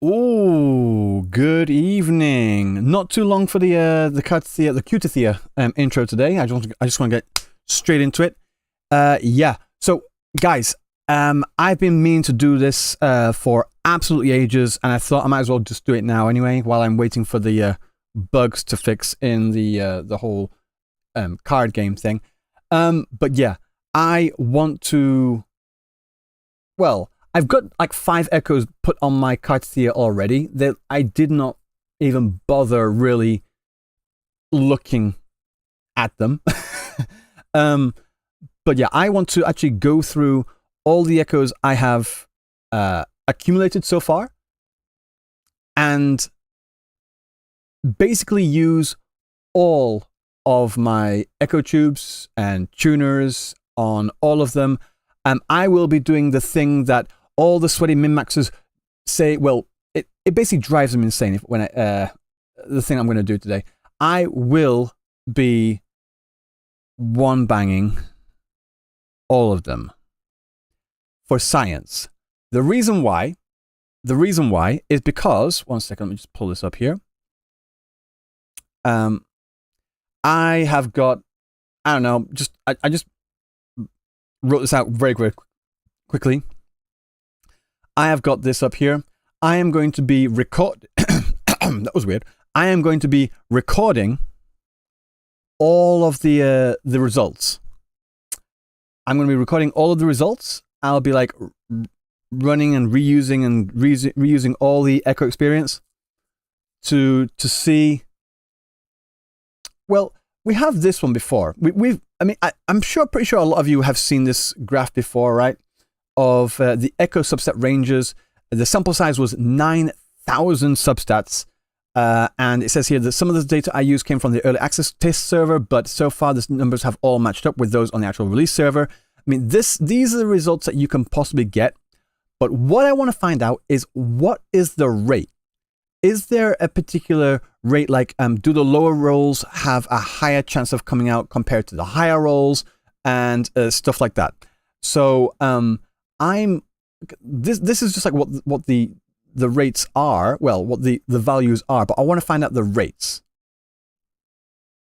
Oh, good evening. Not too long for the Cartethyia intro today. I just want to get straight into it. Yeah. So, guys, I've been meaning to do this for absolutely ages, and I thought I might as well just do it now anyway, while I'm waiting for the bugs to fix in the whole card game thing. But yeah, I want to. Well, I've got like 5 echoes put on my Cartethyia already that I did not even bother really looking at them. But yeah, I want to actually go through all the echoes I have accumulated so far and basically use all of my echo tubes and tuners on all of them. I will be doing the thing that all the sweaty min-maxers say. Well, it basically drives them insane when the thing I'm going to do today. I will be one-banging all of them for science. The reason why is because, one second, let me just pull this up here. I have got, I don't know, I just wrote this out very quickly. I have got this up here. I am going to be that was weird. I am going to be recording all of the results. I'm going to be recording all of the results. I'll be like running and reusing all the echo experience to see. Well, we have this one before. I'm pretty sure a lot of you have seen this graph before, right? Of the echo substat ranges. The sample size was 9,000 substats. And it says here that some of the data I used came from the early access test server, but so far the numbers have all matched up with those on the actual release server. I mean, these are the results that you can possibly get. But what I want to find out is, what is the rate? Is there a particular rate, like do the lower rolls have a higher chance of coming out compared to the higher rolls and stuff like that? So this is just like what the rates are. Well, what the values are, but I want to find out the rates.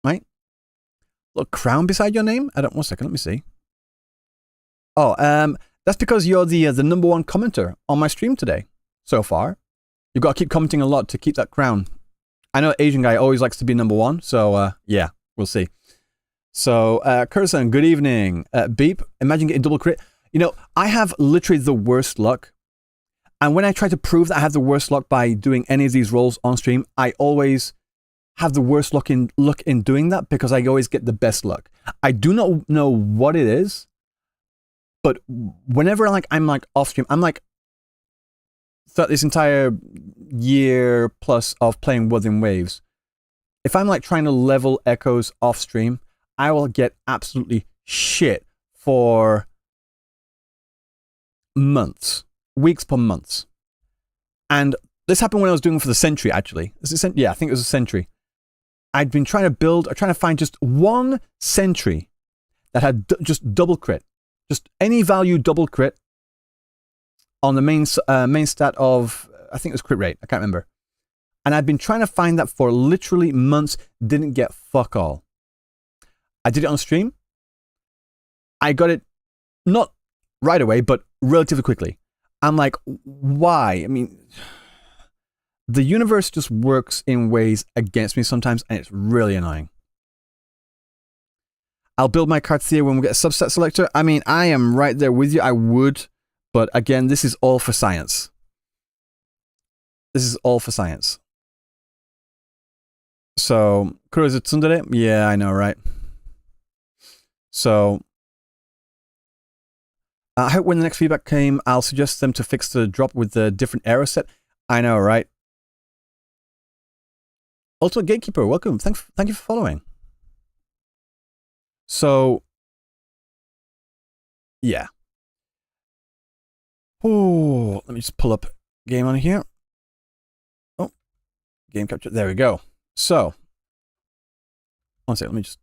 Right? Little crown beside your name? One second, let me see. Oh, that's because you're the #1 commenter on my stream today so far. You've got to keep commenting a lot to keep that crown. I know Asian guy always likes to be #1, so yeah, we'll see. So, Curson, good evening. Beep, imagine getting double crit. You know, I have literally the worst luck. And when I try to prove that I have the worst luck by doing any of these rolls on stream, I always have the worst luck in doing that because I always get the best luck. I do not know what it is, but whenever I'm off stream, I'm like, throughout this entire year plus of playing Wuthering Waves, if I'm like trying to level echoes off stream, I will get absolutely shit for months, weeks per months. And this happened when I was doing it for the Sentry, actually. Yeah, I think it was a Sentry. I'd been trying to find just one Sentry that had just double crit. Just any value double crit on the main stat of, I think it was crit rate, I can't remember. And I've been trying to find that for literally months, didn't get fuck all. I did it on stream. I got it not right away, but relatively quickly. I'm like, why? I mean, the universe just works in ways against me sometimes, and it's really annoying. I'll build my Cartethyia when we get a substat selector. I mean, I am right there with you. I would. But again, this is all for science. This is all for science. So, Kurozu Tsundere? Yeah, I know, right? So, I hope when the next feedback came, I'll suggest them to fix the drop with the different error set. I know, right? Ultimate Gatekeeper, welcome. Thank you for following. So, yeah. Oh, let me just pull up game on here. Oh, game capture. There we go. So, one second. Let me just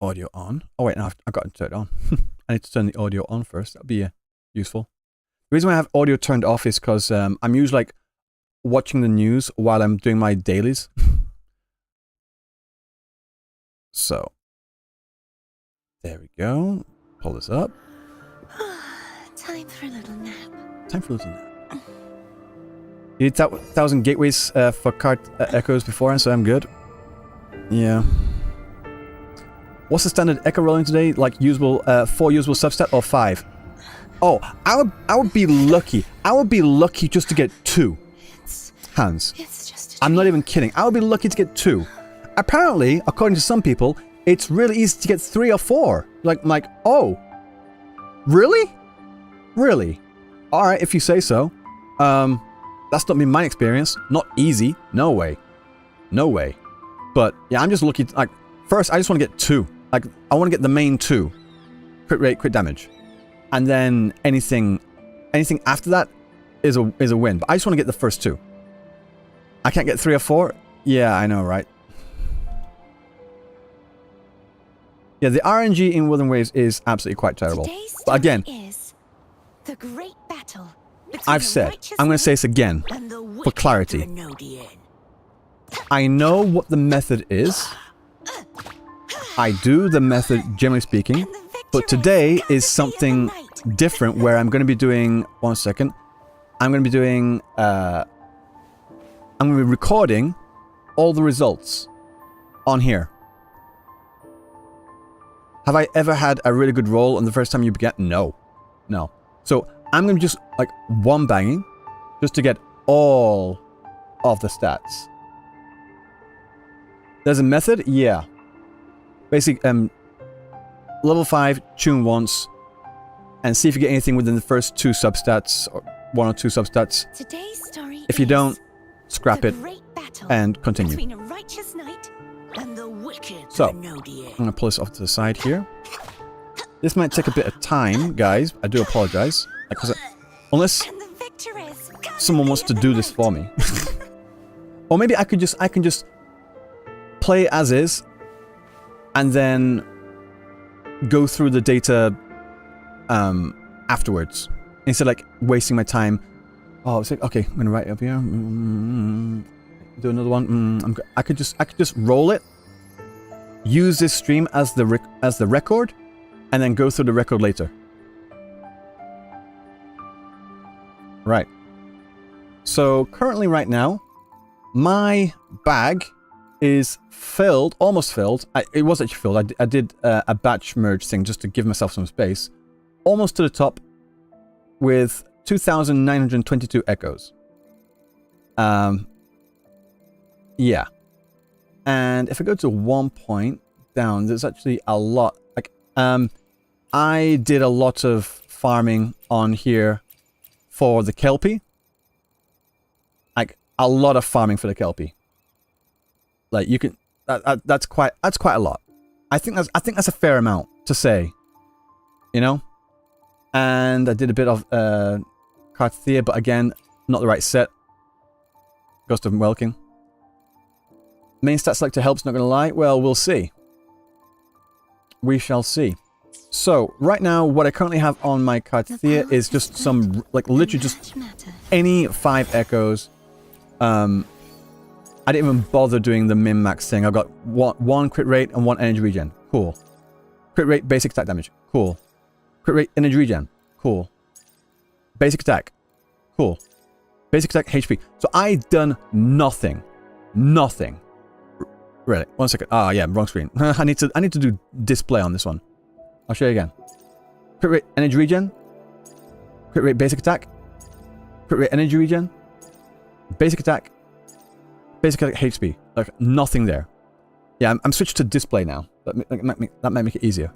audio on. Oh wait, no, I've got to turn it on. I need to turn the audio on first. That'd be useful. The reason why I have audio turned off is because I'm usually like watching the news while I'm doing my dailies. So, there we go. Pull this up. Time for a little nap. Time for a little nap. You need 1,000 gateways for card echoes beforehand, so I'm good. Yeah. What's the standard echo rolling today? Like usable, 4 usable substat or 5? Oh, I would be lucky. I would be lucky just to get 2. Hands. I'm not even kidding. I would be lucky to get 2. Apparently, according to some people, it's really easy to get 3 or 4. Like, oh, really? Really? All right, if you say so. That's not been my experience. Not easy. No way. No way. But yeah, I'm just looking. Like, first, I just want to get 2. Like, I want to get the main 2. Crit rate, crit damage, and then anything after that is a win. But I just want to get the first 2. I can't get 3 or 4. Yeah, I know, right? Yeah, the RNG in Wuthering Waves is absolutely quite terrible. But again, is the great battle I've said, I'm going to say this again for clarity. I know what the method is. I do the method, generally speaking. But today is something different where I'm going to be doing... One second. I'm going to be doing... I'm going to be recording all the results on here. Have I ever had a really good roll on the first time you began? No. No. So I'm going to just like one banging just to get all of the stats. There's a method? Yeah. Basically, level 5, tune once, and see if you get anything within the first 2 substats, or 1 or 2 substats. Today's story if you don't, scrap it and continue. So, I'm going to pull this off to the side here. This might take a bit of time, guys. I do apologize. Unless someone wants to do this for me. Or maybe I can just play as is and then go through the data afterwards. Instead of like wasting my time. Oh, it's like, okay, I'm going to write it up here. Do another one. I could just roll it. Use this stream as the record, and then go through the record later. Right. So currently, right now, my bag is filled, almost filled. It was actually filled. I did a batch merge thing just to give myself some space. Almost to the top, with 2,922 echoes. Yeah. And if I go to 1 point down, there's actually a lot. Like, I did a lot of farming on here for the Kelpie. Like, a lot of farming for the Kelpie. Like, you can... That's quite a lot. I think that's a fair amount to say. You know? And I did a bit of Cartethyia, but again, not the right set. Ghost of Welking. Main stat selector helps, not gonna lie. Well, we'll see. We shall see. So, right now, what I currently have on my Cartethyia is just some, like, literally just any 5 echoes. I didn't even bother doing the min-max thing. I've got one crit rate and 1 energy regen. Cool. Crit rate, basic attack damage. Cool. Crit rate, energy regen. Cool. Basic attack. Cool. Basic attack, HP. So, I done nothing. Nothing. Really? 1 second. Ah, yeah, wrong screen. I need to do display on this one. I'll show you again. Crit rate, energy regen. Crit rate, basic attack. Crit rate, energy regen. Basic attack. Basic attack, HP. Like, nothing there. Yeah, I'm switched to display now. That might make it easier.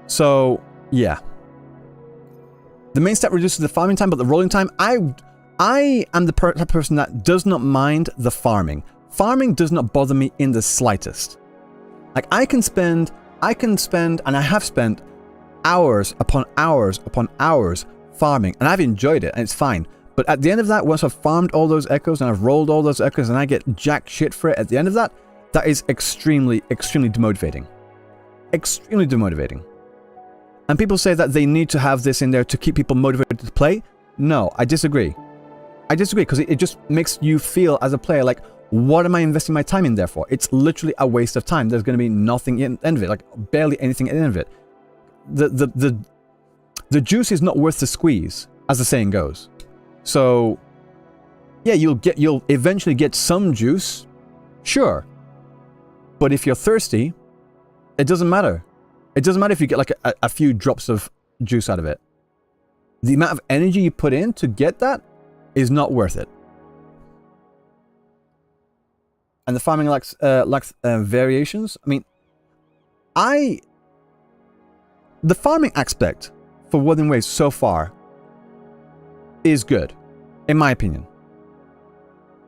So, yeah. The main stat reduces the farming time, but the rolling time, I am the person that does not mind the farming. Farming does not bother me in the slightest. Like, I can spend, and I have spent hours upon hours upon hours farming, and I've enjoyed it, and it's fine. But at the end of that, once I've farmed all those echoes, and I've rolled all those echoes, and I get jack shit for it at the end of that, that is extremely, extremely demotivating. Extremely demotivating. And people say that they need to have this in there to keep people motivated to play. No, I disagree. I disagree, because it just makes you feel as a player like, what am I investing my time in there for? It's literally a waste of time. There's going to be nothing at the end of it, like barely anything at the end of it. The juice is not worth the squeeze, as the saying goes. So, yeah, you'll eventually get some juice, sure. But if you're thirsty, it doesn't matter. It doesn't matter if you get like a few drops of juice out of it. The amount of energy you put in to get that is not worth it. And the farming lacks variations. I mean, the farming aspect for Wuthering Waves so far is good, in my opinion.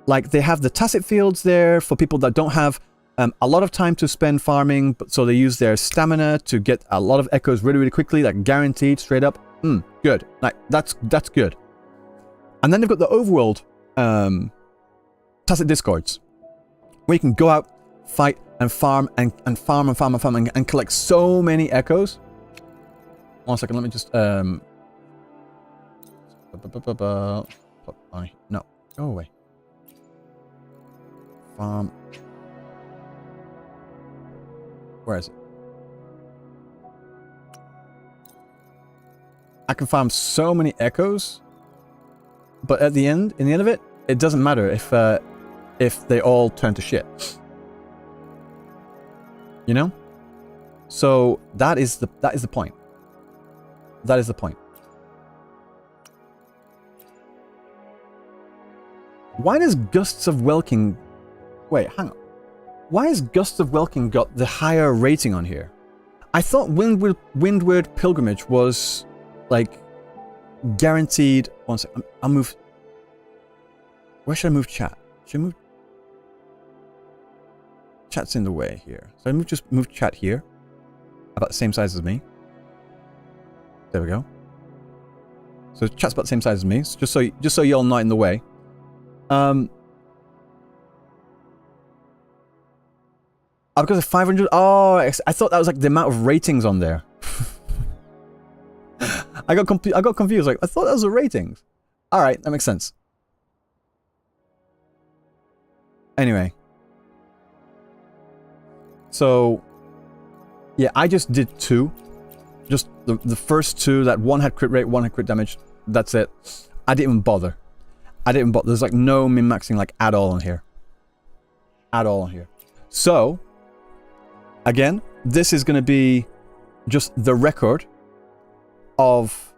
Like, they have the tacit fields there for people that don't have a lot of time to spend farming, but so they use their stamina to get a lot of echoes really, really quickly, like guaranteed, straight up. Good. Like, that's good. And then they've got the overworld tacit discords, where you can go out, fight, and farm, and collect so many echoes. 1 second, let me just no, go away. Farm. Where is it? I can farm so many echoes, but in the end of it, it doesn't matter if they all turn to shit. You know? So that is the point. That is the point. Why does Gusts of Welkin... Wait, hang on. Why has Gusts of Welkin got the higher rating on here? I thought Windward Pilgrimage was, like, guaranteed... One second, I'll move... Where should I move chat? Should I move... Chat's in the way here. So I just move chat here. About the same size as me. There we go. So chat's about the same size as me, just so you're not in the way. Because of 500. Oh, I thought that was like the amount of ratings on there. I got confused. Like, I thought that was the ratings. All right, that makes sense. Anyway, so yeah, I just did 2. Just the first 2, that one had crit rate, one had crit damage. That's it. I didn't even bother. There's like no min-maxing like at all on here. At all on here. So, again, this is going to be just the record of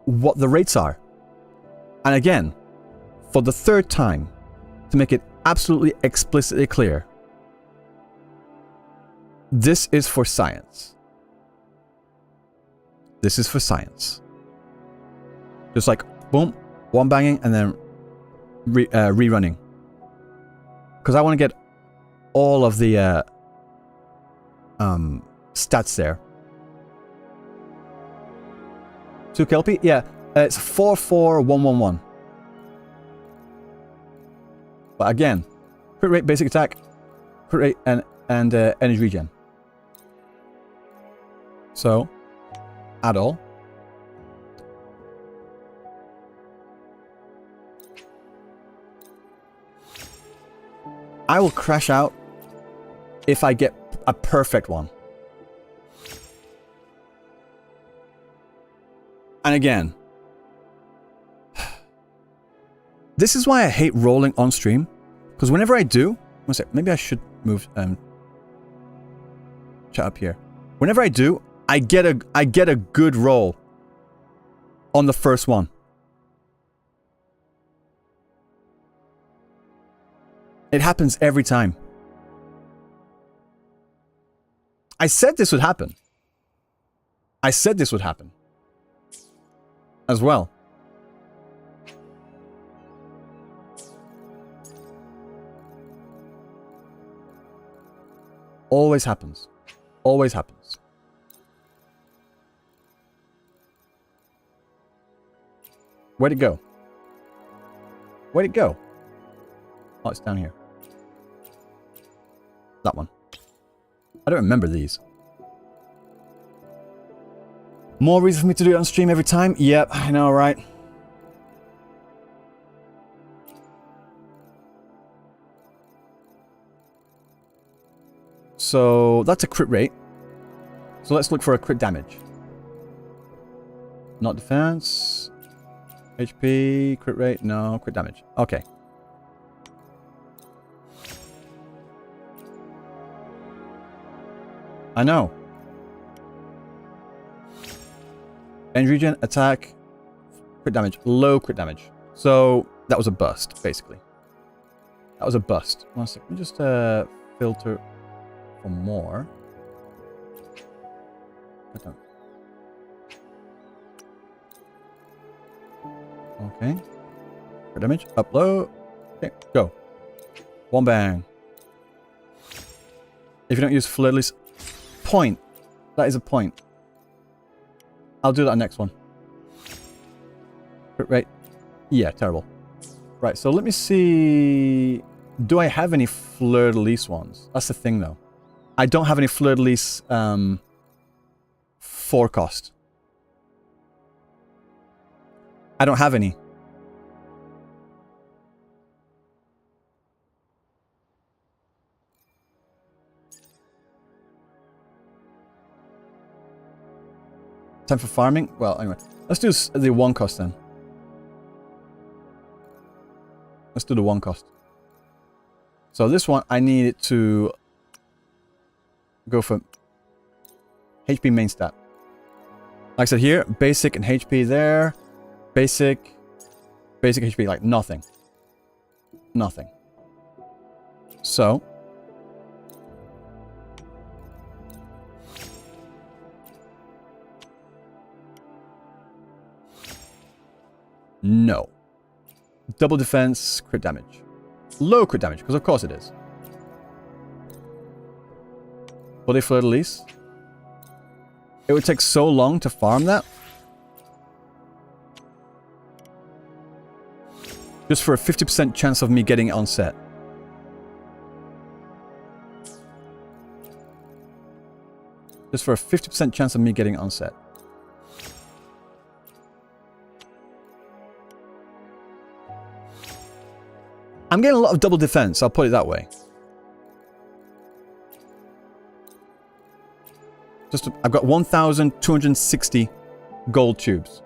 what the rates are. And again, for the 3rd time, to make it absolutely explicitly clear, this is for science. This is for science. Just like, boom, one banging, and then rerunning. Because I want to get all of the stats there. 2 Kelpie? Yeah, it's 44111. But again, crit rate, basic attack, crit rate, and energy regen. So, add all. I will crash out if I get a perfect one. And again, this is why I hate rolling on stream, because whenever I do, one sec, maybe I should move chat up here. Whenever I do, I get a good roll on the first one. It happens every time. I said this would happen. I said this would happen. As well. Always happens. Always happens. Where'd it go? Where'd it go? Oh, it's down here. That one. I don't remember these. More reason for me to do it on stream every time? Yep, I know, right? So that's a crit rate. So let's look for a crit damage. Not defense. HP, crit rate, no, crit damage. Okay. I know. Range regen, attack, crit damage, low crit damage. So that was a bust, basically. That was a bust. One second, let me just filter for more. Okay. Crit damage, up low. Okay, go. One bang. If you don't use flare-release, point. That is a point. I'll do that next one. Crit rate. Yeah, terrible. Right, so let me see. Do I have any fleur-de-lis ones? That's the thing, though. I don't have any fleur-de-lis forecast. I don't have any. Time for farming? Well, anyway. Let's do the one cost then. Let's do the one cost. So this one, I need it to go for HP main stat. Like I said here, basic and HP there. Basic HP, like nothing. Nothing. So. No. Double defense, crit damage. Low crit damage, because of course it is. Body fleur-de-lis. It would take so long to farm that. Just for a 50% chance of me getting it on set. Just for a 50% chance of me getting it on set. I'm getting a lot of double defense, I'll put it that way. I've got 1,260 gold tubes.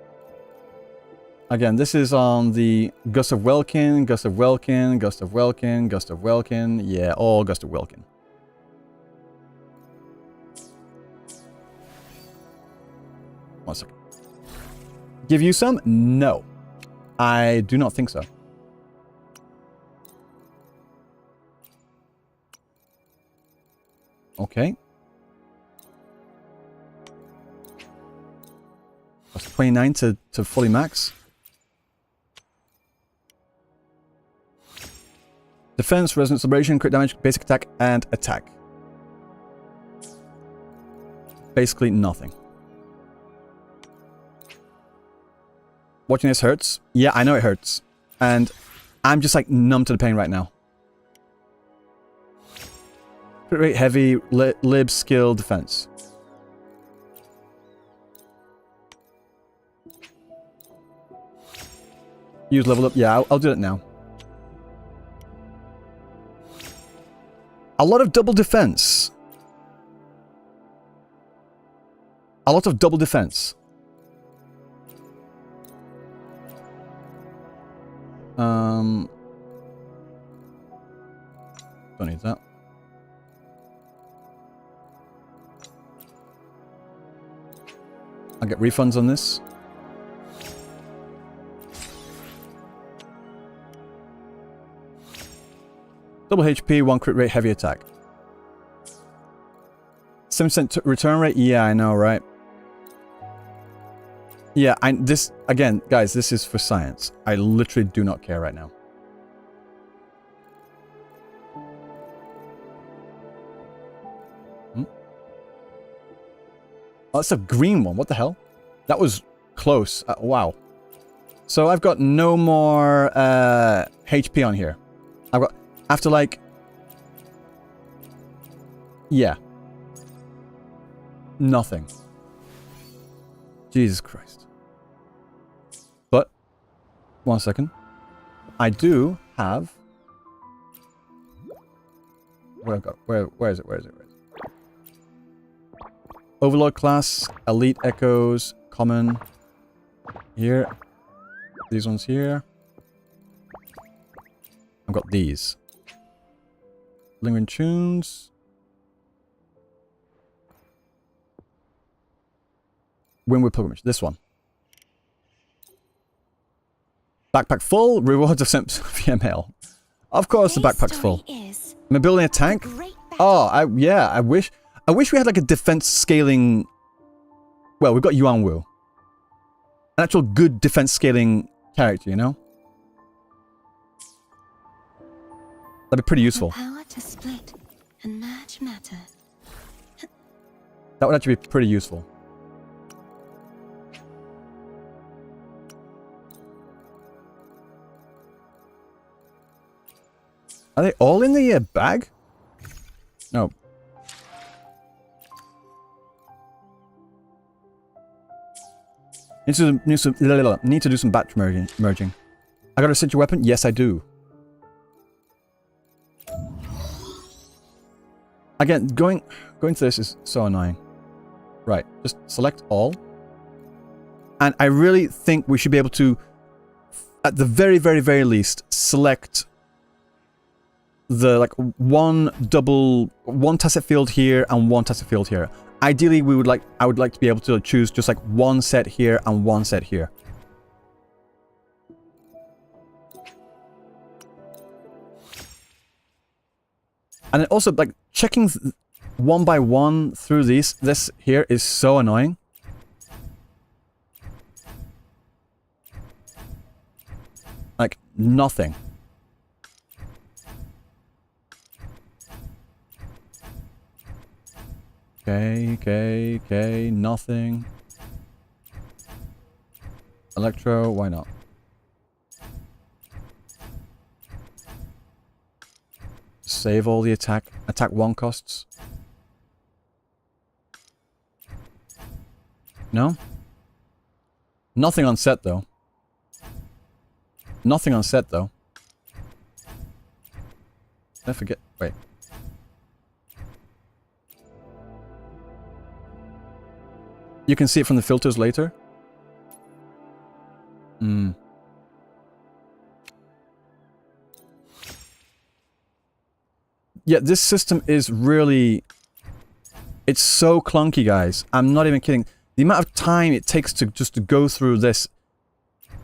Again, this is on the Gust of Welkin, Gust of Welkin, Gust of Welkin, Gust of Welkin. Yeah, all Gust of Welkin. One second. Give you some? No. I do not think so. Okay. That's 29 to fully max. Defense, resonance celebration, crit damage, basic attack, and attack. Basically nothing. Watching this hurts. Yeah, I know it hurts. And I'm just like numb to the pain right now. Crit rate, heavy, lib, skill, defense. Use level up. Yeah, I'll do it now. A lot of double defense. A lot of double defense. Don't need that. I'll get refunds on this. Double HP, 1 crit rate, heavy attack. 7% return rate? Yeah, I know, right? Yeah, again, guys, this is for science. I literally do not care right now. Oh, that's a green one. What the hell? That was close. Wow. So I've got no more HP on here. I've got... After like... Yeah. Nothing. Jesus Christ. But... One second. I do have... Where is it? Where is it? Overlord class, elite echoes, common. Here. These ones here. I've got these. Lingering tunes. Windward Pilgrimage. This one. Backpack full. Rewards of VML. Of course the backpack's full. Am I building a tank? Oh, yeah, I wish we had like a defense scaling... Well, we've got Yuan Wu. An actual good defense scaling character, you know? That'd be pretty useful. Power to split and merge matter. That would actually be pretty useful. Are they all in the bag? No. Need to do some batch merging. I got a signature weapon? Yes, I do. Again, going through this is so annoying. Right, just select all. And I really think we should be able to, at the very, very, very least, select the like one tacit field here and one tacit field here. Ideally, I would like to be able to choose just like one set here and one set here. And then also like checking one by one through this here is so annoying. Like nothing. Okay, nothing. Electro, why not? Save all the attack 1 costs. No? Nothing on set though. Nothing on set though. I forget, wait. You can see it from the filters later. Yeah, this system is really... It's so clunky, guys. I'm not even kidding. The amount of time it takes to just to go through this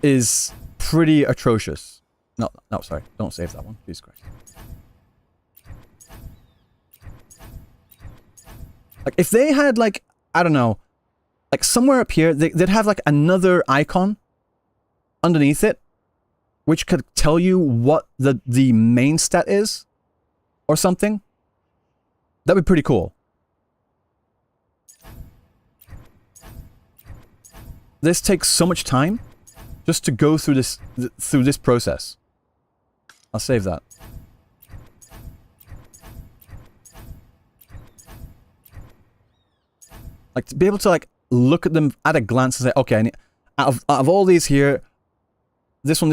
is pretty atrocious. No, sorry. Don't save that one. Jesus Christ. Like, if they had, like, I don't know, like somewhere up here, they'd have like another icon underneath it, which could tell you what the main stat is, or something. That'd be pretty cool. This takes so much time just to go through this process. I'll save that. Like to be able to like look at them at a glance and say, okay, I need, out of all these here, this one.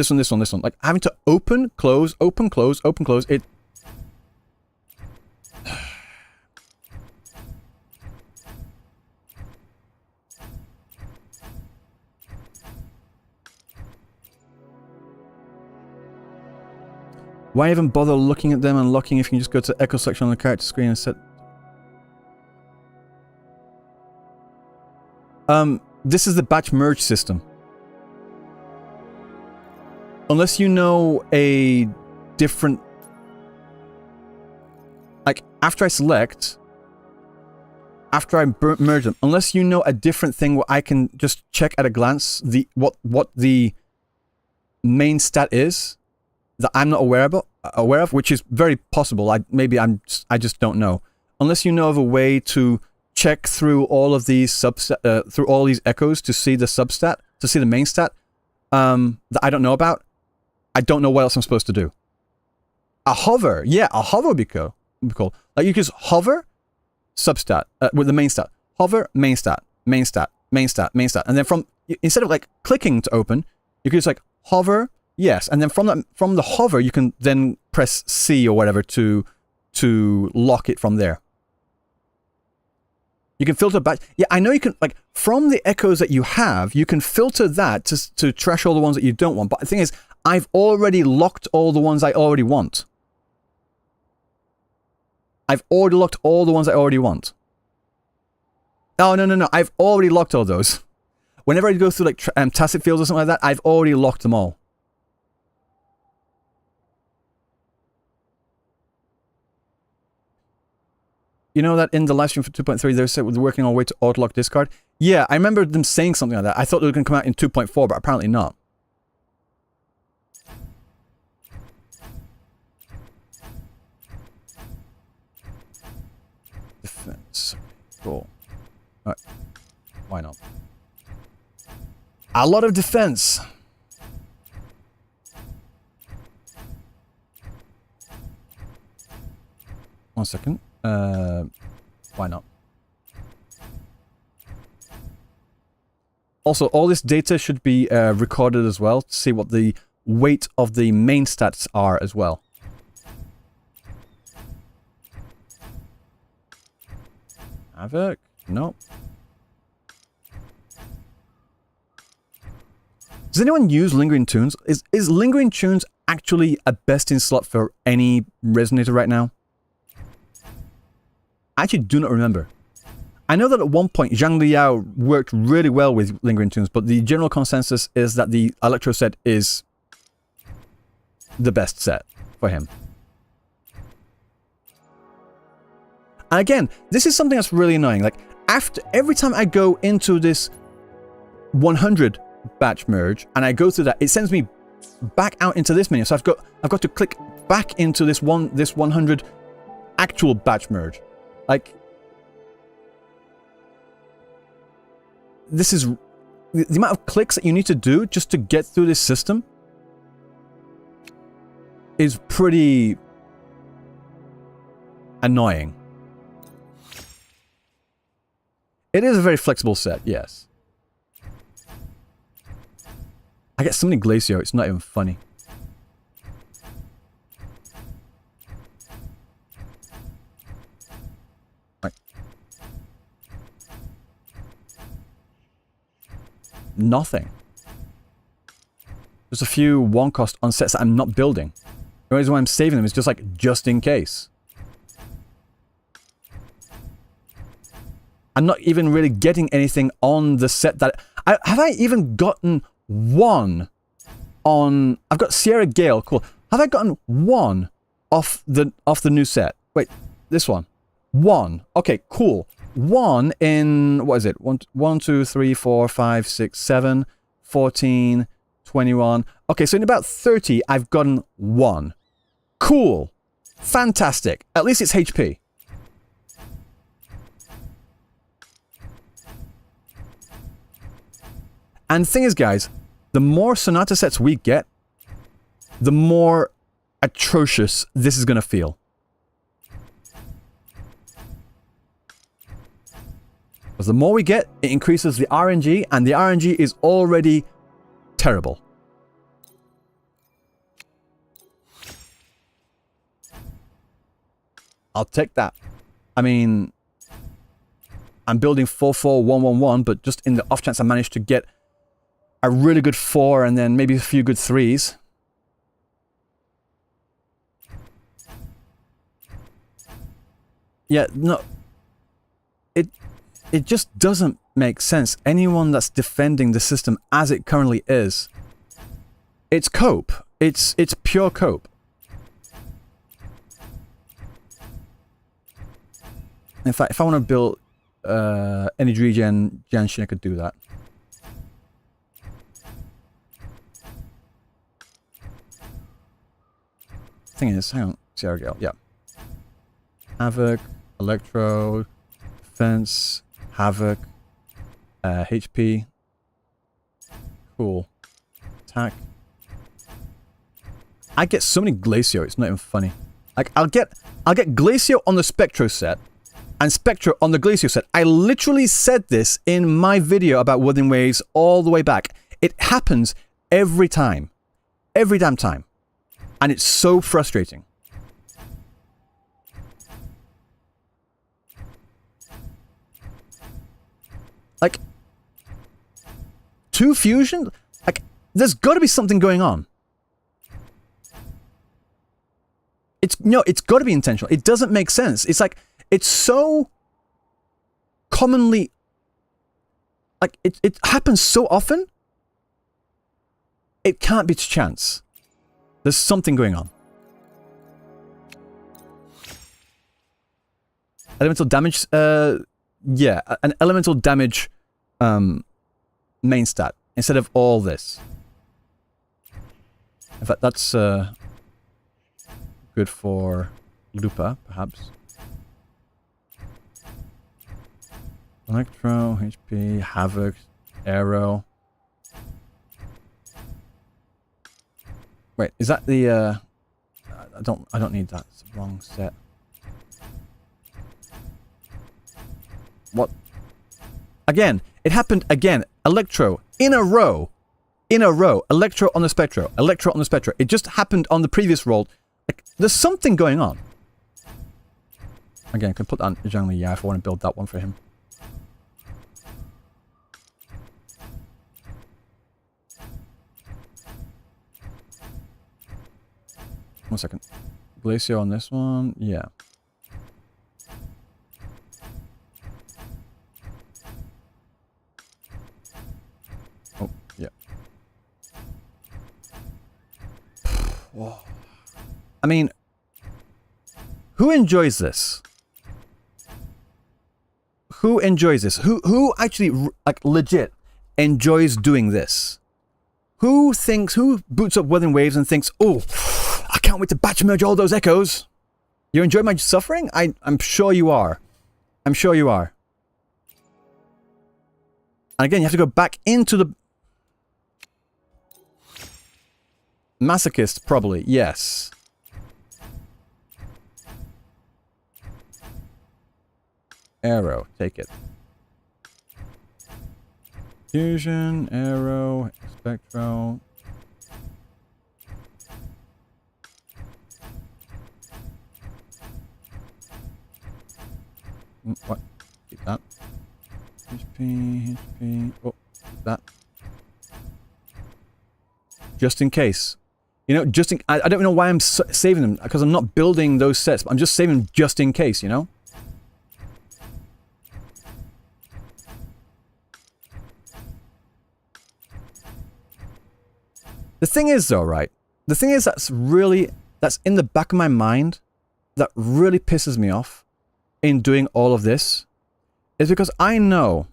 Like having to open, close, it... Why even bother looking at them and locking if you can just go to echo section on the character screen and set... This is the batch merge system. Unless you know a different... Like, after I select... After I merge them, unless you know a different thing where I can just check at a glance what the main stat is that I'm not aware of, which is very possible. I just don't know. Unless you know of a way to check through all of these through all these echoes to see the substat, to see the main stat, that I don't know about, I don't know what else I'm supposed to do. A hover, yeah, a hover would be cool. Like you just hover, substat with the main stat, hover, main stat, main stat, main stat, main stat, and then from instead of like clicking to open, you can just like hover. Yes, and then from the hover, you can then press C or whatever to lock it from there. You can filter batch. Yeah, I know you can, like, from the echoes that you have, you can filter that to trash all the ones that you don't want. But the thing is, I've already locked all the ones I already want. I've already locked all the ones I already want. Oh, no. I've already locked all those. Whenever I go through, like, tacit fields or something like that, I've already locked them all. You know that in the live stream for 2.3, they said they're working on a way to auto-lock discard? Yeah, I remember them saying something like that. I thought they were going to come out in 2.4, but apparently not. Defense. Cool. Alright. Why not? A lot of defense. One second. Why not? Also, all this data should be recorded as well to see what the weight of the main stats are as well. Havoc? Nope. Does anyone use Lingering Tunes? Is Lingering Tunes actually a best in slot for any resonator right now? I actually do not remember. I know that at one point Zhang Liao worked really well with Lingering Tunes, but the general consensus is that the Electro set is the best set for him. And again, this is something that's really annoying. Like, every time I go into this 100 batch merge and I go through that, it sends me back out into this menu. So I've got to click back into this 100 actual batch merge. Like, this is the amount of clicks that you need to do just to get through this system is pretty annoying. It is a very flexible set, yes. I get so many Glacio, it's not even funny. Right. Nothing. There's a few one cost on sets that I'm not building. The reason why I'm saving them is just like, just in case. I'm not even really getting anything on the set that... have I even gotten one on... I've got Sierra Gale, cool. Have I gotten one off the new set? Wait, this one. One. Okay, cool. One in... What is it? 1, 2, 3, 4, 5, 6, 7, 14, 21. Okay, so in about 30, I've gotten one. Cool. Fantastic. At least it's HP. And the thing is, guys, the more Sonata sets we get, the more atrocious this is going to feel. Because the more we get, it increases the RNG, and the RNG is already terrible. I'll take that. I mean, I'm building 44111, but just in the off chance I managed to get a really good 4 and then maybe a few good 3s. Yeah, no. It just doesn't make sense. Anyone that's defending the system as it currently is, it's cope. It's pure cope. In fact, if I want to build energy regen Janshin, I could do that. Thing is, hang on, Sierra Gale, yeah. Havoc, Electro, Defense, Havoc, HP. Cool. Attack. I get so many Glacio, it's not even funny. Like, I'll get Glacio on the Spectro set, and Spectro on the Glacio set. I literally said this in my video about Wuthering Waves all the way back. It happens every time. Every damn time. And it's so frustrating. Like, 2 fusion? Like, there's got to be something going on. It's got to be intentional. It doesn't make sense. It's like, it's so commonly, like, it happens so often, it can't be chance. There's something going on. Elemental damage, yeah, an elemental damage main stat instead of all this. In fact, that's good for Lupa, perhaps. Electro, HP, Havoc, Arrow. Wait, is that the I don't need that. It's the wrong set. What? Again, it happened again. Electro in a row. In a row. Electro on the Spectro. Electro on the Spectro. It just happened on the previous roll. Like, there's something going on. Again, I can put that on Zhang Li, yeah, if I want to build that one for him. One second. Glacio on this one, yeah. Oh, yeah. Whoa. I mean, who enjoys this? Who enjoys this? Who actually, like, legit enjoys doing this? Who boots up Wuthering Waves and thinks, oh, I can't wait to batch merge all those echoes? You enjoy my suffering? I'm sure you are. I'm sure you are. And again, you have to go back into the... Masochist, probably, yes. Arrow, take it. Fusion, Arrow, Spectro. What? Keep that. HP. Oh, keep that. Just in case. You know, I don't know why I'm saving them, because I'm not building those sets, but I'm just saving them just in case, you know? The thing is, though, right? The thing is that's in the back of my mind, that really pisses me off in doing all of this, is because I know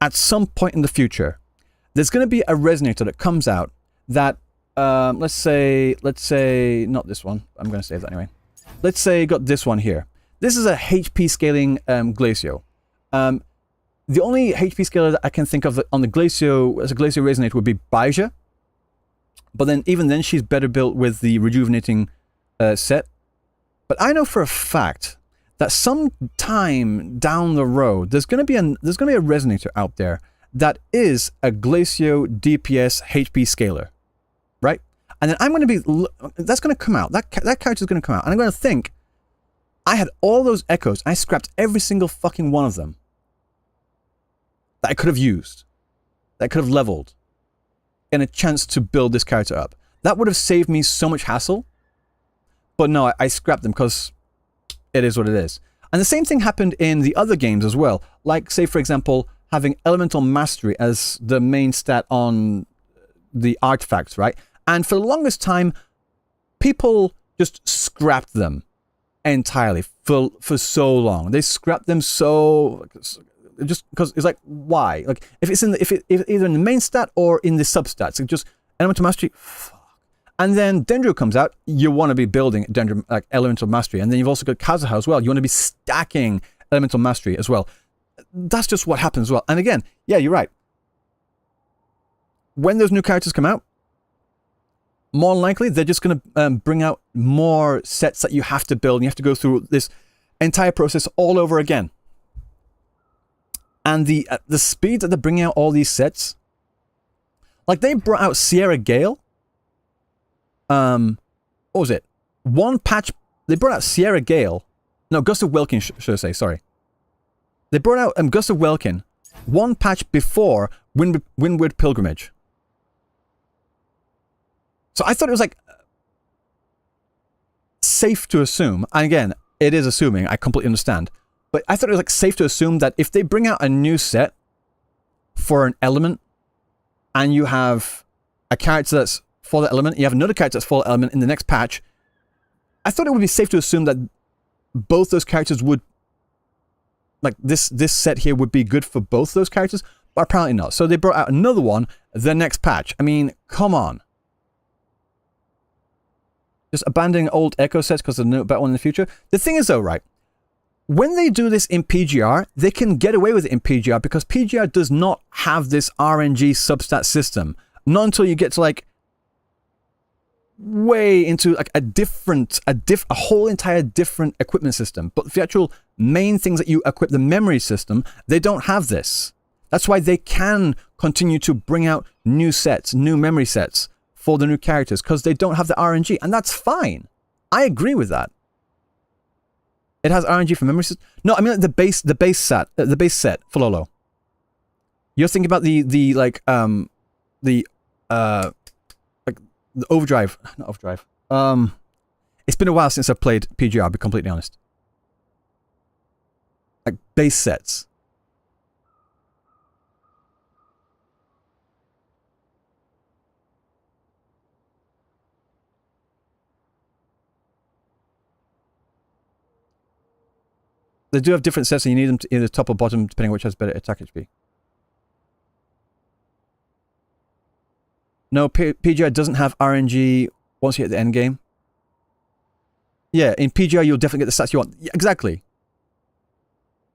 at some point in the future, there's going to be a resonator that comes out that, let's say, not this one. I'm going to save that anyway. Let's say you got this one here. This is a HP scaling Glacio. The only HP scaler that I can think of on the Glacio, as a Glacio resonator, would be Baija. But then, even then, she's better built with the rejuvenating set. But I know for a fact that sometime down the road, there's going to be a resonator out there that is a Glacio DPS HP scaler, right? And then I'm going to be, that's going to come out. That character's going to come out, and I'm going to think, I had all those echoes. I scrapped every single fucking one of them that I could have used, that I could have leveled, in a chance to build this character up. That would have saved me so much hassle. But no, I scrapped them because it is what it is. And the same thing happened in the other games as well. Like, say, for example, having Elemental Mastery as the main stat on the artifacts, right? And for the longest time, people just scrapped them entirely for so long. They scrapped them so... just because it's like, why? Like, if it's either in the main stat or in the substats, it's just Elemental Mastery, fuck. And then Dendro comes out, you want to be building Dendro, like, Elemental Mastery. And then you've also got Kazuha as well. You want to be stacking Elemental Mastery as well. That's just what happens as well. And again, yeah, you're right. When those new characters come out, more than likely, they're just going to bring out more sets that you have to build. And you have to go through this entire process all over again. And the speed that they're bringing out all these sets, like, they brought out Sierra Gale. What was it? One patch. They brought out Sierra Gale. No, Gust of Welkin, should I say? Sorry. They brought out Gust of Welkin One patch before Windward Pilgrimage. So I thought it was like safe to assume, and again, it is assuming, I completely understand, but I thought it was like safe to assume that if they bring out a new set for an element, and you have a character that's for the element, you have another character that's for the element in the next patch, I thought it would be safe to assume that both those characters would, like this set here would be good for both those characters, but apparently not. So they brought out another one the next patch. I mean, come on. Just abandoning old Echo sets because there's no better one in the future. The thing is though, right, when they do this in PGR, they can get away with it in PGR because PGR does not have this RNG substat system. Not until you get to like way into like a whole entire different equipment system. But the actual main things that you equip the memory system, they don't have this. That's why they can continue to bring out new sets, new memory sets for the new characters, because they don't have the RNG, and that's fine. I agree with that. It has RNG for memory system. No, I mean like the base set for Lolo. You're thinking about the overdrive, not overdrive. It's been a while since I've played PGR, I'll be completely honest. Like base sets. They do have different sets, and you need them to either top or bottom, depending on which has better attack HP. No, PGI doesn't have RNG once you hit the end game. Yeah, in PGI you'll definitely get the stats you want. Yeah, exactly.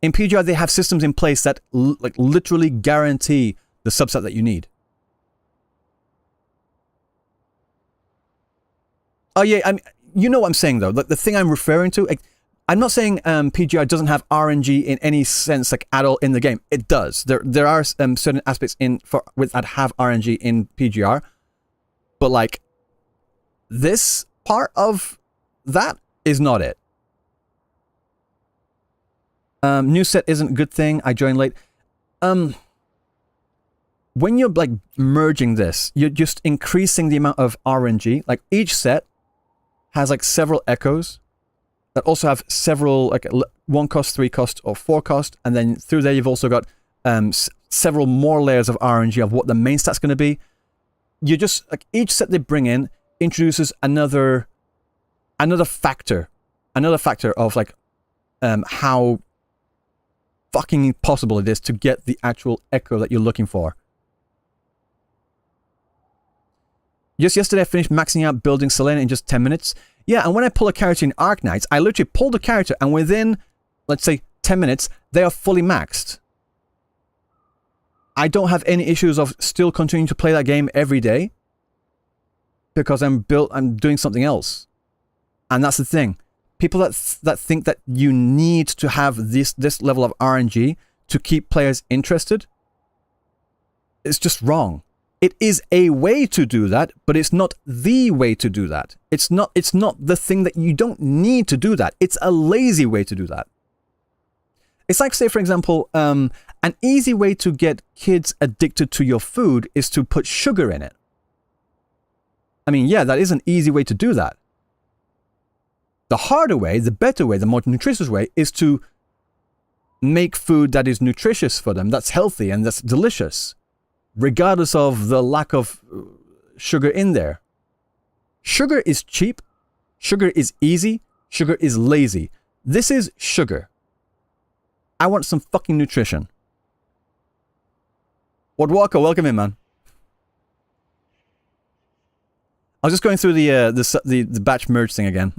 In PGI they have systems in place that like literally guarantee the subset that you need. Oh yeah, I mean, you know what I'm saying though. The thing I'm referring to. I'm not saying PGI doesn't have RNG in any sense, like at all in the game. It does. There are certain aspects that have RNG in PGR, but like this part of that is not it. New set isn't a good thing. I joined late. When you're like merging this, you're just increasing the amount of RNG. Like each set has like several echoes that also have several, like 1 cost, 3 cost, or 4 cost, and then through there you've also got several more layers of RNG of what the main stat's going to be. You just, like, each set they bring in introduces another factor of, like, how fucking impossible it is to get the actual echo that you're looking for. Just yesterday I finished maxing out building Selena in just 10 minutes. Yeah, and when I pull a character in Arknights, I literally pull the character, and within, let's say, 10 minutes, they are fully maxed. I don't have any issues of still continuing to play that game every day because I'm doing something else. And that's the thing. People that think that you need to have this level of RNG to keep players interested, it's just wrong. It is a way to do that, but it's not the way to do that. It's not the thing that you don't need to do that. It's a lazy way to do that. It's like, say, for example, an easy way to get kids addicted to your food is to put sugar in it. I mean, yeah, that is an easy way to do that. The harder way, the better way, the more nutritious way is to make food that is nutritious for them, that's healthy and that's delicious, regardless of the lack of sugar in there. Sugar is cheap. Sugar is easy. Sugar is lazy. This is sugar. I want some fucking nutrition. Ward Walker, welcome in, man. I was just going through the batch merge thing again.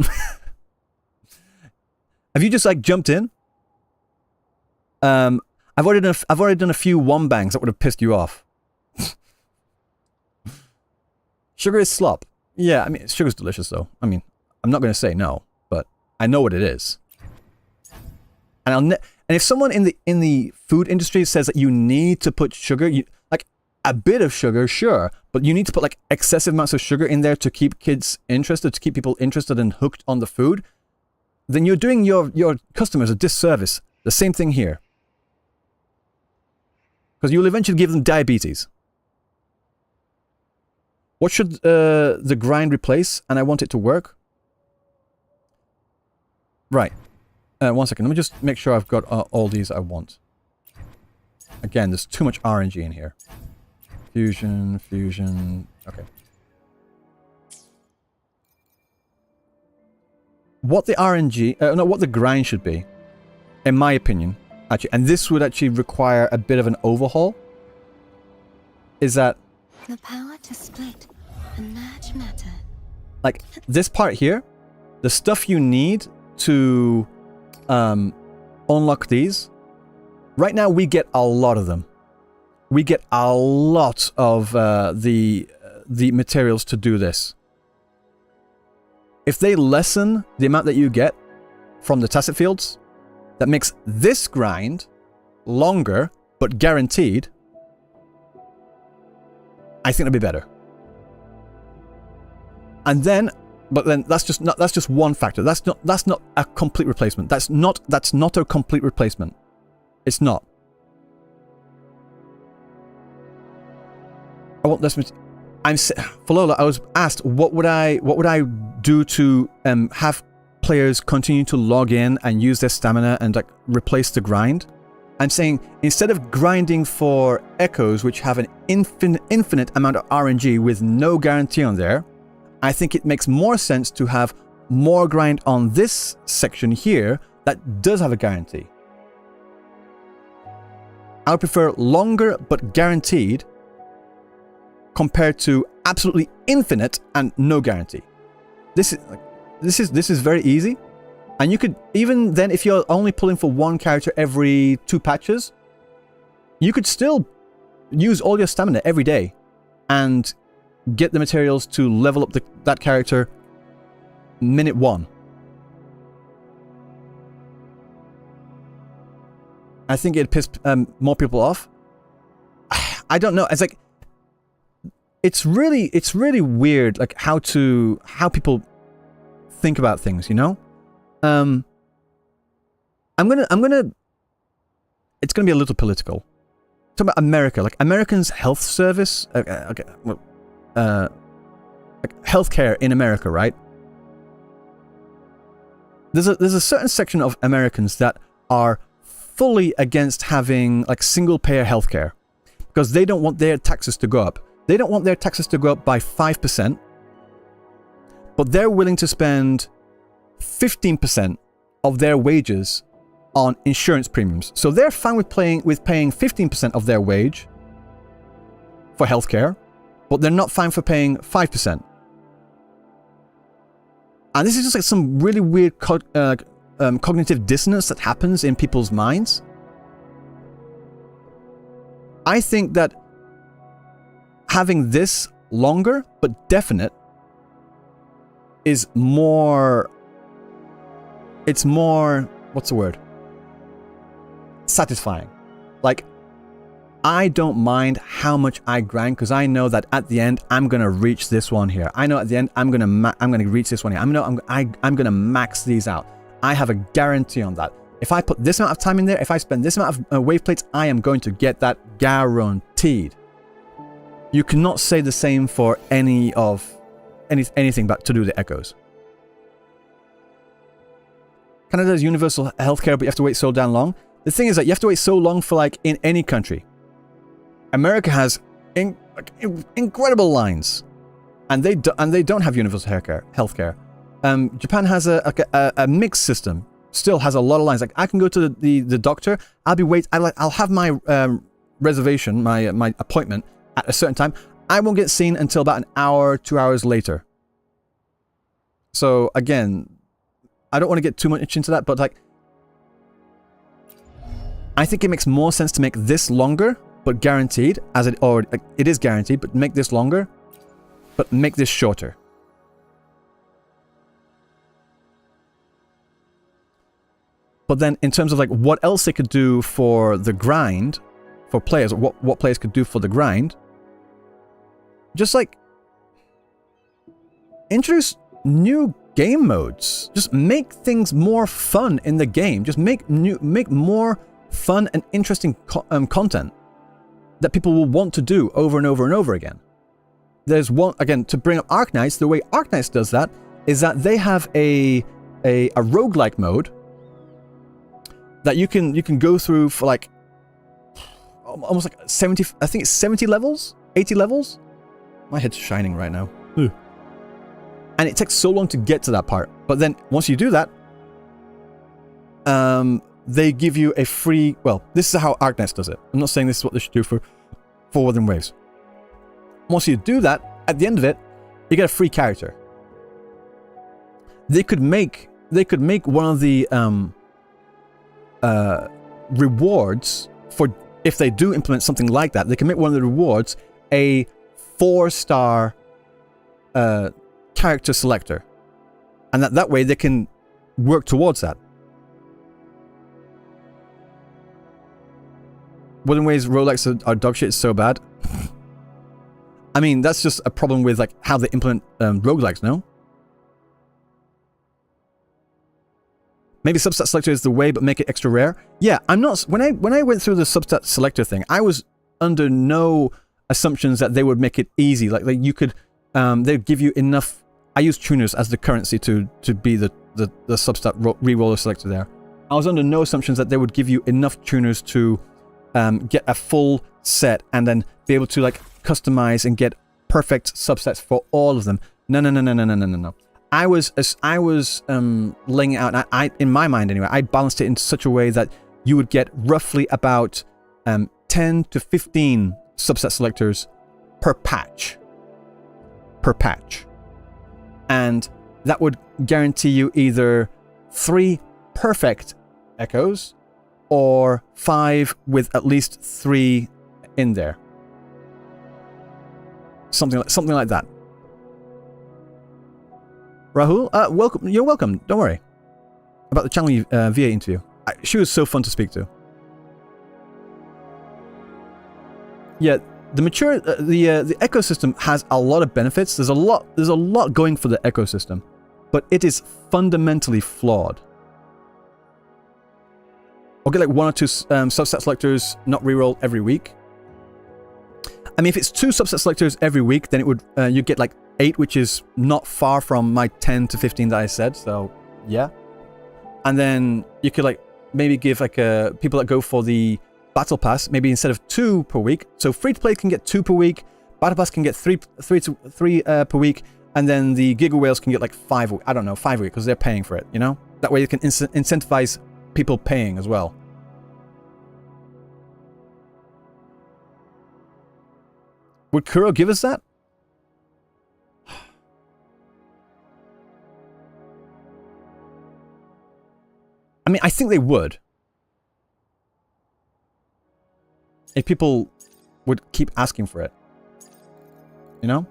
Have you just like jumped in? I've already done a few wombangs that would have pissed you off. Sugar is slop. Yeah, I mean, sugar's delicious though. I mean, I'm not going to say no, but I know what it is. And if someone in the food industry says that you need to put sugar, like a bit of sugar, sure, but you need to put like excessive amounts of sugar in there to keep kids interested, to keep people interested and hooked on the food, then you're doing your customers a disservice. The same thing here. Because you'll eventually give them diabetes. What should the grind replace? And I want it to work. Right. 1 second. Let me just make sure I've got all these I want. Again, there's too much RNG in here. Fusion, fusion. Okay. What the RNG... no, what the grind should be, in my opinion, actually, and this would actually require a bit of an overhaul, is that... The power to split and merge matter. Like, this part here, the stuff you need to unlock these, right now we get a lot of them. We get a lot of the materials to do this. If they lessen the amount that you get from the tacit fields, that makes this grind longer, but guaranteed, I think it'll be better. And then, but then that's just one factor. That's not a complete replacement. That's not a complete replacement. It's not. I want this. For Lola, I was asked what would I do to have players continue to log in and use their stamina and like replace the grind. I'm saying instead of grinding for echoes which have an infinite amount of RNG with no guarantee on there, I think it makes more sense to have more grind on this section here that does have a guarantee. I would prefer longer but guaranteed compared to absolutely infinite and no guarantee. This is very easy, and you could even then, if you're only pulling for one character every 2 patches, you could still use all your stamina every day and get the materials to level up that character minute 1. I think it'd piss more people off. I don't know. It's like it's really weird, like how people think about things, you know. I'm gonna. It's gonna be a little political. Talk about America, like Americans' health service. Okay, well, like healthcare in America, right? There's a certain section of Americans that are fully against having like single payer healthcare because they don't want their taxes to go up. They don't want their taxes to go up by 5%, but they're willing to spend 15% of their wages on insurance premiums. So they're fine with paying 15% of their wage for healthcare, but they're not fine for paying 5%. And this is just like some really weird cognitive dissonance that happens in people's minds. I think that having this longer but definite is more... It's more... What's the word? Satisfying. Like, I don't mind how much I grind because I know that at the end I'm gonna reach this one here. I know at the end I'm gonna reach this one here. I'm gonna max these out. I have a guarantee on that. If I put this amount of time in there, if I spend this amount of wave plates, I am going to get that guaranteed. You cannot say the same for anything but to do the echoes. Canada has universal healthcare, but you have to wait so damn long. The thing is that you have to wait so long for like in any country. America has incredible lines, and they don't have universal healthcare. Japan has a mixed system. Still has a lot of lines. Like I can go to the doctor. I'll have my reservation, my appointment at a certain time. I won't get seen until about an hour, 2 hours later. So again, I don't want to get too much into that, but like, I think it makes more sense to make this longer, but guaranteed, it is guaranteed, but make this longer, but make this shorter. But then in terms of like what else they could do for the grind, for players, what players could do for the grind, just like introduce new game modes. Just make things more fun in the game. Just make more fun and interesting content. that people will want to do over and over and over again. There's one, again, to bring up Arknights, the way Arknights does that is that they have a roguelike mode that you can go through for like almost like 70, I think it's 70 levels, 80 levels. My head's shining right now. Ugh. And it takes so long to get to that part. But then once you do that, they give you a free, well, this is how Arknights does it. I'm not saying this is what they should do for Wuthering Waves. Once you do that, at the end of it, you get a free character. They could make one of the rewards for, if they do implement something like that, they can make one of the rewards a 4-star character selector, and that way they can work towards that. Wuthering Waves roguelikes are dog shit. It's so bad. I mean, that's just a problem with like how they implement roguelikes, no? Maybe substat selector is the way, but make it extra rare. Yeah, I'm not. When I went through the substat selector thing, I was under no assumptions that they would make it easy. Like you could, they'd give you enough. I use tuners as the currency to be the substat reroller selector there. I was under no assumptions that they would give you enough tuners to get a full set and then be able to like customize and get perfect subsets for all of them. No. I was laying it out, and I in my mind anyway, I balanced it in such a way that you would get roughly about 10 to 15 subset selectors per patch. And that would guarantee you either 3 perfect echoes or 5 with at least 3 in there. Something like that. Rahul, welcome. You're welcome. Don't worry about the channel VA interview. She was so fun to speak to. Yeah, the ecosystem has a lot of benefits. There's a lot going for the ecosystem, but it is fundamentally flawed. I'll get like 1 or 2 subset selectors, not reroll every week. I mean, if it's 2 subset selectors every week, then it would you get like 8, which is not far from my 10 to 15 that I said. So yeah, and then you could like maybe give like people that go for the battle pass, maybe instead of 2 per week. So free to play can get 2 per week. Battle pass can get 3 per week, and then the Giga Whales can get like 5. I don't know, 5 a week because they're paying for it. You know, that way you can incentivize people paying as well. Would Kuro give us that? I mean, I think they would. If people would keep asking for it. You know?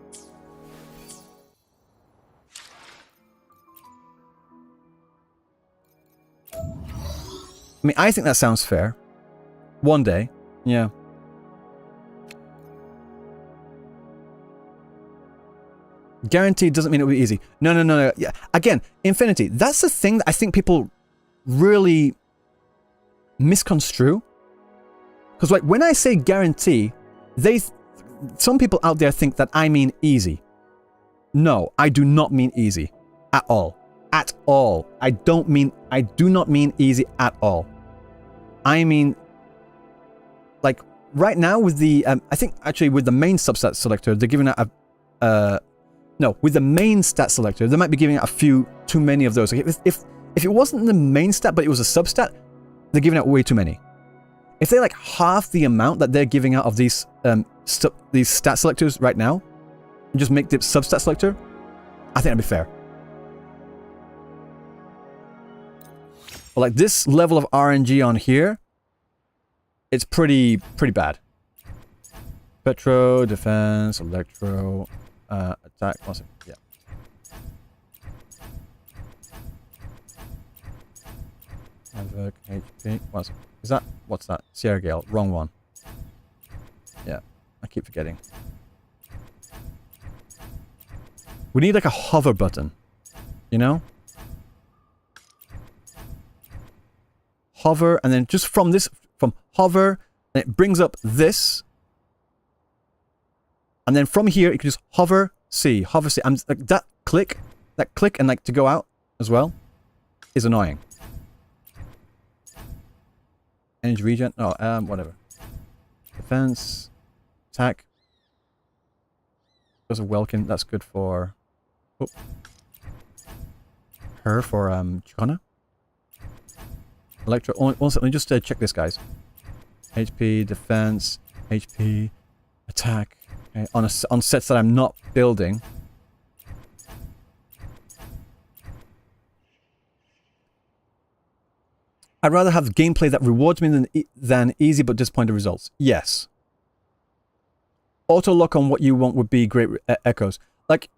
I mean, I think that sounds fair. One day. Yeah. Guaranteed doesn't mean it will be easy. No. Yeah. Again, Infinity. That's the thing that I think people really misconstrue. Because like when I say guarantee, some people out there think that I mean easy. No, I do not mean easy at all. At all. I do not mean easy at all. I mean, like right now with the I think actually with the main substat selector, they're giving out no, with the main stat selector, they might be giving out a few too many of those. Like if it wasn't the main stat, but it was a substat, they're giving out way too many. If they're like half the amount that they're giving out of these stat selectors right now, and just make the substat selector, I think that'd be fair. But like this level of RNG on here, it's pretty bad. Petro, defense, electro, attack. One second. Yeah. Havoc, HP. One second. Is that, what's that? Sierra Gale. Wrong one. Yeah, I keep forgetting. We need like a hover button, you know? Hover, and then just from hover, and it brings up this, And then from here, you can just hover C, hover C. And like that click, and like to go out as well is annoying. Energy regen, whatever. Defense, attack. Because of Welkin, that's good for her for Chicana. Electro. Also, let me just check this, guys. HP, defense, HP, attack. Okay, on sets that I'm not building. I'd rather have gameplay that rewards me than easy but disappointing results. Yes. Auto lock on what you want would be great echoes. Like,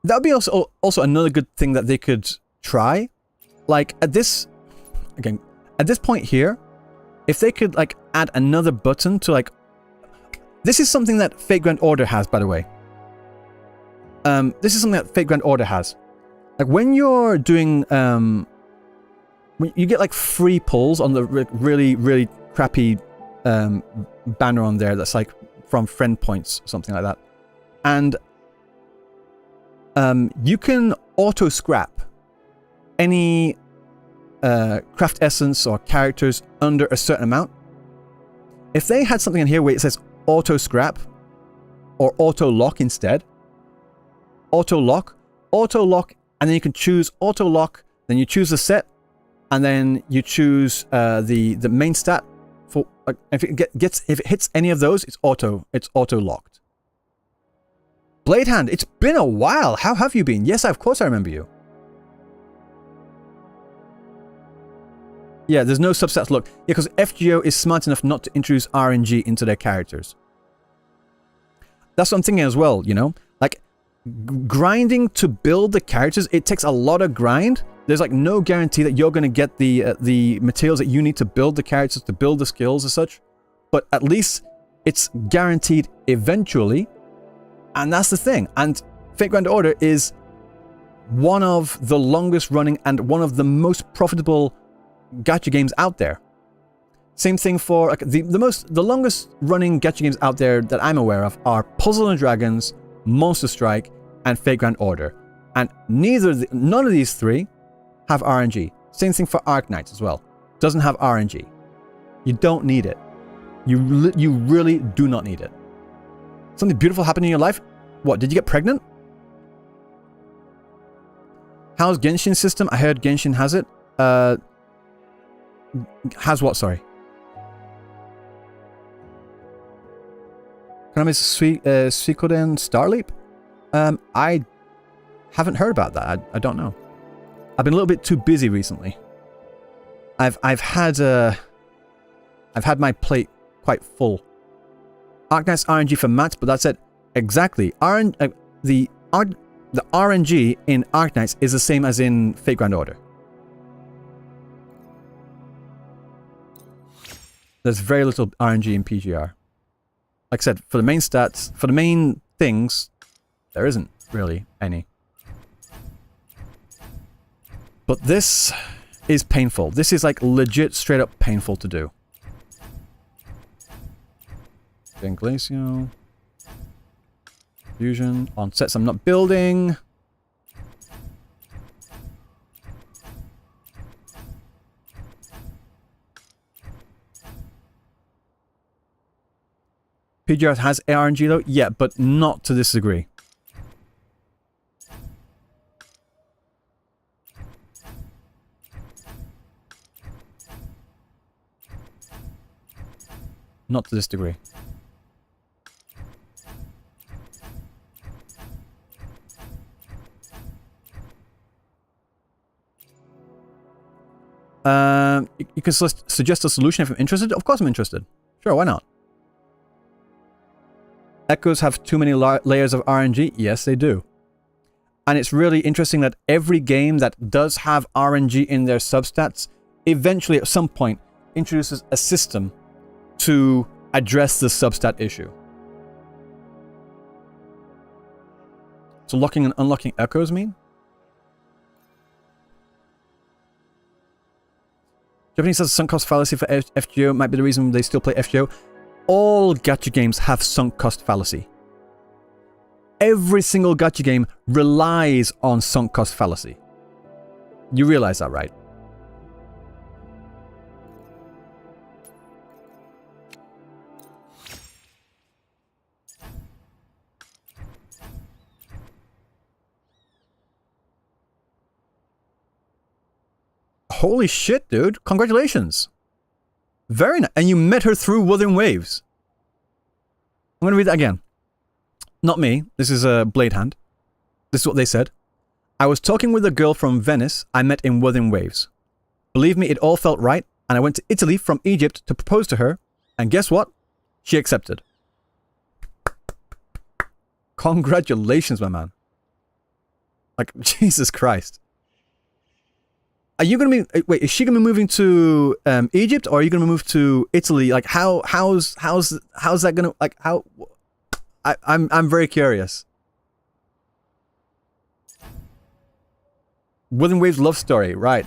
that would be also another good thing that they could try. Like, at this point here, if they could, like, add another button to, like... This is something that Fate Grand Order has, by the way. This is something that Fate Grand Order has. Like, when you're doing, when you get, like, free pulls on the really, really crappy, banner on there that's, like, from friend points, or something like that. And, you can auto-scrap any, craft essence or characters under a certain amount. If they had something in here where it says auto scrap or auto lock instead, auto lock, and then you can choose auto lock, then you choose the set, and then you choose the main stat for if it hits any of those, it's auto locked. Blade Hand, it's been a while. How have you been? Yes, of course I remember you. Yeah, there's no substats look. Yeah, because FGO is smart enough not to introduce RNG into their characters. That's what I'm thinking as well, you know? Like, grinding to build the characters, it takes a lot of grind. There's like no guarantee that you're going to get the materials that you need to build the characters, to build the skills and such. But at least it's guaranteed eventually. And that's the thing. And Fate Grand Order is one of the longest running and one of the most profitable gacha games out there. Same thing for like, the longest running gacha games out there that I'm aware of are Puzzle and Dragons, Monster Strike, and Fate Grand Order. And none of these three have RNG. Same thing for Arknights as well. Doesn't have RNG. You don't need it. You really do not need it. Something beautiful happened in your life? What, did you get pregnant? How's Genshin system? I heard Genshin has it. Has what, sorry? Can I miss Suikoden Starleap? I haven't heard about that. I don't know. I've been a little bit too busy recently. I've had my plate quite full. Arknight's RNG for mats, but that's it. Exactly. The RNG in Arknights is the same as in Fate Grand Order. There's very little RNG in PGR. Like I said, for the main stats, for the main things, there isn't really any. But this is painful. This is like legit straight up painful to do. Glacio. Fusion. On sets I'm not building. PGR has RNG though? Yeah, but not to this degree. Not to this degree. You can suggest a solution if I'm interested. Of course I'm interested. Sure, why not? Echoes have too many layers of RNG? Yes, they do. And it's really interesting that every game that does have RNG in their substats eventually at some point introduces a system to address the substat issue. So locking and unlocking echoes mean? Japanese says sunk cost fallacy for FGO might be the reason they still play FGO. All gacha games have sunk cost fallacy. Every single gacha game relies on sunk cost fallacy. You realize that, right? Holy shit, dude. Congratulations. Very nice. And you met her through Wuthering Waves. I'm going to read that again. Not me. This is a Blade Hand. This is what they said. I was talking with a girl from Venice I met in Wuthering Waves. Believe me, it all felt right, and I went to Italy from Egypt to propose to her, and guess what? She accepted. Congratulations, my man. Like, Jesus Christ. Are you going to be... Wait, is she going to be moving to Egypt, or are you going to move to Italy? Like, how's that going to... Like, how... I'm very curious. Wuthering Waves love story, right.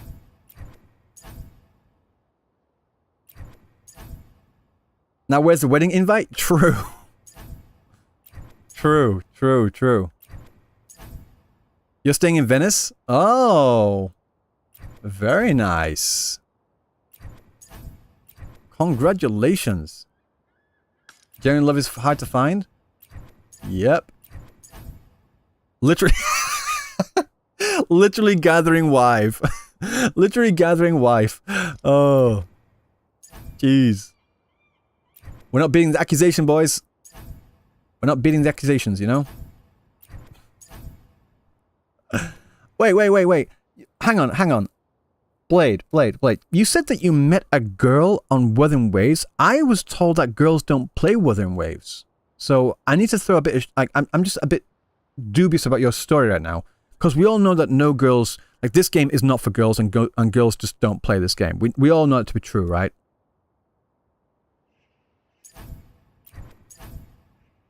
Now where's the wedding invite? True. True. You're staying in Venice? Oh. Very nice. Congratulations. Genuine love is hard to find? Yep. Literally... Literally gathering wife. Literally gathering wife. Oh. Jeez. We're not beating the accusation, boys. We're not beating the accusations, you know? Wait. Hang on. Blade. You said that you met a girl on Wuthering Waves. I was told that girls don't play Wuthering Waves. So I need to throw a bit of... Like, I'm just a bit dubious about your story right now. Because we all know that no girls... Like, this game is not for girls, and girls just don't play this game. We all know it to be true, right?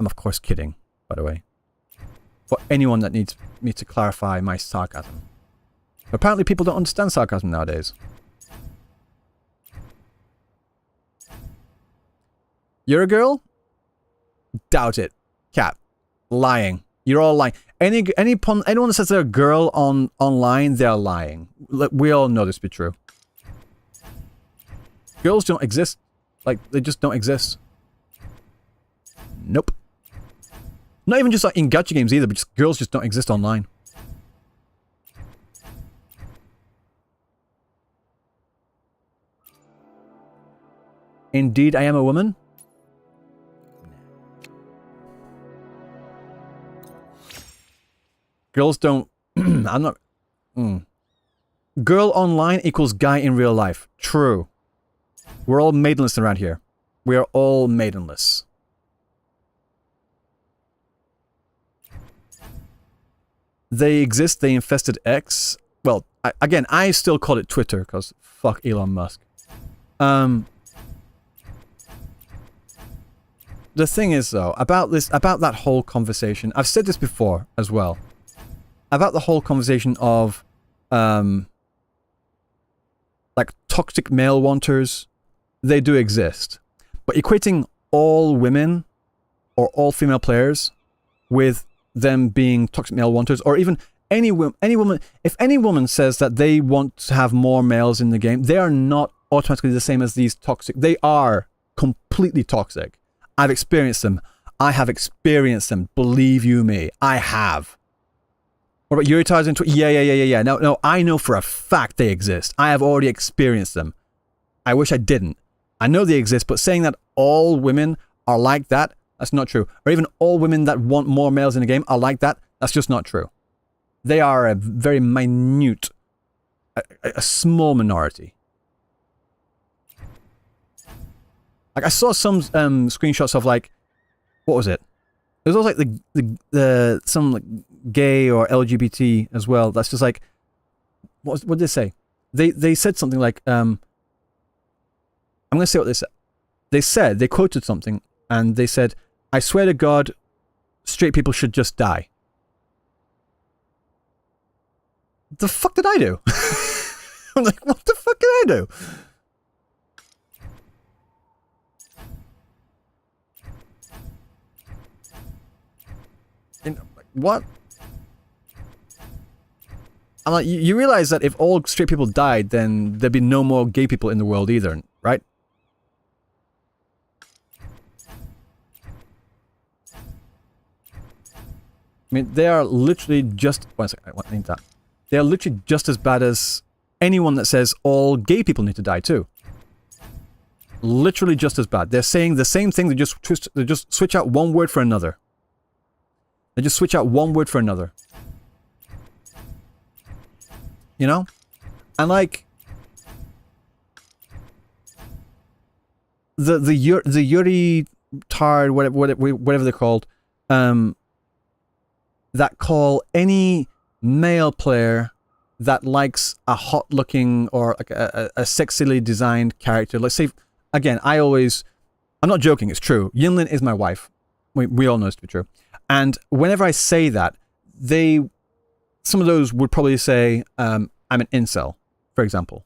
I'm of course kidding, by the way. For anyone that needs me to clarify my sarcasm. Apparently people don't understand sarcasm nowadays. You're a girl? Doubt it. Cap. Lying. You're all lying. Anyone that says they're a girl online, they're lying. We all know this to be true. Girls don't exist. Like, they just don't exist. Nope. Not even just like in gacha games either, but just girls just don't exist online. Indeed, I am a woman. Girls don't... I'm not... Girl online equals guy in real life. True. We're all maidenless around here. We are all maidenless. They exist, they infested X. Well, again, I still call it Twitter, because fuck Elon Musk. The thing is, though, about that whole conversation, I've said this before as well. About the whole conversation of, like, toxic male wanters, they do exist. But equating all women, or all female players, with them being toxic male wanters, or even any woman, if any woman says that they want to have more males in the game, they are not automatically the same as these toxic. They are completely toxic. I've experienced them. I have experienced them. Believe you me, I have. What about Yuritas and Yeah. No, I know for a fact they exist. I have already experienced them. I wish I didn't. I know they exist, but saying that all women are like that, that's not true. Or even all women that want more males in the game are like that, that's just not true. They are a very minute, a small minority. Like, I saw some screenshots of, like, what was it? There's also like some like gay or LGBT as well. That's just like, what did they say? They said something like, I'm gonna say what they said. They quoted something and they said, "I swear to God, straight people should just die." The fuck did I do? I'm like, what the fuck did I do? What? I'm like, you realize that if all straight people died, then there'd be no more gay people in the world either, right? I mean, they are literally just... One second, I need that. They are literally just as bad as anyone that says all gay people need to die too. Literally just as bad. They're saying the same thing, they just switch out one word for another. They just switch out one word for another. You know? And like... The Yuri Tard, whatever they're called, that call any male player that likes a hot-looking or like a sexily designed character. Let's say, again, I'm not joking, it's true. Yinlin is my wife. We all know it's to be true. And whenever I say that, some of those would probably say, I'm an incel, for example.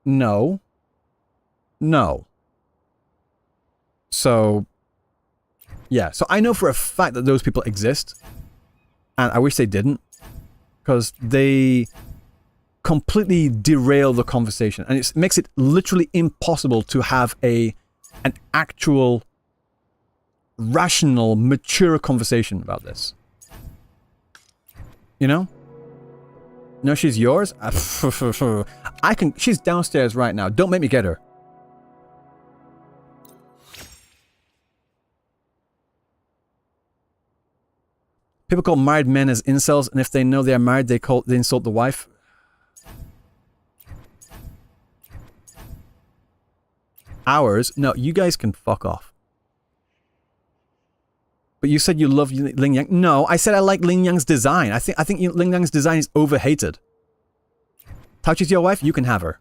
No. So, yeah. So I know for a fact that those people exist. And I wish they didn't. Because they completely derail the conversation. And it makes it literally impossible to have an actual, rational, mature conversation about this. You know? No, she's yours? She's downstairs right now. Don't make me get her. People call married men as incels, and if they know they are married, they insult the wife. Ours? No, you guys can fuck off. But you said you love Ling Yang. No, I said I like Ling Yang's design. I think Ling Yang's design is overhated. Touches your wife, you can have her.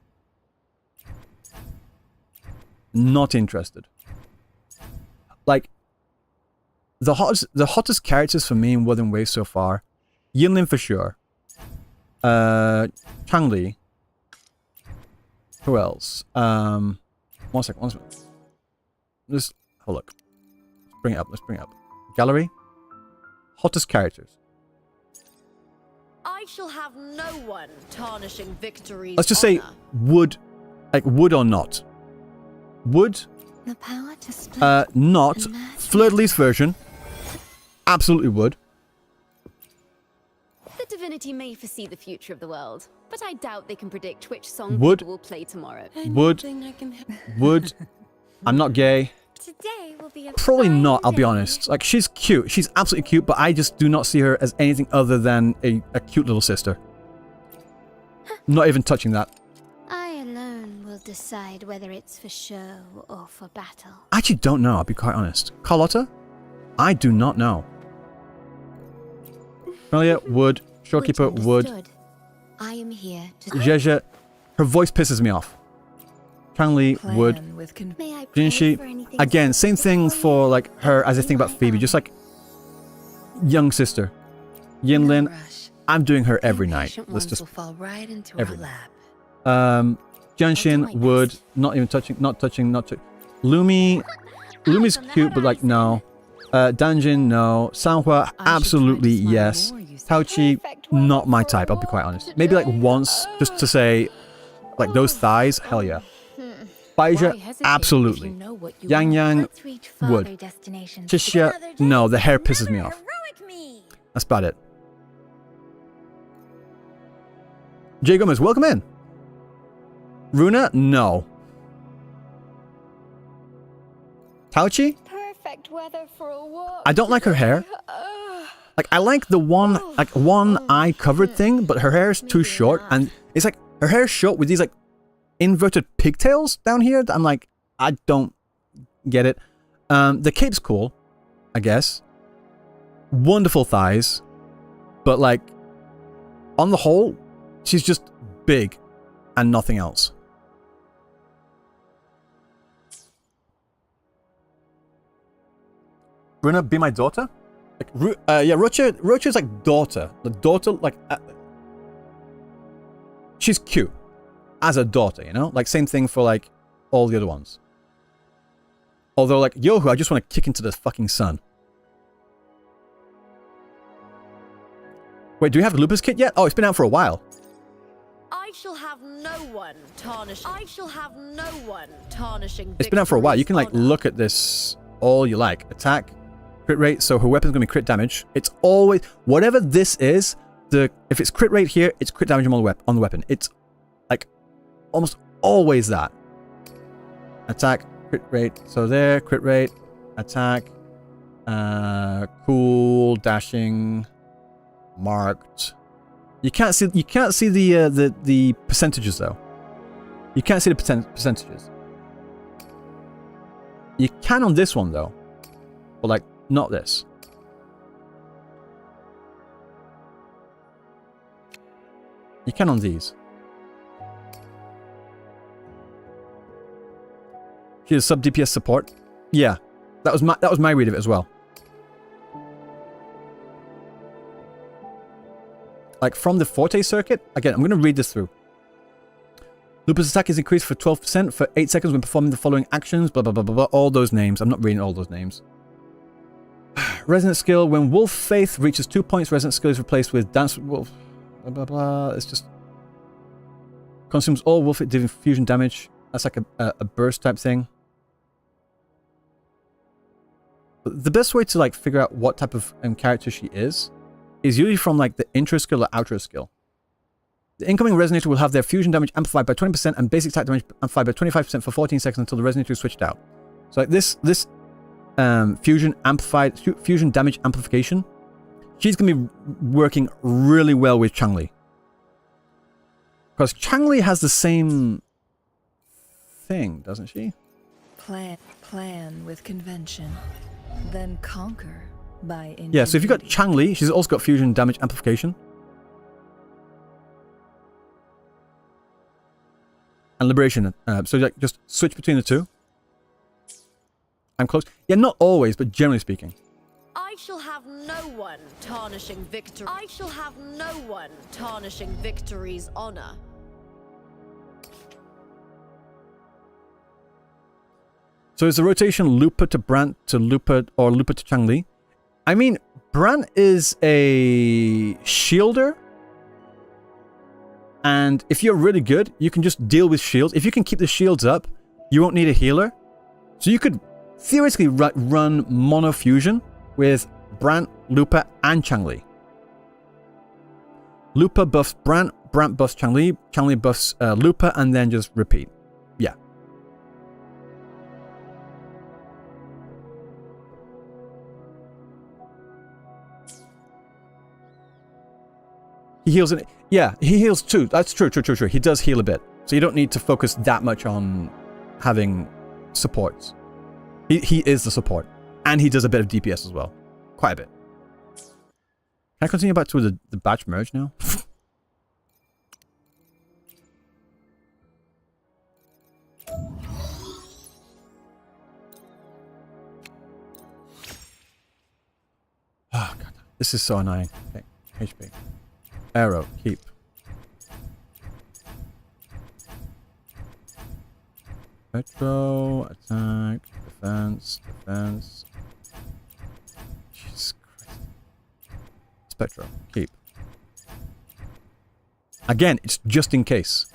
Not interested. Like, the hottest characters for me in Wuthering Waves so far, Yinlin for sure. Changli. Who else? One second. Just have a look. Let's bring it up. Gallery. Hottest characters. I shall have no one tarnishing victory's Let's just say would or not. Would. The power to split. Not. Fleur-de-Lis's version. Absolutely would. The divinity may foresee the future of the world, but I doubt they can predict which song people will play tomorrow. Would. I'm not gay. Today will be a Probably fine not, I'll be day. honest. Like, she's cute. She's absolutely cute, but I just do not see her as anything other than a cute little sister. Not even touching that. I alone will decide whether it's for show or for battle. I actually don't know, I'll be quite honest. Carlotta? I do not know. Familiar, would. Showkeeper, would. Understood. I am here to Jeje, her voice pisses me off. Changli, would. May I pray Jinshi, for anything again, same thing for like her as I think about My Phoebe, just like young sister. Yinlin, I'm doing her every night. Let's just fall right into every our lap. Janshin, I'll do my would, best. not even touching, not touching. Lumi's cute, but like no. Danjin, no. Sanhua, absolutely yes. Taochi, not my type, I'll be quite honest. Maybe like once, just to say, like those thighs, hell yeah. Baija, absolutely. Yang Yang, Let's reach would. farther destinations Chixia, together. no, the hair pisses me off. That's about it. Jay Gomez, welcome in. Runa, no. Taochi? Perfect weather for a walk. I don't like her hair. Like, I like the one eye covered thing, but her hair is too short, and it's like, her hair is short with these, like, inverted pigtails down here. I'm like, I don't get it. The cape's cool, I guess. Wonderful thighs, but, like, on the whole, she's just big and nothing else. Bruna, be my daughter? Like, yeah, Rocha's like daughter. The daughter, like... she's cute. As a daughter, you know? Like, same thing for, like, all the other ones. Although, like, Yohu, I just want to kick into the fucking sun. Wait, do we have Lupus kit yet? Oh, it's been out for a while. I shall have no one tarnish. I shall have no one tarnishing. It's been out for a while. You can like look at this all you like. Attack, crit rate. So her weapon's gonna be crit damage. It's always whatever this is. If it's crit rate here, it's crit damage on the weapon. It's like almost always that. Attack, crit rate. So there, crit rate, attack, cool, dashing, marked. You can't see the percentages though. You can't see the percentages. You can on this one though, but like not this. You can on these. Here's sub DPS support. Yeah, that was my read of it as well. Like from the Forte circuit, again, I'm going to read this through. Lupus attack is increased for 12% for 8 seconds when performing the following actions, blah, blah, blah, blah, blah, all those names. I'm not reading all those names. Resonant skill, when Wolf Faith reaches 2 points, resonant skill is replaced with Dance Wolf, blah, blah, blah. It's just... Consumes all Wolf fusion damage. That's like a burst type thing. But the best way to like figure out what type of character she is usually from like the intro skill or outro skill. The incoming resonator will have their fusion damage amplified by 20% and basic attack damage amplified by 25% for 14 seconds until the resonator is switched out. So like this fusion damage amplification, she's going to be working really well with Changli. Because Changli has the same thing, doesn't she? Plan with convention, then conquer by ingenuity. Yeah, so if you've got Changli, she's also got fusion damage amplification. And liberation. So like just switch between the two. I'm close. Yeah, not always, but generally speaking. I shall have no one tarnishing victory. I shall have no one tarnishing victory's honor. So is the rotation Lupa to Brant to Lupa or Lupa to Changli? I mean, Brant is a shielder. And if you're really good, you can just deal with shields. If you can keep the shields up, you won't need a healer. So you could theoretically run mono fusion with Brant, Lupa, and Changli. Lupa buffs Brant, Brant buffs Changli, Changli buffs Lupa, and then just repeat. Yeah. He heals it. Yeah, he heals too. That's true. He does heal a bit. So you don't need to focus that much on having supports. He is the support. And he does a bit of DPS as well. Quite a bit. Can I continue back to the batch merge now? Oh, God. This is so annoying. Okay, HP. Arrow, keep. Petro, attack, defense. Jesus Christ. Spectro, keep. Again, it's just in case.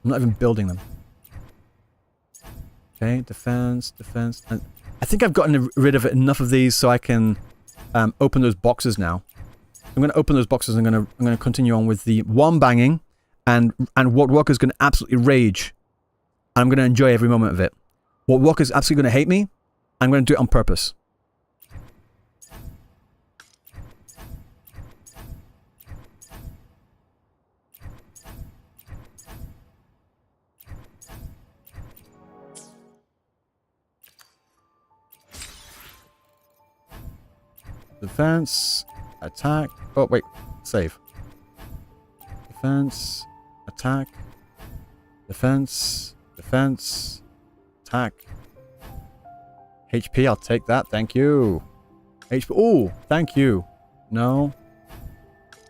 I'm not even building them. Okay, defense. And I think I've gotten rid of enough of these so I can open those boxes now. I'm going to open those boxes and I'm going to continue on with the one banging, and Wart Walker's going to absolutely rage. I'm going to enjoy every moment of it. Wart Walker's absolutely going to hate me. I'm going to do it on purpose. Defense, attack. Oh, wait. Save. Defense, attack. Defense, attack. HP, I'll take that. Thank you. HP. Oh, thank you. No.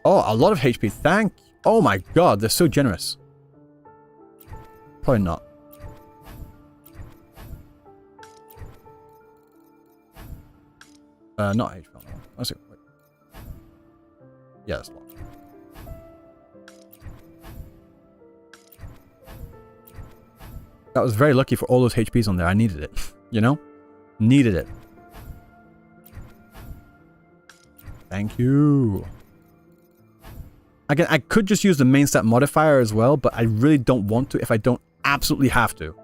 Oh, a lot of HP. Thank you. Oh my God, they're so generous. Probably not. Not HP on that one. Let's see. Wait. Yeah, that's locked. That was very lucky for all those HPs on there. I needed it. You know? Needed it. Thank you. Again, I could just use the main stat modifier as well, but I really don't want to if I don't absolutely have to.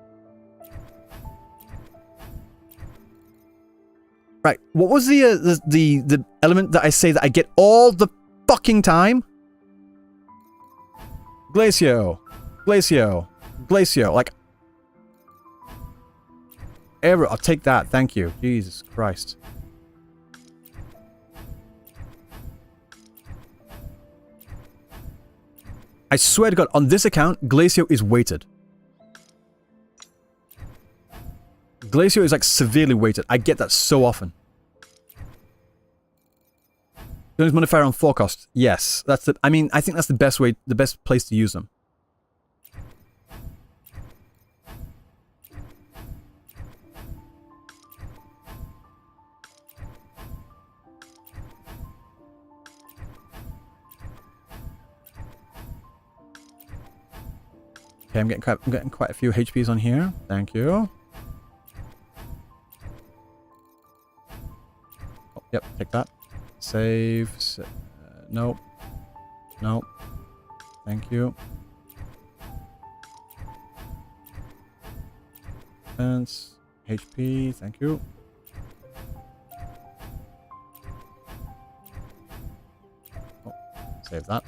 Right, what was the element that I say that I get all the fucking time? Glacio. Glacio. Glacio. Like... Arrow. I'll take that. Thank you. Jesus Christ. I swear to God, on this account, Glacio is weighted. Glacio is like severely weighted. I get that so often. Use modifier on forecast. Yes, that's the. I mean, I think that's the best way, the best place to use them. Okay, I'm getting quite a few HPs on here. Thank you. Oh, yep, take that. Save. Nope. Nope. Thank you. Defense. HP. Thank you. Oh, save that.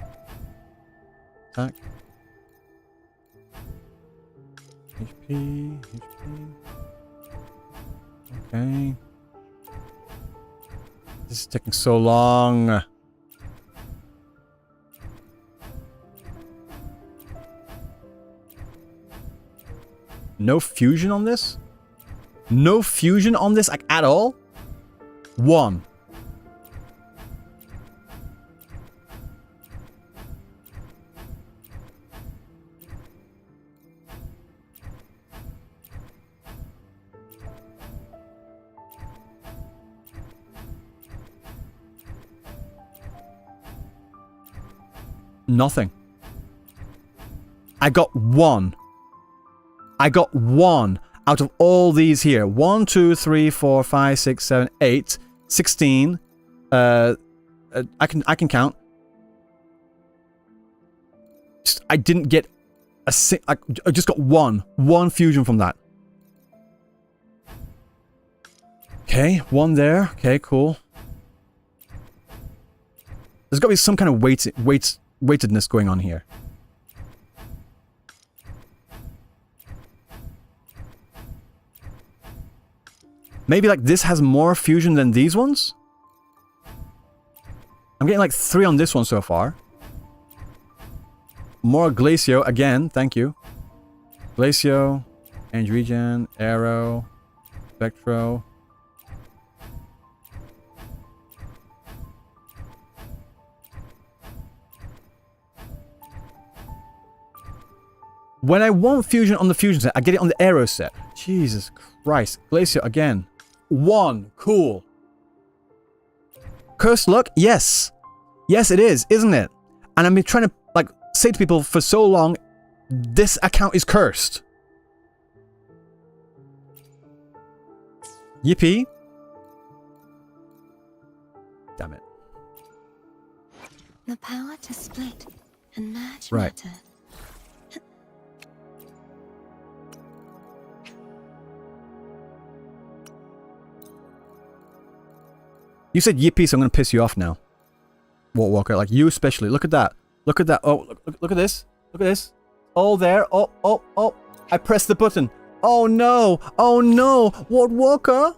Attack. HP. Okay. This is taking so long. No fusion on this? No fusion on this, like, at all? 1. Nothing. I got 1. I got 1 out of all these here. 1, 2, 3, 4, 5, 6, 7, 8, 16. I can count. I didn't get I just got 1 fusion from that. Okay, 1 there. Okay, cool. There's got to be some kind of weightedness going on here. Maybe like this has more fusion than these ones? I'm getting like 3 on this one so far. More Glacio again, thank you. Glacio, Range Regen, Arrow, Spectro. When I want fusion on the fusion set, I get it on the Arrow set. Jesus Christ. Glacio again. 1. Cool. Cursed luck? Yes. Yes, it is, isn't it? And I've been trying to, like, say to people for so long, this account is cursed. Yippee. Damn it. The power to split and merge Right. matter. You said yippee, so I'm going to piss you off now. Walker, like you especially. Look at that. Look at that. Oh, look at this. Look at this. All there. Oh, oh, oh. I pressed the button. Oh no. Oh no. What, Walker?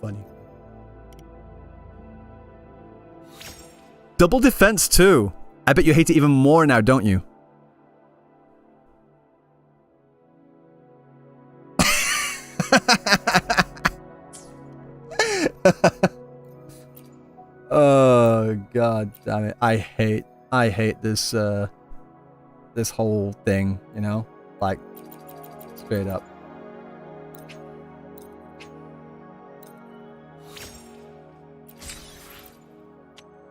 Funny. Double defense too. I bet you hate it even more now, don't you? Oh god damn it. I hate this this whole thing, you know? Like straight up.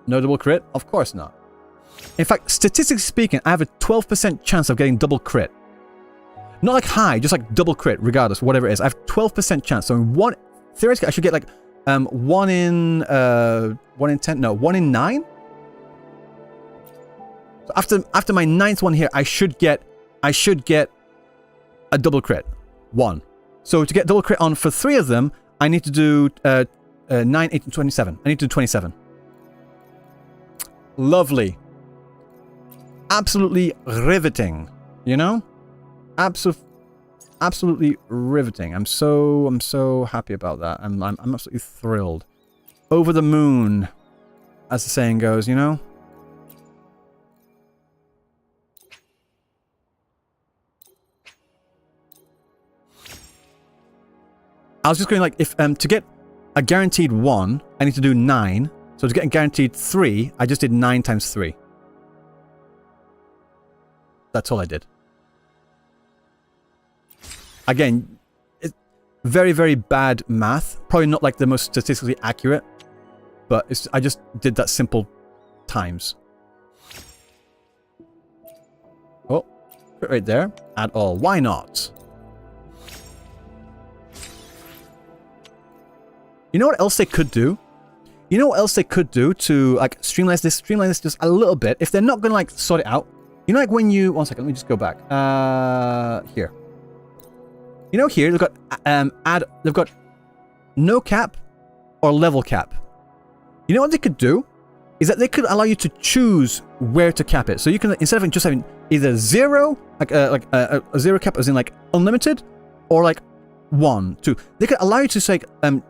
No double crit? Of course not. In fact, statistically speaking, I have a 12% chance of getting double crit. Not like high, just like double crit, regardless, whatever it is. I have 12% chance. So in one, theoretically, I should get like 1 in 10. No, 1 in 9. So after my 9th one here, I should get a double crit. 1. So to get double crit on for 3 of them, I need to do 9, 8, and 27. I need to do 27. Lovely. Absolutely riveting. You know? Absolutely riveting. I'm so happy about that. I'm absolutely thrilled. Over the moon, as the saying goes, you know? I was just going like, if to get a guaranteed 1, I need to do 9. So to get a guaranteed 3, I just did 9 times 3. That's all I did. Again, it's very, very bad math. Probably not like the most statistically accurate. But I just did that simple times. Oh, right there. Add all. Why not? You know what else they could do? You know what else they could do to like streamline this just a little bit? If they're not going to like sort it out. You know like when you... One second, let me just go back. Here. You know here, they've got they've got no cap or level cap. You know what they could do? Is that they could allow you to choose where to cap it. So you can, instead of just having either 0, like a 0 cap as in like unlimited, or like 1, 2. They could allow you to say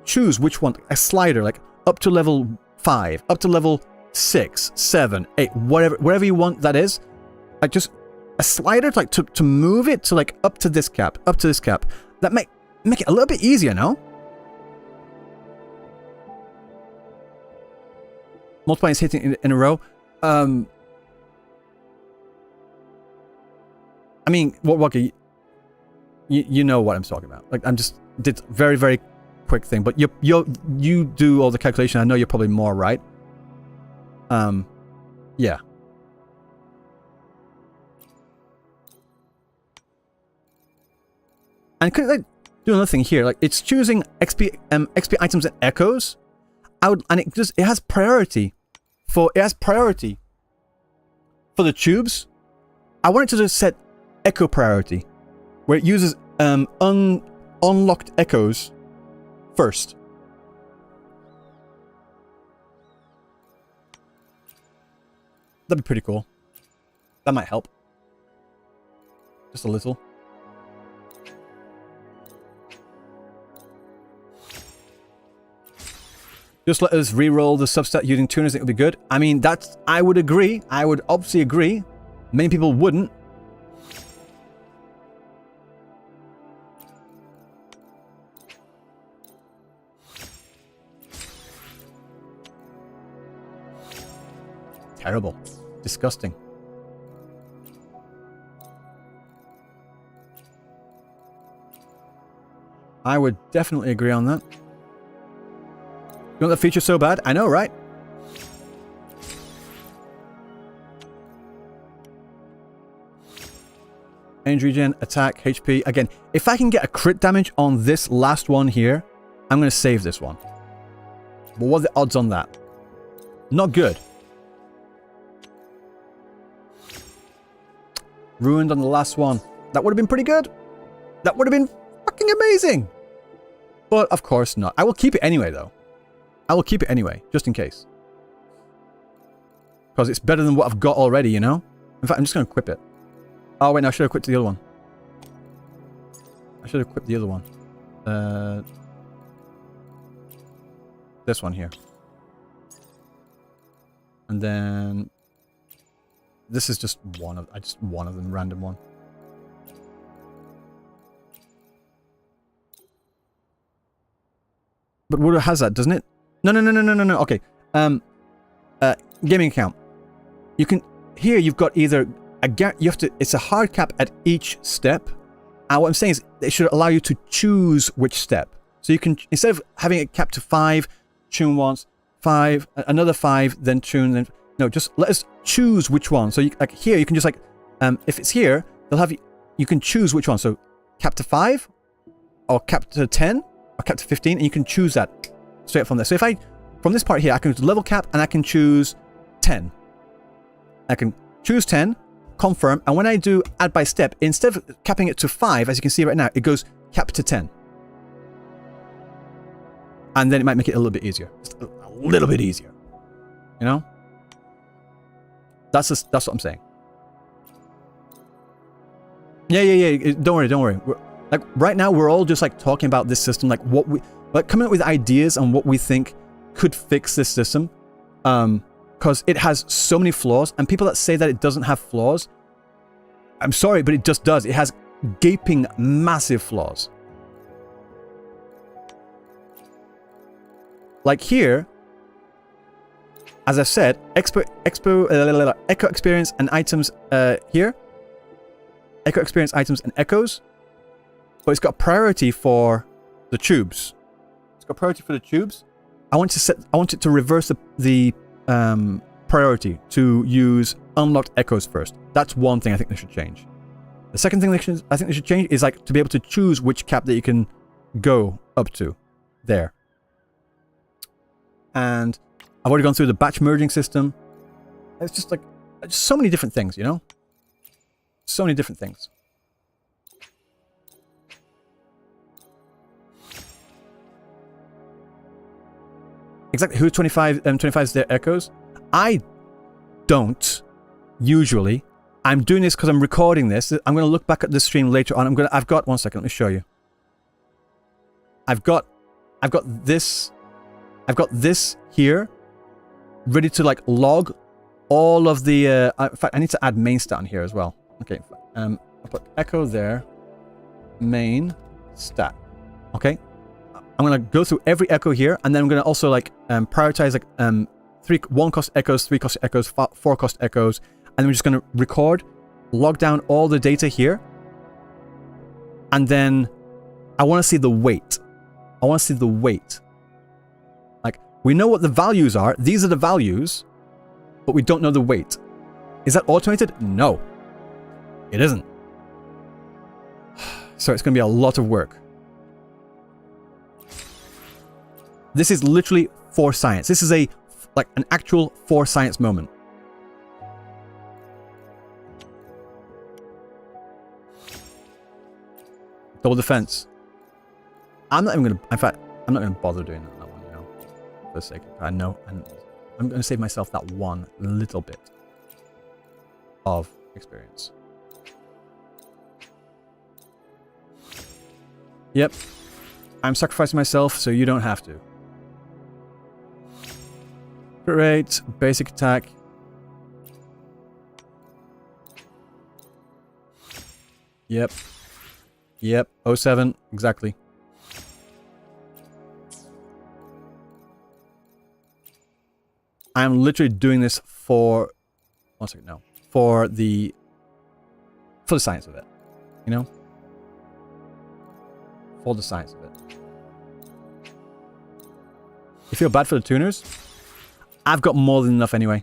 choose which one, a slider, like up to level 5, up to level 6, 7, 8, whatever you want that is. Like just a slider like to move it to like up to this cap, up to this cap. That make it a little bit easier, no? Multiplying is hitting in a row. I mean, what you know what I'm talking about. Like I'm just did very, very quick thing, but you do all the calculation. I know you're probably more right. Yeah. And could I do another thing here? Like it's choosing XP items and echoes. And it has priority for the tubes. I wanted to just set echo priority, where it uses unlocked echoes first. That'd be pretty cool. That might help. Just a little. Just let us re-roll the substat using tuners, it would be good. I mean, I would agree. I would obviously agree. Many people wouldn't. Terrible. Disgusting. I would definitely agree on that. You want the feature so bad? I know, right? Range regen, attack, HP. Again, if I can get a crit damage on this last one here, I'm going to save this one. But what are the odds on that? Not good. Ruined on the last one. That would have been pretty good. That would have been fucking amazing. But of course not. I will keep it anyway, though. I will keep it anyway, just in case. Because it's better than what I've got already, you know? In fact, I'm just going to equip it. Oh, wait, no, I should have equipped the other one. I should have equipped the other one. This one here. And then... This is just one of them, random one. But Woodrow has that, doesn't it? No. Okay. Gaming account. You can... Here you've got either... You have to... It's a hard cap at each step. And what I'm saying is it should allow you to choose which step. So you can... Instead of having it capped to 5, tune once, 5, another 5, then tune, then... No, just let us choose which one. So, like here, you can just like... if it's here, they'll have... You can choose which one. So, cap to 5, or cap to 10, or cap to 15, and you can choose that straight from there. So, if I... From this part here, I can level cap, and I can choose 10. I can choose 10, confirm, and when I do add by step, instead of capping it to 5, as you can see right now, it goes cap to 10. And then it might make it a little bit easier. Just a little bit easier. You know? That's what I'm saying. Yeah. Don't worry. Like right now, we're all just like talking about this system, like what we, like coming up with ideas on what we think could fix this system. Because it has so many flaws, and people that say that it doesn't have flaws, I'm sorry, but it just does. It has gaping, massive flaws. Like here, as I've said, echo experience and items here. Echo experience items and echoes. But it's got priority for the tubes. It's got priority for the tubes. I want it to reverse the priority to use unlocked echoes first. That's one thing I think they should change. The second thing I think they should change is like to be able to choose which cap that you can go up to. There. And I've already gone through the batch merging system. It's just like just so many different things, you know? So many different things. Exactly. Who 25 is their echoes? I don't usually. I'm doing this because I'm recording this. I'm going to look back at the stream later on. I've got one second. Let me show you. I've got this here ready to like log all of the in fact I need to add main stat on here as well. Okay. I'll put echo there. Main stat. Okay. I'm going to go through every echo here, and then I'm going to also like prioritize like 1 cost echoes, 3 cost echoes, 4 cost echoes, and we're just going to record, log down all the data here, and then I want to see the weight. I want to see the weight. Like, we know what the values are. These are the values, but we don't know the weight. Is that automated? No. It isn't. So it's going to be a lot of work. This is literally for science. This is like an actual for science moment. Double defense. I'm not even gonna. In fact, I'm not gonna bother doing that one. You know, for the sake of, I know, and I'm gonna save myself that one little bit of experience. Yep, I'm sacrificing myself so you don't have to. Great, basic attack. Yep. 07, exactly. I'm literally doing this for... One second, no. For the science of it. You know? For the science of it. You feel bad for the tuners? I've got more than enough anyway.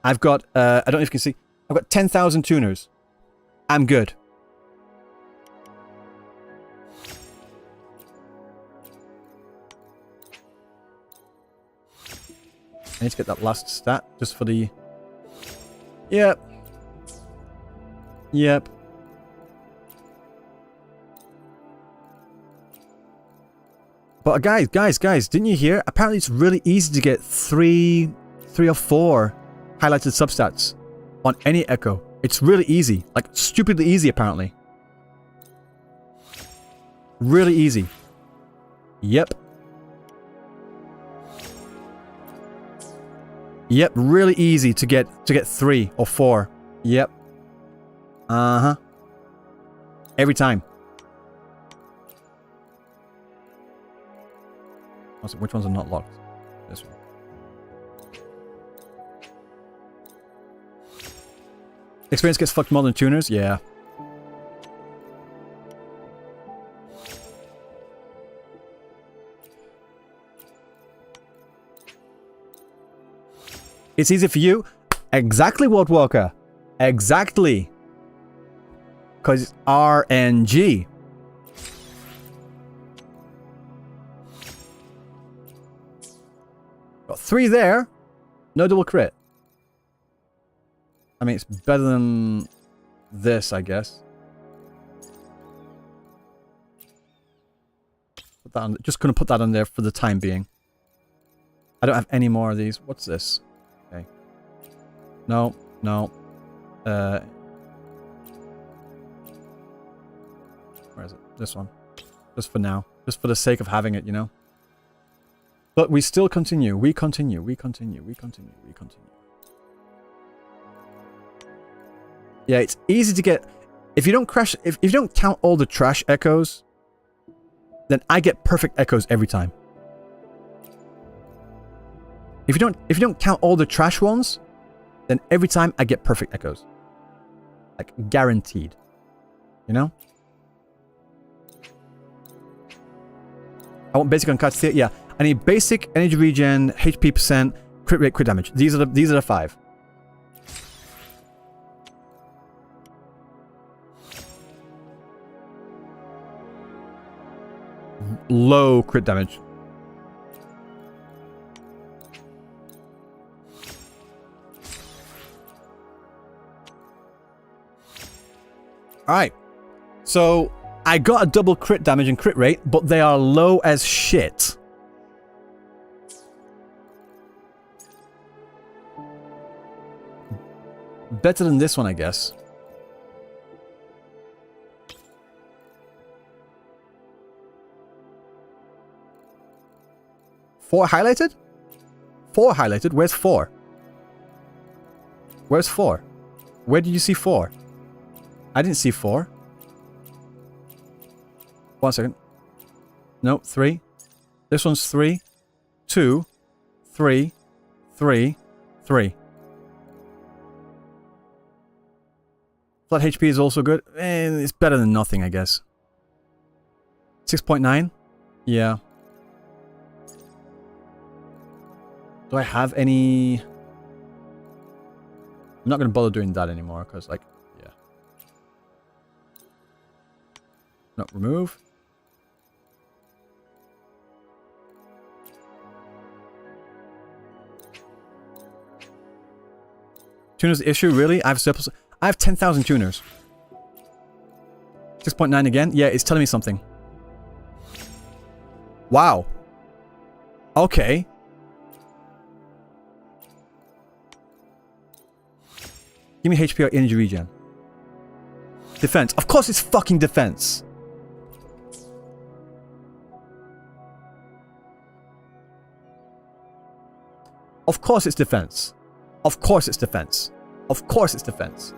I've got, I don't know if you can see, I've got 10,000 tuners. I'm good. I need to get that last stat just for the... Yep. But guys, didn't you hear? Apparently it's really easy to get three or 4 highlighted substats on any echo. It's really easy. Like, stupidly easy, apparently. Really easy. Yep, really easy to get 3 or 4. Yep. Uh-huh. Every time. Which ones are not locked? This one. Experience gets fucked more than tuners? Yeah. It's easy for you. Exactly, Walt Walker. Exactly. Because it's RNG. Got 3 there. No double crit. I mean, it's better than this, I guess. Put that on, just going to put that on there for the time being. I don't have any more of these. What's this? Okay. No, no. Where is it? This one. Just for now. Just for the sake of having it, you know? But we still continue. We continue. We continue. We continue. We continue. Yeah, it's easy to get... If you don't crash... If you don't count all the trash echoes, then I get perfect echoes every time. If you don't count all the trash ones, then every time I get perfect echoes. Like, guaranteed. You know? I want basic on Cartethyia. Yeah, I need basic, energy regen, HP percent, crit rate, crit damage. These are the 5. Low crit damage. Alright. So, I got a double crit damage and crit rate, but they are low as shit. Better than this one, I guess. Four highlighted? 4 highlighted? Where's 4? Where's 4? Where did you see 4? I didn't see 4. 1 second. No, 3. This one's 3. 2. 3. 3. 3. Flat HP is also good. It's better than nothing, I guess. 6.9? Yeah. Do I have any... I'm not going to bother doing that anymore, because, like, yeah. No, remove. Tuners issue, really? I have surplus... I have 10,000 tuners. 6.9 again? Yeah, it's telling me something. Wow. Okay. Give me HP or energy regen. Defense. Of course it's fucking defense. Of course it's defense. Of course it's defense. Of course it's defense.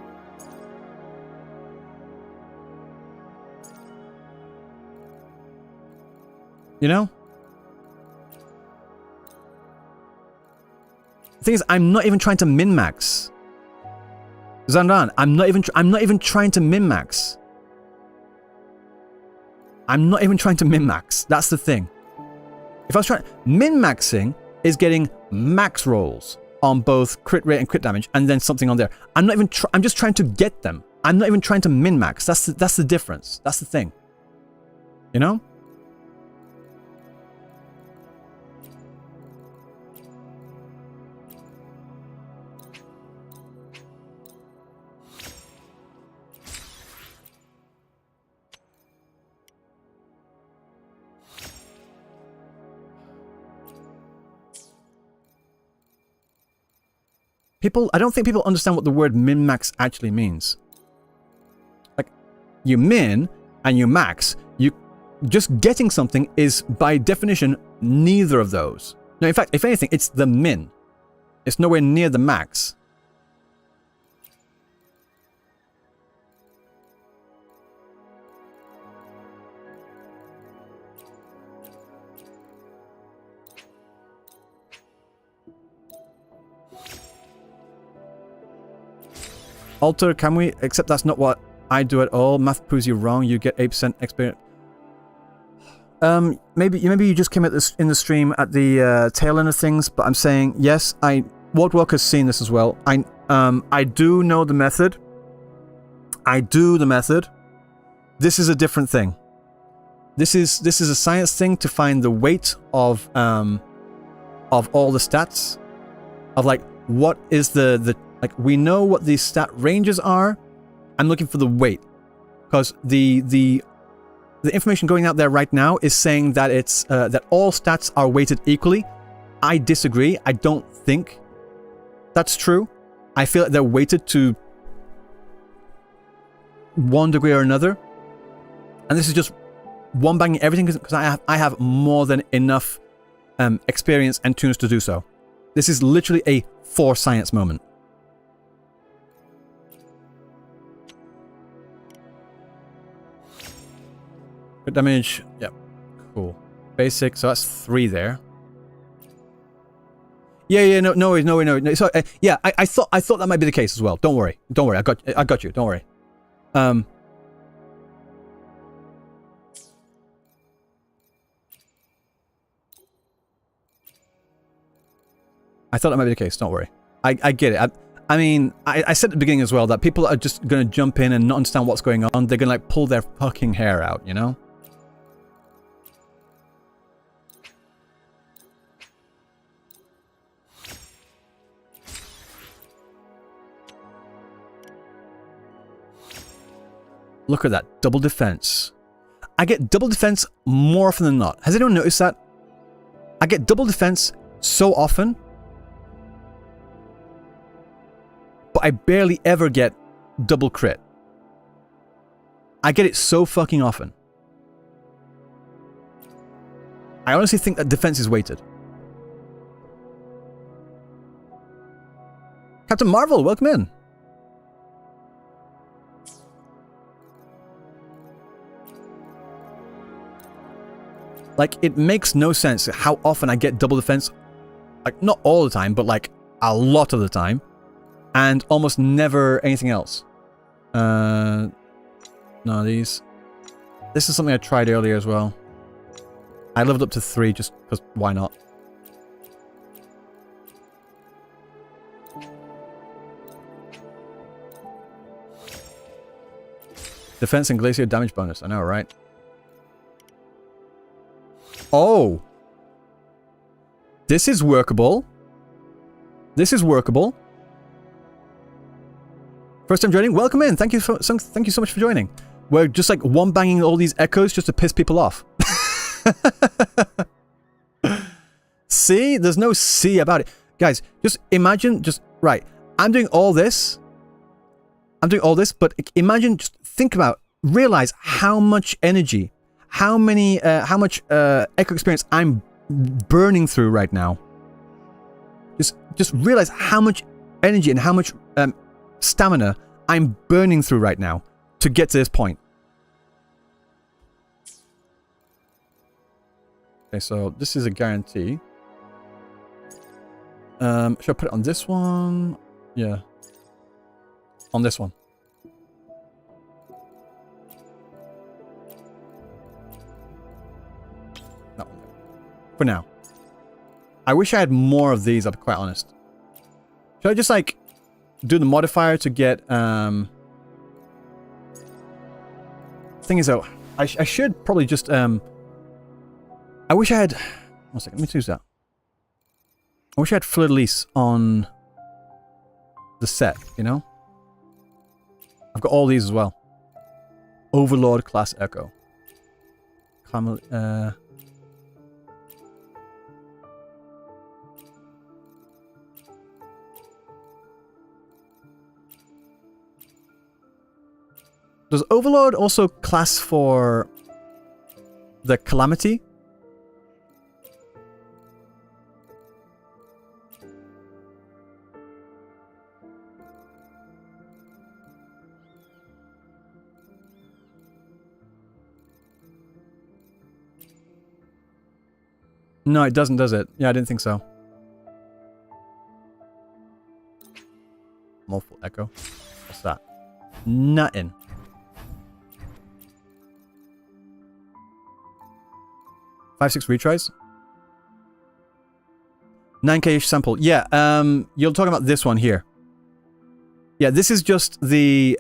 You know? The thing is, I'm not even trying to min-max. Zandan, I'm not even trying to min-max. I'm not even trying to min-max. That's the thing. If I was trying... Min-maxing is getting max rolls on both crit rate and crit damage, and then something on there. I'm not even... I'm just trying to get them. I'm not even trying to min-max. That's the difference. That's the thing. You know? I don't think people understand what the word min-max actually means. Like, you min and you max. Just getting something is, by definition, neither of those. No, in fact, if anything, it's the min. It's nowhere near the max. Alter, can we? Except that's not what I do at all. Math proves you wrong. You get 8% experience. Maybe you just came at this in the stream at the tail end of things, but I'm saying yes. Walk has seen this as well. I do know the method. I do the method. This is a different thing. This is a science thing to find the weight of all the stats. Of like, what is the like, we know what the stat ranges are. I'm looking for the weight. Because the information going out there right now is saying that it's that all stats are weighted equally. I disagree. I don't think that's true. I feel like they're weighted to one degree or another. And this is just one banging everything because I have more than enough experience and tunes to do so. This is literally a for science moment. Good damage. Yep. Cool. Basic. So that's 3 there. Yeah. No. So yeah, I thought that might be the case as well. Don't worry. I got you. Don't worry. I thought that might be the case. Don't worry. I get it. I mean, I said at the beginning as well that people are just going to jump in and not understand what's going on. They're going to like pull their fucking hair out, you know? Look at that. Double defense. I get double defense more often than not. Has anyone noticed that? I get double defense so often. But I barely ever get double crit. I get it so fucking often. I honestly think that defense is weighted. Captain Marvel, welcome in. Like, it makes no sense how often I get double defense. Like, not all the time, but like a lot of the time. And almost never anything else. No, these. This is something I tried earlier as well. I leveled up to 3 just because why not? Defense and glacier damage bonus. I know, right? Oh. This is workable. This is workable. First time joining? Welcome in. Thank you so much for joining. We're just like one banging all these echoes just to piss people off. See? There's no see about it. Guys, just imagine, right. I'm doing all this, but imagine, just think about, realize how much energy, how much echo experience I'm burning through right now. Just realize how much energy and how much stamina I'm burning through right now to get to this point. Okay, so this is a guarantee. Should I put it on this one? Yeah. On this one. No. For now. I wish I had more of these, I'll be quite honest. Should I just like do the modifier to get thing is though, I should probably just I wish I had, one second, let me choose that. I wish I had fleur-de-lis on the set, you know? I've got all these as well. Overlord class Echo. Does Overlord also class for the Calamity? No, it doesn't, does it? Yeah, I didn't think so. Multiple Echo. What's that? Nothing. Five, 6 retries? 9K-ish sample. Yeah, you're talking about this one here. Yeah, this is just the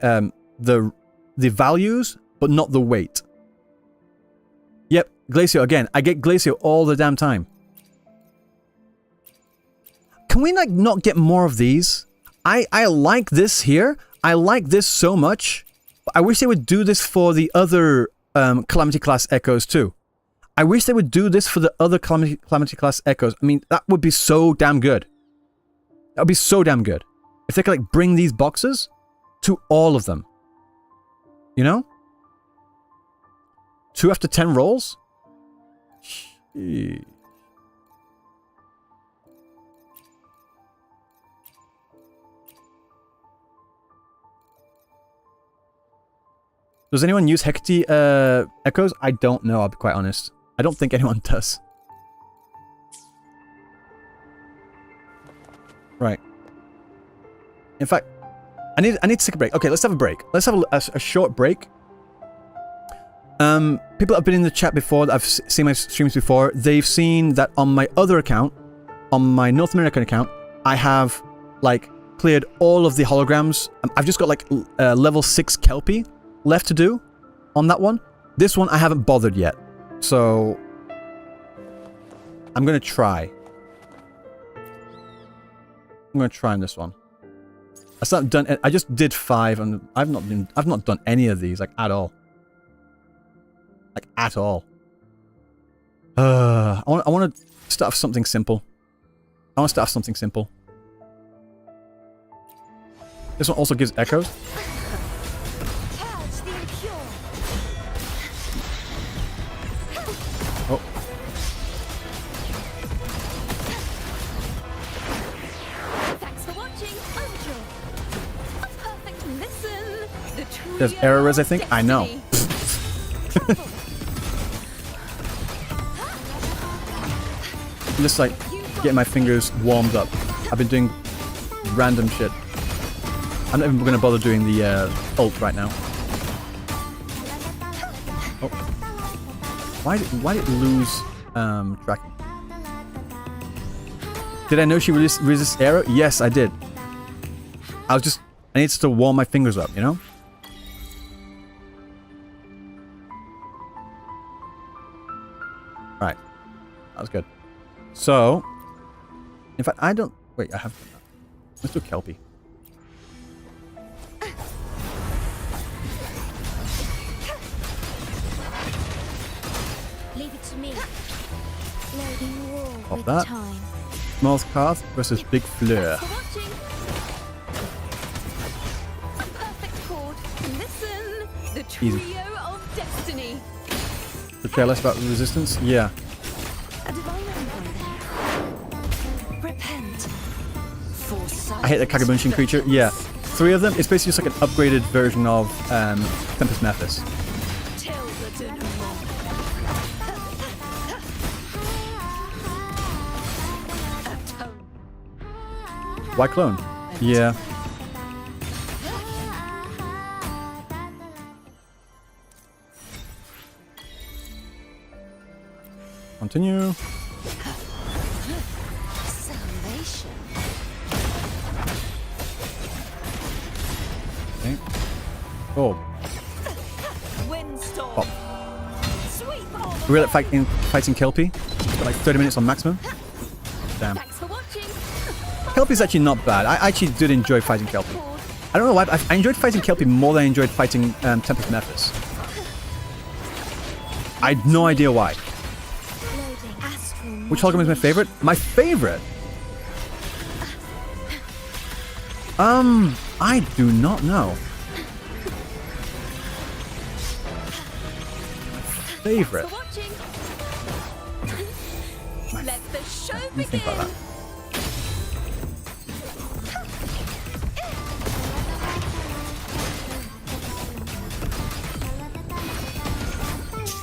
values, but not the weight. Yep, Glacio again. I get Glacio all the damn time. Can we like not get more of these? I like this here. I like this so much. I wish they would do this for the other Calamity class echoes too. I wish they would do this for the other Calamity class echoes. I mean, that would be so damn good. That would be so damn good. If they could like bring these boxes to all of them. You know? 2 after 10 rolls? Jeez. Does anyone use Hecate echoes? I don't know, I'll be quite honest. I don't think anyone does. Right. In fact, I need to take a break. Okay, let's have a break. Let's have a short break. People that have been in the chat before, that I've seen my streams before, they've seen that on my other account, on my North American account, I have, like, cleared all of the holograms. I've just got, like, level 6 Kelpie left to do on that one. This one I haven't bothered yet. So, I'm going to try. I'm going to try on this one. I just did 5 and I've not done any of these, like, at all. Like, at all. I want to start with something simple. I want to start with something simple. This one also gives echoes. Oh. Thanks for watching. A perfect listen. The There's errors, I think. I know. I'm just like getting my fingers warmed up. I've been doing random shit. I'm not even going to bother doing the ult right now. Oh. Why did it lose tracking? Did I know she resists arrow? Yes, I did. I needed to warm my fingers up, you know? Right. That was good. So, in fact, I don't... Wait, I have... Let's do Kelpie. Leave it to me. Loading war Pop with that. time. Small Carth versus Big Fleur. Thanks for watching. A perfect chord. Listen. The trio Easy. of destiny. To care less about resistance? Yeah. A divine envoy. Repent. I hate the Kagabunshin creature. Yeah. 3 of them. It's basically just like an upgraded version of Tempest Mephis. Till the denouement. Why clone? Yeah. Continue. Salvation. Okay. Oh. Windstorm. Oh. Sweep all the We're at fighting Kelpie. It's got like 30 minutes on maximum. Damn. Thanks for watching. Kelpie's actually not bad. I actually did enjoy fighting Kelpie. I don't know why, but I enjoyed fighting Kelpie more than I enjoyed fighting Tempest Mephis. I had no idea why. Loading astral. Which hologram is my favorite? My favorite? I do not know. Favorite? Thanks for watching. Let the show Let me think about that.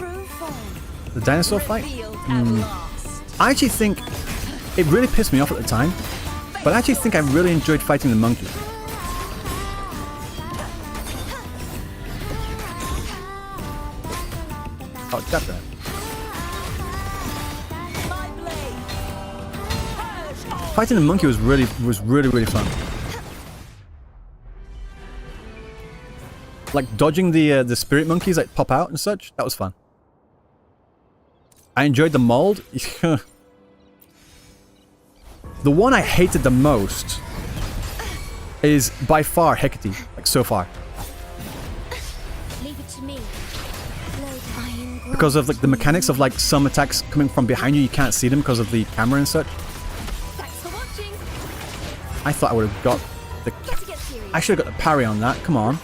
true form. The dinosaur fight? Revealed at last. I actually think it really pissed me off at the time, but I actually think I really enjoyed fighting the monkey. Oh, definitely. My blade. Purge all Fighting the monkey was really fun. Like dodging the spirit monkeys that pop out and such. That was fun. I enjoyed the mold. The one I hated the most is by far Hecate. Like so far. Leave it to me. Because of like the mechanics of like some attacks coming from behind you can't see them because of the camera and such. Thanks for watching. I thought I would have got the... I should have got the parry on that. Come on.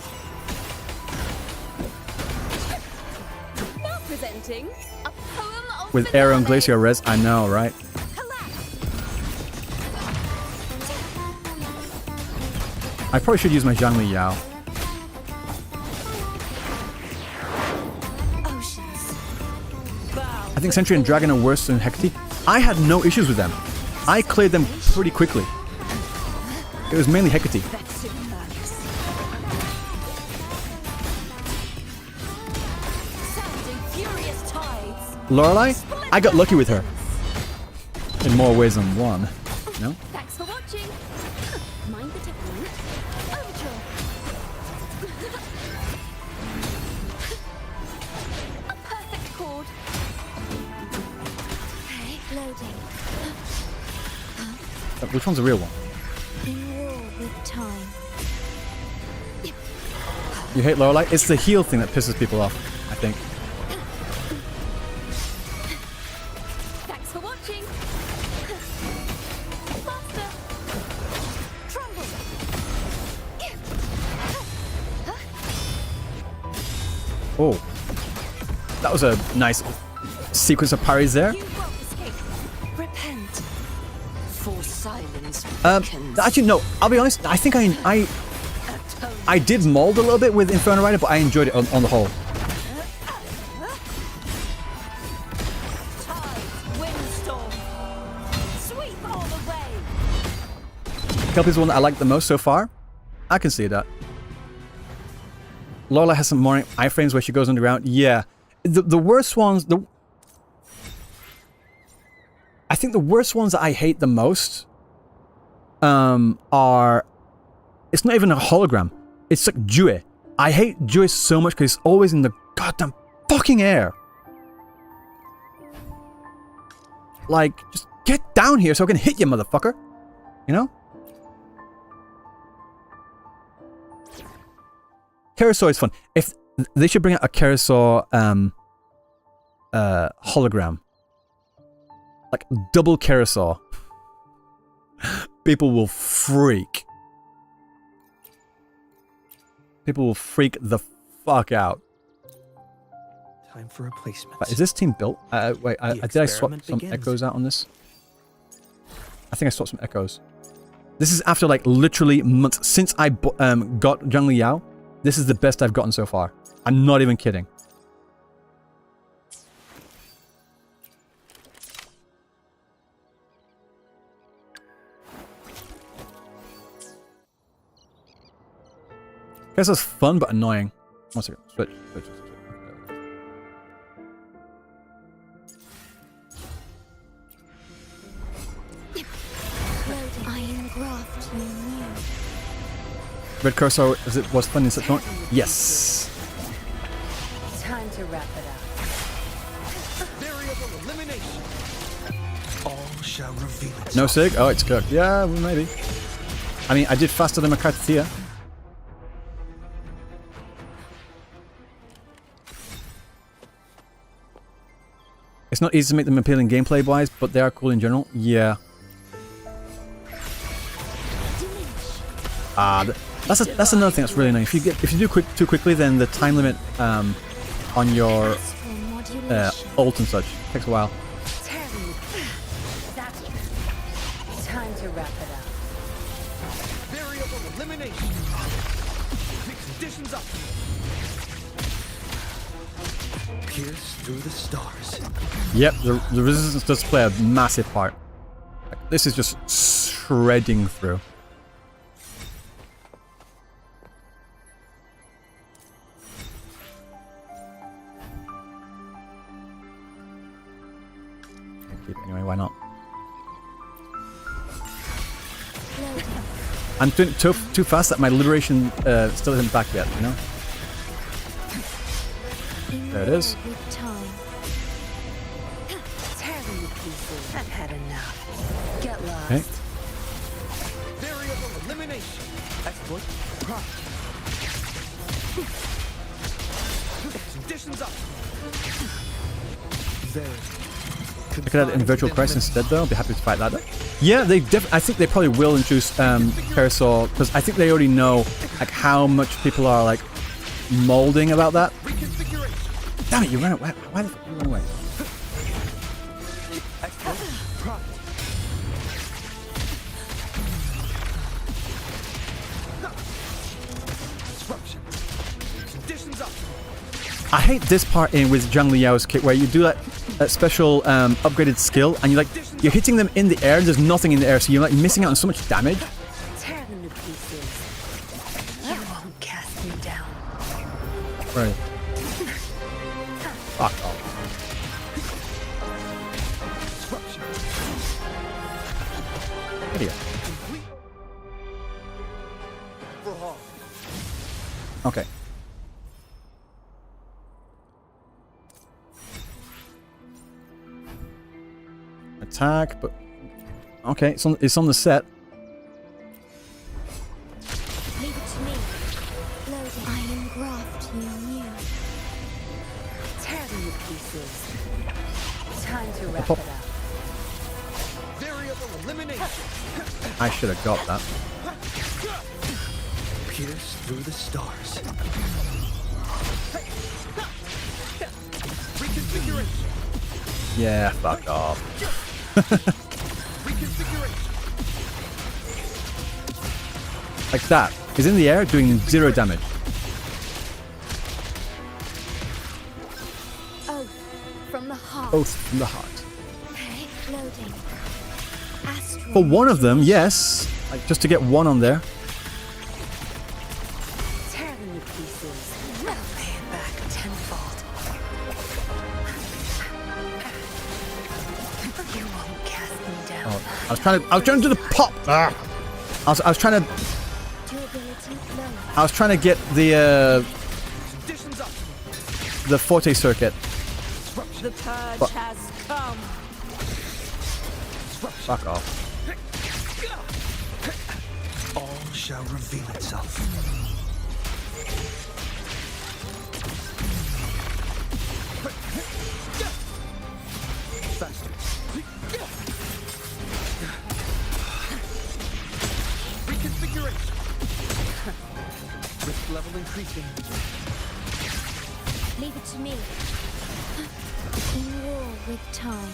Now presenting a poem of With Aero and Glacier Res. I know, right? I probably should use my Zhangli Yao. I think Sentry and Dragon are worse than Hecate. I had no issues with them. I cleared them pretty quickly. It was mainly Hecate. Lorelei? I got lucky with her. In more ways than one. No? Thanks for watching. Mind the technique. Overture. A perfect chord. Okay, loading. Which one's the real one? In war with time. You hate Lorelei? It's the heal thing that pisses people off, I think. Thanks for watching. Faster. Trumble. Oh. That was a nice sequence of parries there. You won't escape. Repent. For silence. Actually, no. I'll be honest. I think I did mold a little bit with Inferno Rider, but I enjoyed it on the whole. Windstorm. Sweep all the way. Kelpie's the one that I like the most so far. I can see that. Lorelei has some more iframes where she goes underground. Yeah. The worst ones... I think the worst ones that I hate the most are... It's not even a hologram. It's like Jue. I hate Jue so much because it's always in the goddamn fucking air. Like, just get down here so I can hit you, motherfucker. You know? Kerasaur is fun. If they should bring out a Kerasaur hologram. Like double Kerasaur. People will freak. People will freak the fuck out. Time for replacement. Is this team built? Wait, did I swap some echoes out on this? I think I swapped some echoes. This is after like literally months since I got Zhangli Yao. This is the best I've gotten so far. I'm not even kidding. Guess that's fun but annoying. One second. Switch. Iron graft you knew. Red cursor was fun in such moment. Yes. Time to wrap it up. Variable elimination. All shall reveal itself. No sig? Oh, it's cooked. Yeah, well, maybe. I mean, I did faster than my Cartethyia. It's not easy to make them appealing gameplay-wise, but they are cool in general. Yeah. That's another thing that's really annoying. If you do too quickly, then the time limit on your ult and such takes a while. Time to wrap it up. Variable elimination. Mix conditions up. Pierce through the stars. Yep, the resistance does play a massive part. Like, this is just shredding through. Keep it anyway, why not? I'm doing it too fast that my alliteration still isn't back yet, you know? There it is. With time. Tear them to pieces. I've had enough. Get lost. Okay. Variable elimination. Exploit. Profit. Conditions up. I could add it in Virtual Christ instead, though. I'd be happy to fight that. Yeah, I think they probably will introduce Parasaur, because I think they already know like how much people are like molding about that. Damn it, you ran away. Why the fuck did you run away? I hate this part in with Zhang Liao's kit where you do that special upgraded skill and you're hitting them in the air and there's nothing in the air, so you're like missing out on so much damage. Tear them to pieces. You won't cast me down. Right. Fuck off. Idiot. Okay. Attack, but okay, it's on the set. Leave it to me. Loading. I am grafting you. Tear them to pieces. Time to wrap Pop. it up. Variable elimination. I should have got that. Pierce through the stars. Reconfiguration. Yeah, fuck off. Like that. He's in the air doing 0 damage. Oath from the heart. Oath from the heart. Okay, loading. Astral. For one of them, yes. Like just to get one on there. Tear them to pieces. Pay it back tenfold. You won't cast me down. Oh, I was trying to do the pop. Ah. I was trying to Durability low. I was trying to get the Forte circuit. The purge But- has come. Fuck off. All shall reveal itself. Faster. Reconfiguration. Risk level increasing. Leave it to me. In war with time.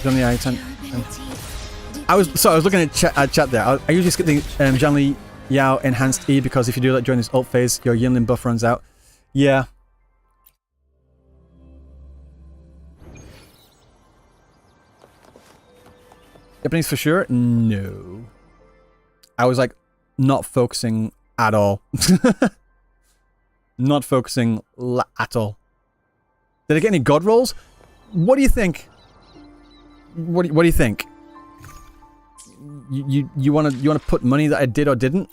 Done the item. Durability. I was looking at chat there. I usually skip the Zhang Li Yao enhanced E because if you do that during this ult phase, your Yinlin buff runs out. Yeah. Japanese for sure? No. I was like not focusing at all. Not focusing at all. Did I get any god rolls? What do you think? What do you think? You wanna put money that I did or didn't?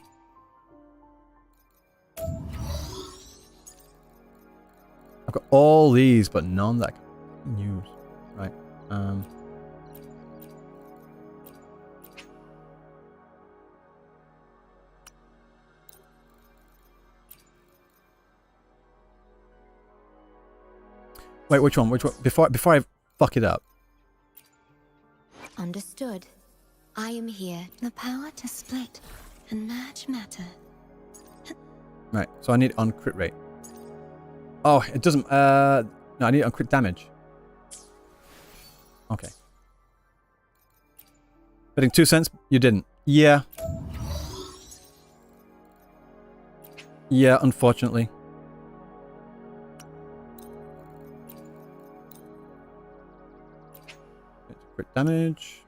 I've got all these, but none that I can use. Right. Wait, which one? Which one? Before I fuck it up. Understood. I am here. The power to split and merge matter. Right, so I need it on crit rate. Oh, it doesn't, no, I need it on crit damage. Okay. Betting 2 cents? You didn't. Yeah. Yeah, unfortunately. Crit damage.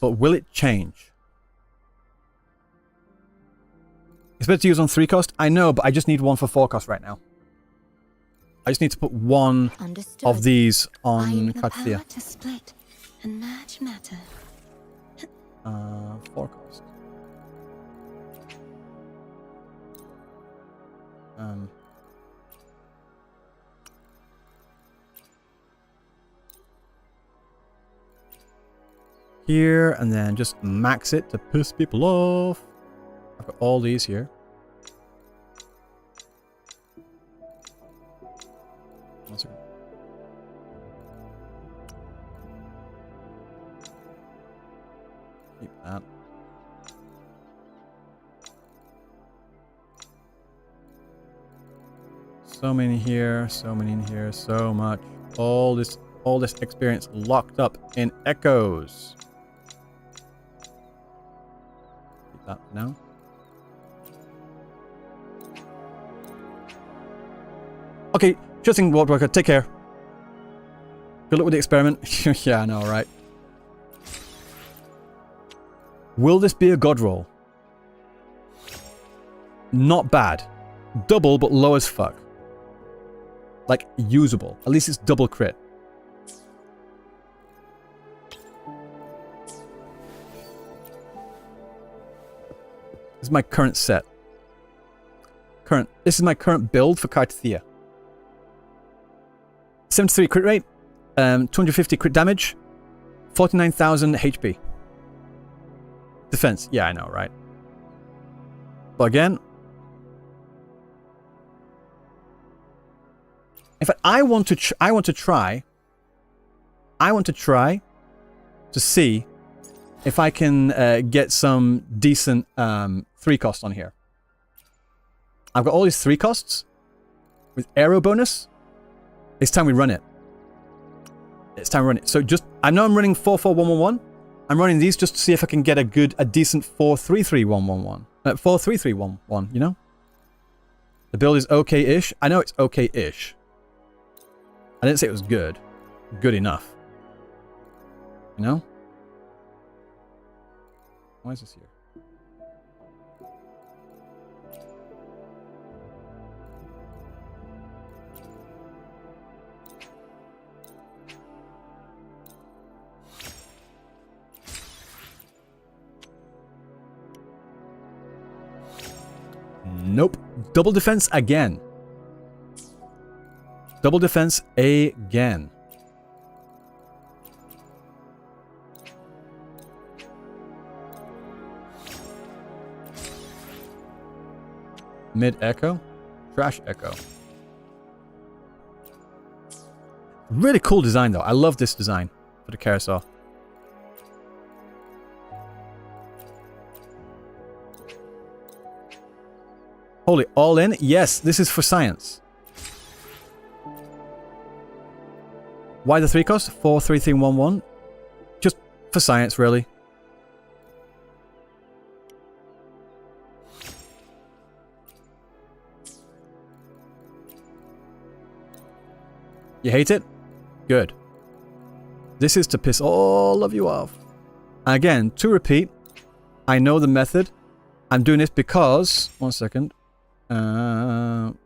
But will it change? It's better to use on 3 cost. I know, but I just need one for 4 cost right now. I just need to put one Understood. of these I am on the Cartethyia. power to split and match matter. 4 cost. Here, and then just max it to piss people off. I've got all these here. One second. Keep that. So many here, so many in here, so much. All this experience locked up in echoes. Keep that now. Okay, interesting world worker. Take care. Good luck with the experiment. Yeah, I know, right? Will this be a god roll? Not bad. Double, but low as fuck. Like, usable. At least it's double crit. This is my current set. This is my current build for Cartethyia. 73 crit rate, 250 crit damage, 49,000 HP. Defense, yeah, I know, right? But again, in fact, I want to try to see if I can get some decent 3 cost on here. I've got all these 3 costs with arrow bonus. It's time we run it. It's time we run it. So I know I'm running 4-4-1-1-1. I'm running these just to see if I can get a decent 4-3-3-1-1-1. 4-3-3-1-1, you know? The build is okay-ish. I know it's okay-ish. I didn't say it was good. Good enough. You know? Why is this here? Nope. Double defense again. Double defense again. Mid echo. Trash echo. Really cool design though. I love this design for the carousel. Holy, all in? Yes, this is for science. Why the 3 cost? 4-3-3-1-1. Just for science, really. You hate it? Good. This is to piss all of you off. Again, to repeat, I know the method. I'm doing this because... One second. I'm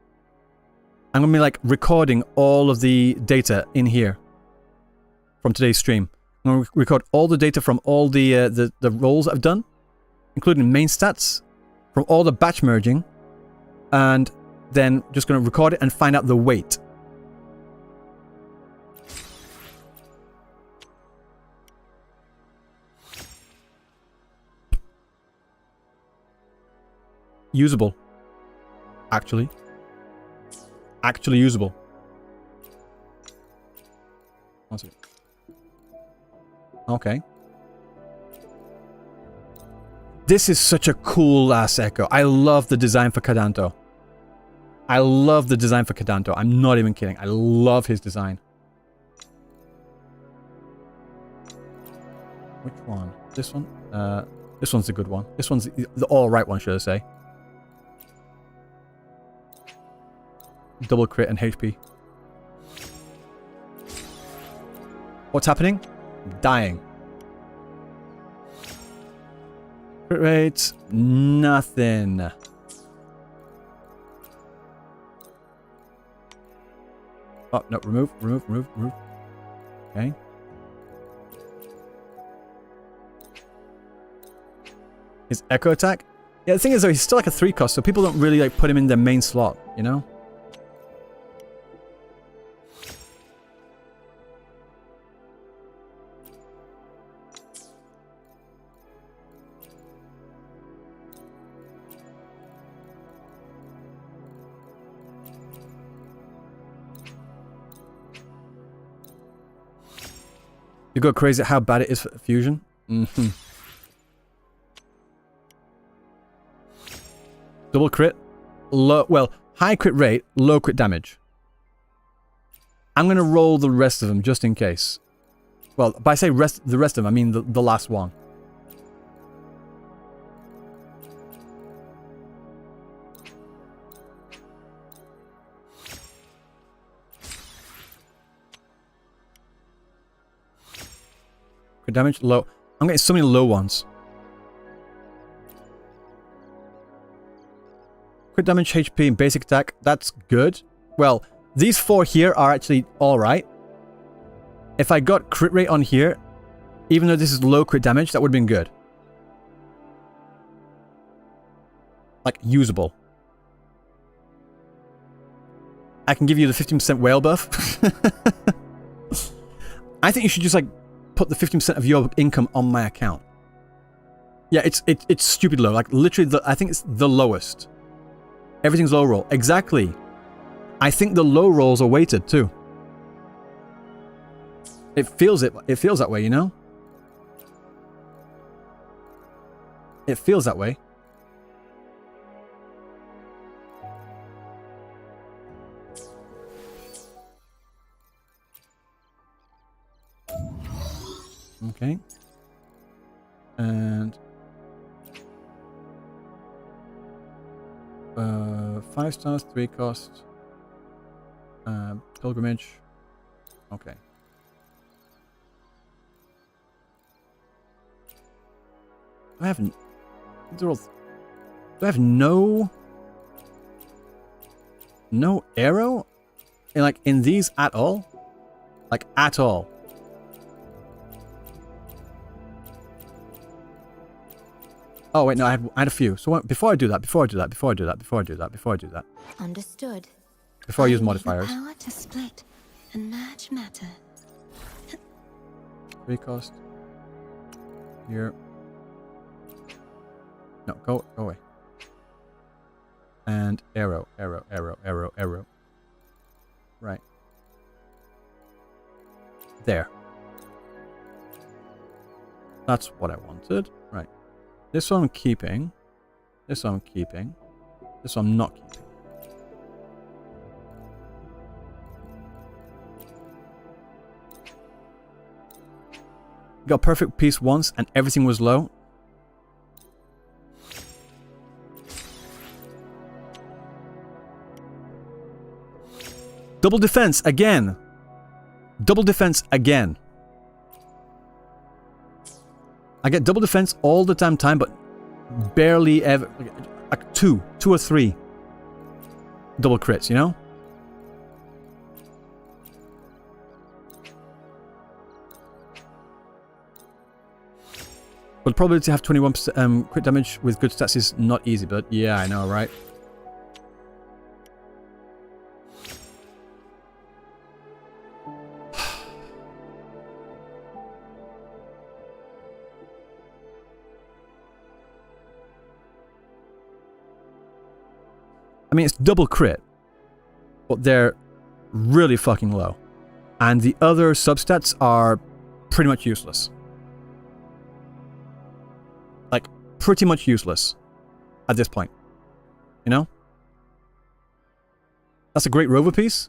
going to be like recording all of the data in here from today's stream. I'm going to record all the data from all the rolls I've done, including main stats, from all the batch merging, and then just going to record it and find out the weight. Usable. Actually usable. One second. Okay. This is such a cool ass echo. I love the design for Cadanto. I'm not even kidding. I love his design. Which one? This one? This one's a good one. This one's the alright one, should I say. Double crit and HP. What's happening? I'm dying. Crit rate, nothing. Oh, no, remove. Okay. His echo attack? Yeah, the thing is though, he's still like a 3 cost, so people don't really like put him in their main slot, you know? You go crazy at how bad it is for fusion? Mm-hmm. Double crit, low, well, high crit rate, low crit damage. I'm going to roll the rest of them just in case. Well, by say the rest of them, I mean the last one. Crit damage, low. I'm getting so many low ones. Crit damage, HP, and basic attack. That's good. Well, these 4 here are actually alright. If I got crit rate on here, even though this is low crit damage, that would have been good. Like, usable. I can give you the 15% whale buff. I think you should just, like, put the 15% of your income on my account. Yeah, it's stupid low. Like, literally, I think it's the lowest. Everything's low roll. Exactly. I think the low rolls are weighted too. It feels that way, you know? It feels that way. Okay. And 5 stars, 3 cost. Pilgrimage. Okay. I haven't. Do I have no arrow? In these at all? Like at all? Oh wait, no, I had a few. So before I do that. Understood. Before I use modifiers. Power to split and merge matter. 3 cost. Here. No, go away. And arrow. Right. There. That's what I wanted. Right. This one I'm keeping. This one I'm keeping. This one I'm not keeping. Got perfect piece once and everything was low. Double defense again. Double defense again. I get double defense all the damn time, but barely ever. Like two or three double crits, you know? But probably to have 21% crit damage with good stats is not easy, but yeah, I know, right? I mean, it's double crit, but they're really fucking low. And the other substats are pretty much useless. Like, pretty much useless at this point. You know? That's a great rover piece.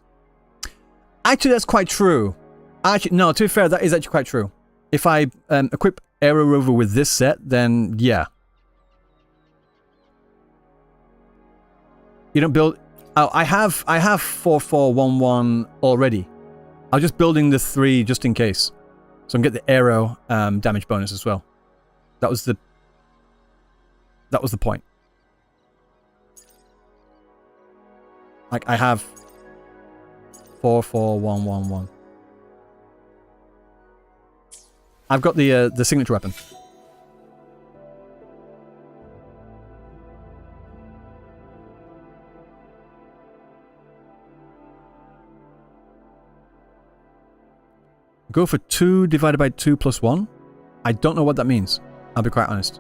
Actually, that's quite true. Actually, no, to be fair, that is actually quite true. If I equip Aero Rover with this set, then yeah. You don't build... Oh, I have 4411 already. I was just building the 3 just in case. So I can get the Aero damage bonus as well. That was the point. Like, I have 44111. I've got the signature weapon. Go for 2 divided by 2 plus 1. I don't know what that means. I'll be quite honest.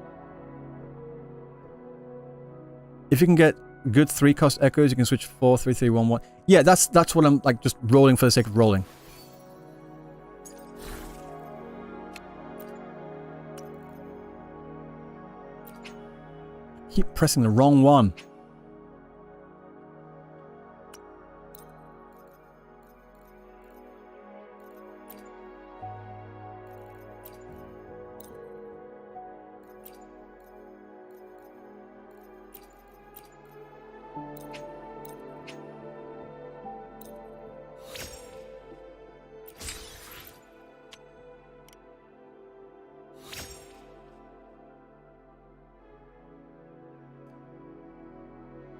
If you can get good 3-cost echoes, you can switch 4, 3, 3, 1, 1. Yeah, that's what I'm like, just rolling for the sake of rolling. Keep pressing the wrong one.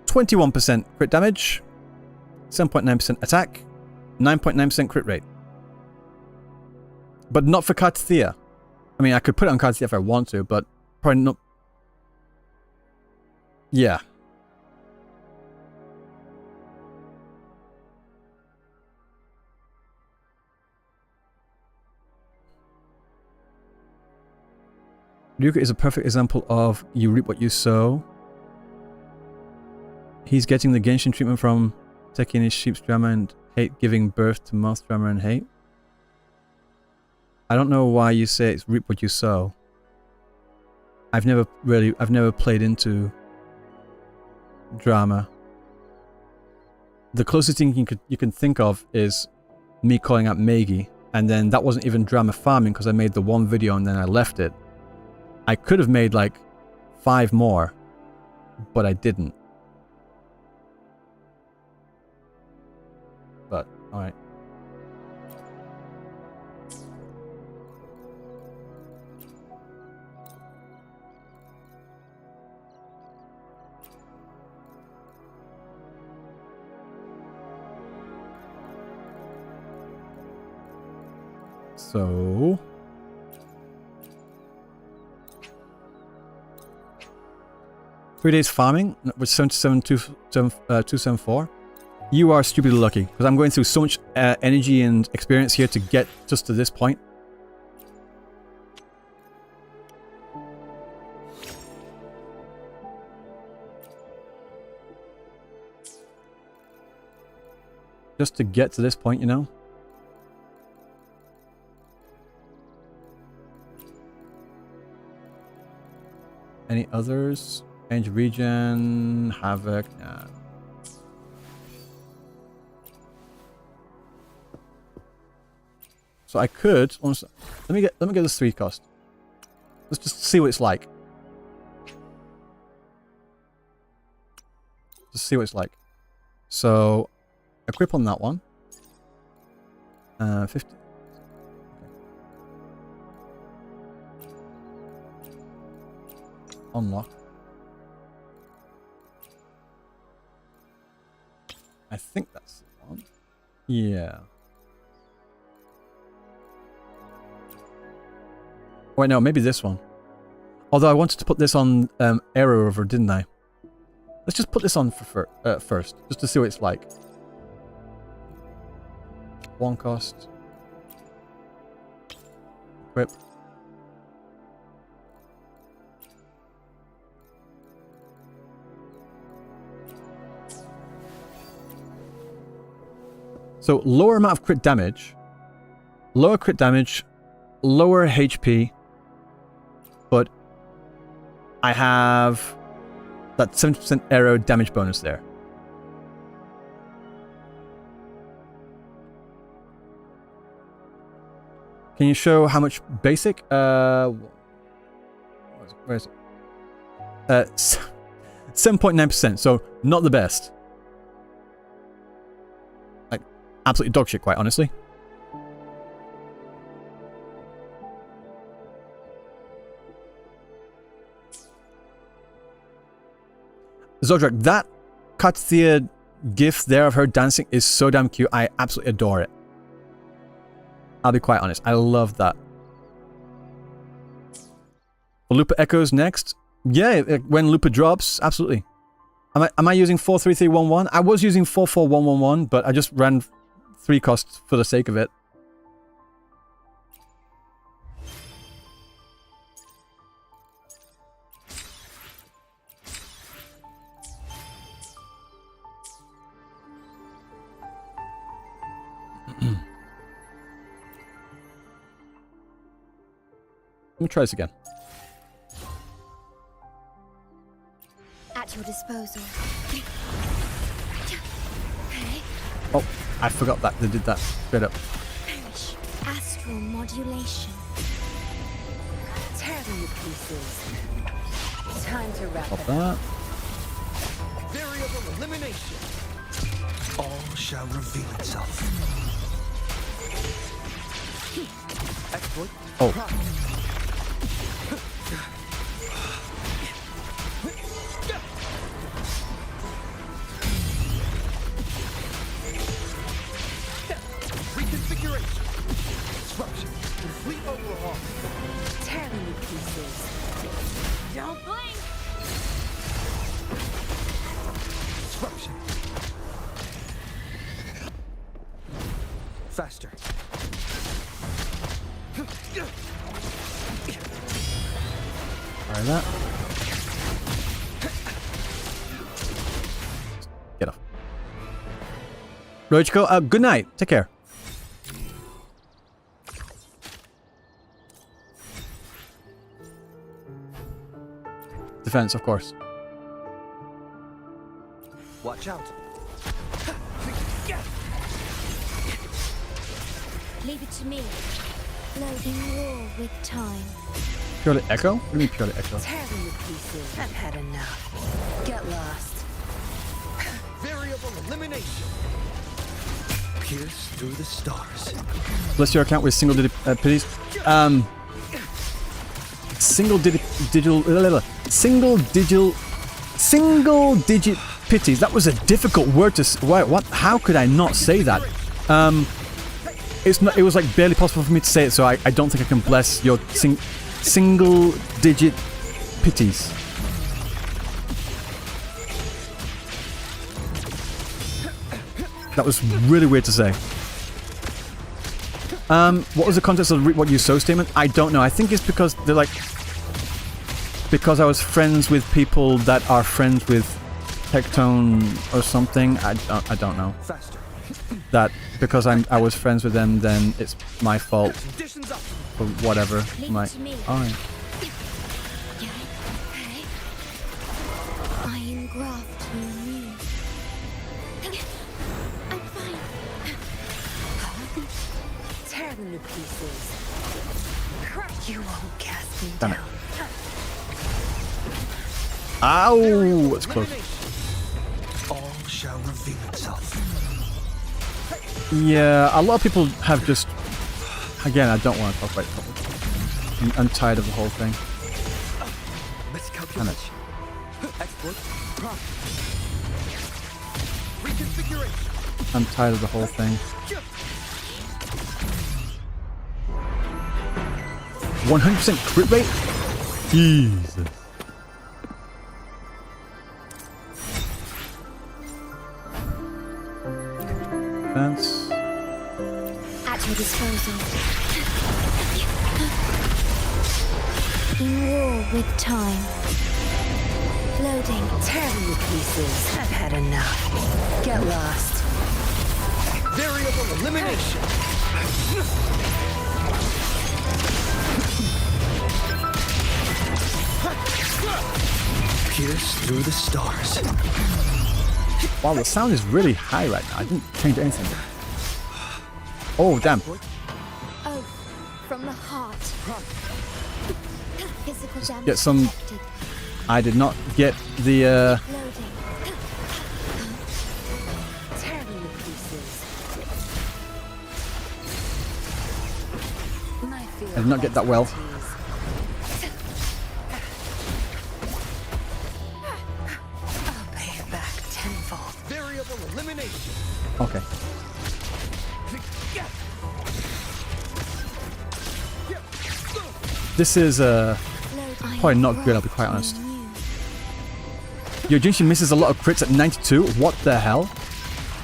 %21% crit damage, 7.9% attack, 9.9% crit rate. But not for Cartethyia. I mean, I could put it on Cartethyia if I want to, but probably not. Yeah. Ryuka is a perfect example of you reap what you sow. He's getting the Genshin treatment from taking his sheep's drama and hate giving birth to moth drama and hate. I don't know why you say it's reap what you sow. I've never played into drama. The closest thing you can think of is me calling out Meigi, and then that wasn't even drama farming because I made the one video and then I left it. I could have made like 5 more, but I didn't. But, alright. So... Three days farming with 77274. You are stupidly lucky because I'm going through so much energy and experience here to get just to this point. Just to get to this point, you know? Any others? Change region, Havoc, nah. So I could let me get this 3 cost. Let's just see what it's like. Just see what it's like. So equip on that one. 50. Unlock. I think that's the one. Yeah. Wait, no, maybe this one. Although I wanted to put this on Arrow Rover, didn't I? Let's just put this on first, just to see what it's like. 1 cost. Equip. So lower amount of crit damage, lower crit damage, lower HP, but I have that 70% arrow damage bonus there. Can you show how much basic? Where is it? 7.9%, so not the best. Like, absolutely dog shit, quite honestly. Zodrak, that Cartethyia gif there of her dancing is so damn cute. I absolutely adore it. I'll be quite honest. I love that. Lupa Echoes next. Yeah, when Lupa drops, absolutely. Am I using 43311? I was using 44111, but I just ran 3 costs for the sake of it. Let me try this again. At your disposal. Oh, I forgot that they did that straight up. Astral modulation. Tear them to pieces. Time to wrap Pop it up. that. Variable elimination. All shall reveal itself. Exploit. Oh. Reconfiguration. Disruption. Complete overhaul. Tear them to pieces. Don't blink! Disruption. Faster. Try that. Get off. Roichiko, good night. Take care. Defense, of course. Watch out. Leave it to me. Loading war with time. Purely echo? What do you mean purely echo? Tear them to pieces. I've had enough. Get lost. Variable elimination. Pierce through the stars. Bless your account with single-digit pities. Single-digit pities. That was a difficult word to say. What? How could I not say that? It's not. It was like barely possible for me to say it, so I don't think I can bless your single-digit pities. That was really weird to say. What was the context of what you so statement? I don't know. I think it's because they're like... Because I was friends with people that are friends with Tectone or something. I don't know. Faster. That because I was friends with them, then it's my fault Conditions up. for whatever. Leave My, it to me. oh, I engraft your news. I'm fine. Tear them to pieces. You won't cast me Damn it. down. ow! It's close. All shall reveal itself. Yeah, a lot of people have just... Again, I don't want to talk about it publicly. I'm tired of the whole thing. Miscalculation. Exploit. Reconfiguration. I'm tired of the whole thing. 100% crit rate? Jesus. Defense. At your disposal. In war with time. Loading. Tear them to pieces. I've had enough. Get lost. Variable elimination. Pierce through the stars. Wow, the sound is really high right now. I didn't change anything. Oh, damn. Oh, from the heart. Physical damage. Get some... detected. I did not get the... Loading. Tear them to pieces. I did not get that well. I'll pay it back tenfold. Variable elimination. Okay. This is probably not good, I'll be quite honest. Your Jinshin misses a lot of crits at 92? What the hell?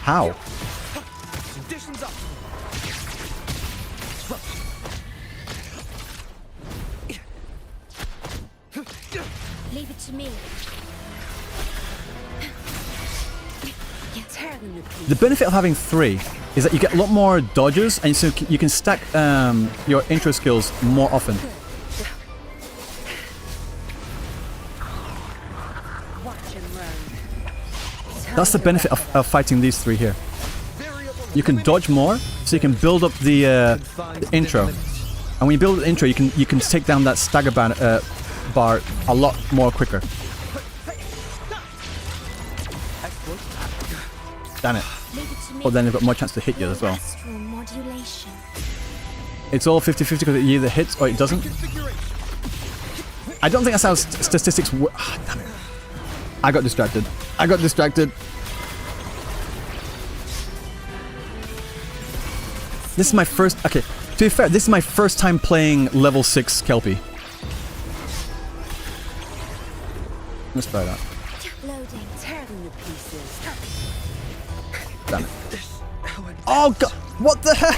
How? Conditions up. Leave it to me. Tear them to pieces. The benefit of having 3 is that you get a lot more dodges, and so you can stack your intro skills more often. That's the benefit of fighting these three here. You can dodge more, so you can build up the intro. And when you build the intro, you can take down that stagger bar a lot more quicker. Damn it. Well, then they've got more chance to hit you as well. It's all 50-50 because it either hits or it doesn't. I don't think that's how statistics work. Ah, damn it. I got distracted. This is my first... Okay, to be fair, this is my first time playing level 6 Kelpie. Let's try that. Loading. Tear them to pieces. Damn it. Oh god! What the heck?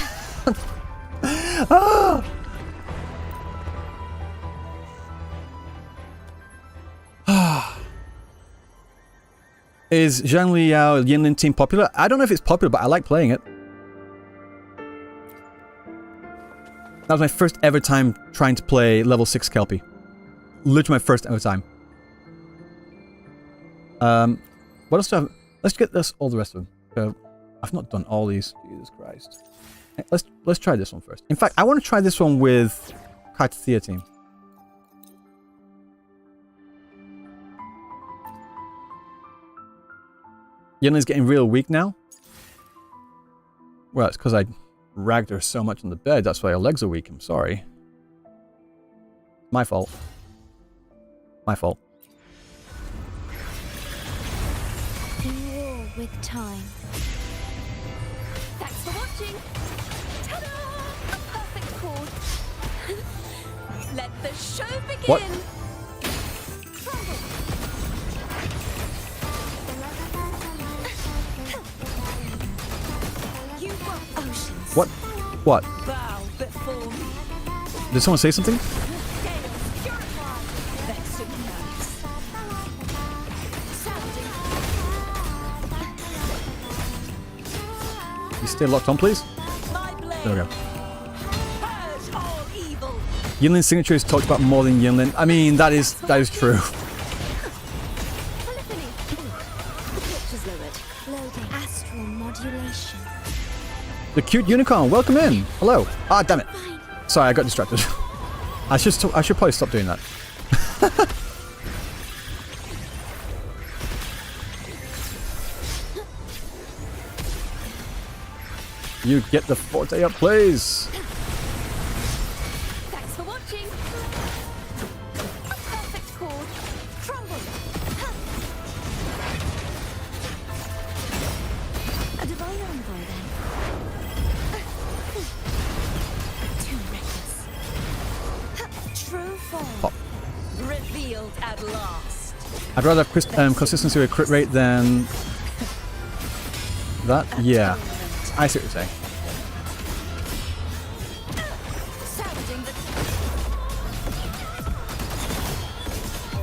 Ah! Is Zhang Liao Yinlin team popular? I don't know if it's popular, but I like playing it. That was my first ever time trying to play level 6 Kelpie. Literally my first ever time. What else do I have? Let's get this, all the rest of them. I've not done all these. Jesus Christ. Let's try this one first. In fact, I want to try this one with Cartethyia team. Yinlin's getting real weak now. Well, it's because I ragged her so much on the bed. That's why her legs are weak. I'm sorry. My fault. My fault. In war with time. Thanks for watching. Ta-da! A perfect chord. Let the show begin. What? You want oceans. What? What? Bow before me. Did someone say something? Chaos purified. Vexing nights. Sounding. You stay locked on, please. My blade. There we go. Purge all evil. Yinlin's signature is talked about more than Yinlin. I mean, that is true. Polyphony. The pitch is lowered. Loading. Astral modulation. The cute unicorn, welcome in. Hello. Ah, damn it. Sorry, I got distracted. I should probably stop doing that. You get the forte up, please. Thanks for watching. A perfect chord. Crumble. A divine envoy then. Too reckless. True form. Pop. Revealed at last. I'd rather have consistency with crit rate than that. Yeah, I see what you're saying. Sounding the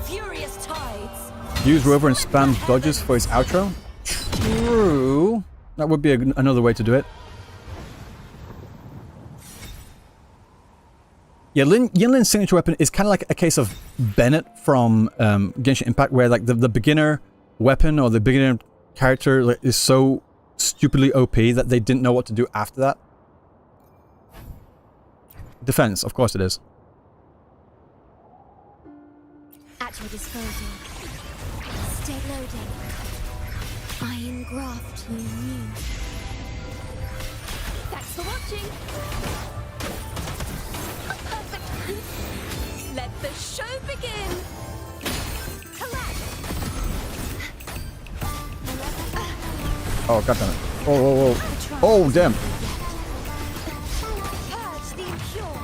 furious tides. Use rover and spam dodges for his outro. True. That would be another way to do it. Yeah, Yinlin's signature weapon is kind of like a case of Bennett from Genshin Impact, where like the beginner weapon or the beginner character like, is so stupidly OP that they didn't know what to do after that. Defense, of course it is. At your disposal. Stay loading. I engraft you new. Thanks for watching. A perfect. Let the show begin. Collapse. Oh, goddammit. Oh, whoa, whoa. Oh, damn. Purge the impure.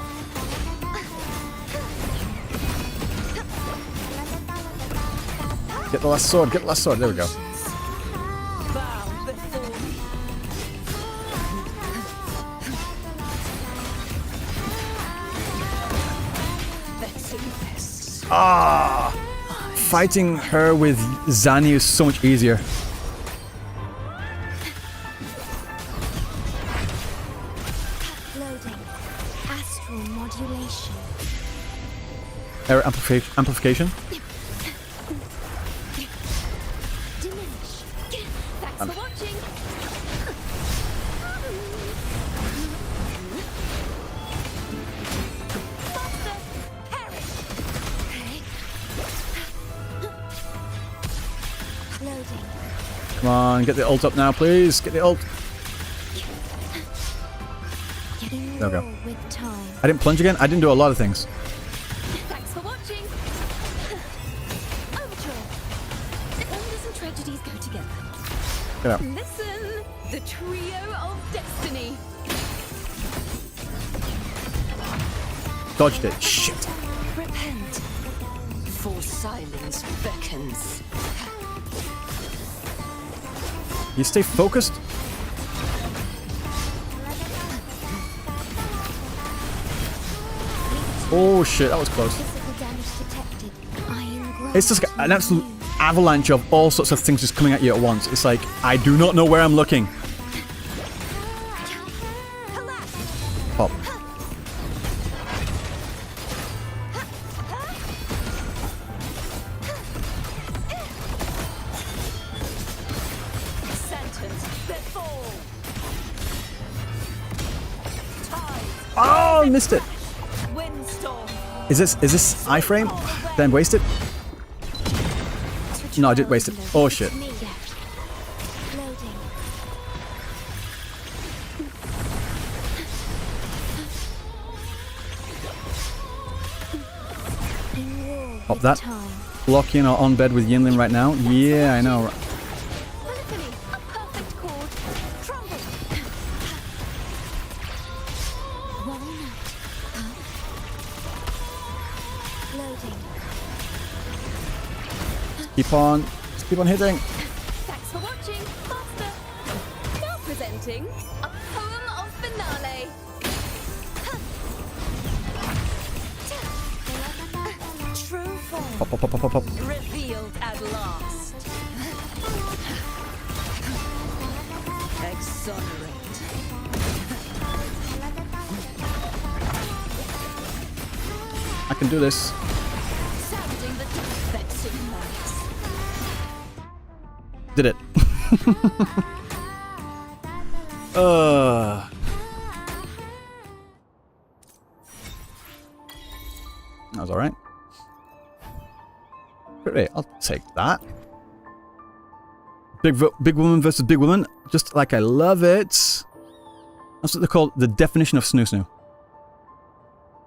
Get the last sword, get the last sword. There we go. Bow before me. Ah! Fighting her with Zani is so much easier. modulation. Error amplification. Diminish. Thanks for watching. Faster. Perish. Loading. Come on, get the ult up now, please. Get the ult. Getting There we go. raw with time. I didn't plunge again. I didn't do a lot of things. Thanks for watching. Overture. Wonders and tragedies go together. Get out. Listen, the trio of destiny. Dodged it. Shit. Repent. For silence beckons. You stay focused. Oh shit, that was close. Physical damage detected. Iron It's just an absolute avalanche of all sorts of things just coming at you at once. It's like, I do not know where I'm looking. Pop. Sentence before. Oh, missed it. Windstorm. Is this iframe? Then waste it? No, I did waste it. Oh shit. Me. Loading. In war Pop with that. time. Locking or on bed with Yinlin right now. Yeah, I know. Polyphony. A perfect chord. Trumble. Walnut. Loading. Just keep on hitting. Thanks for watching. Faster. Now presenting a poem of finale. True form Pop, pop, pop, pop, pop, pop. revealed at last. Exonerate. I can do this. Sounding the defensive noise. Did it. That was alright. Great, I'll take that. Big woman versus big woman. Just like I love it. That's what they call the definition of snoo snoo.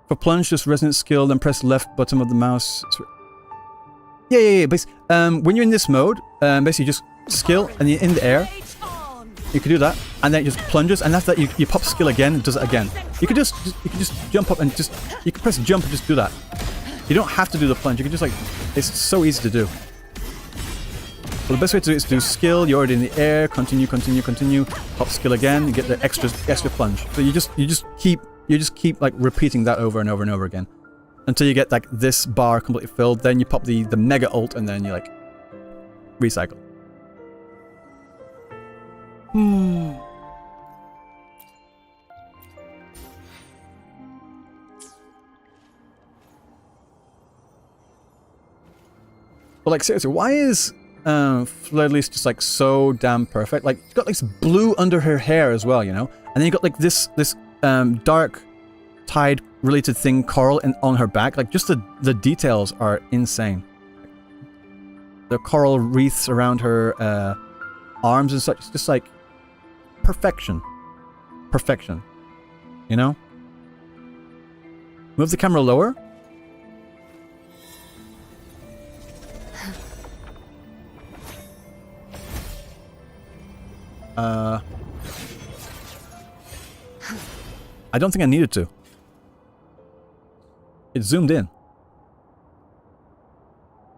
For plunge, just resonance skill, then press left bottom of the mouse. Yeah. When you're in this mode, basically just skill and you're in the air. Rage on. You can do that, and then it just plunges, and after that you pop skill again and does it again. You can just jump up and you can press jump and just do that. You don't have to do the plunge. You can just like, it's so easy to do. Well, the best way to do it is to do skill. You're already in the air. Continue. Pop skill again. You get the extra plunge. So you just keep like repeating that over and over and over again until you get like this bar completely filled. Then you pop the mega ult, and then you like recycle. But like seriously, why is Fleur-de-Lis just like so damn perfect? Like she's got like this blue under her hair as well, you know, and then you got like this dark tide related thing coral on her back. Like just the details are insane. The coral wreaths around her arms and such. It's just like perfection, you know. Move the camera lower. I don't think I needed to. It zoomed in.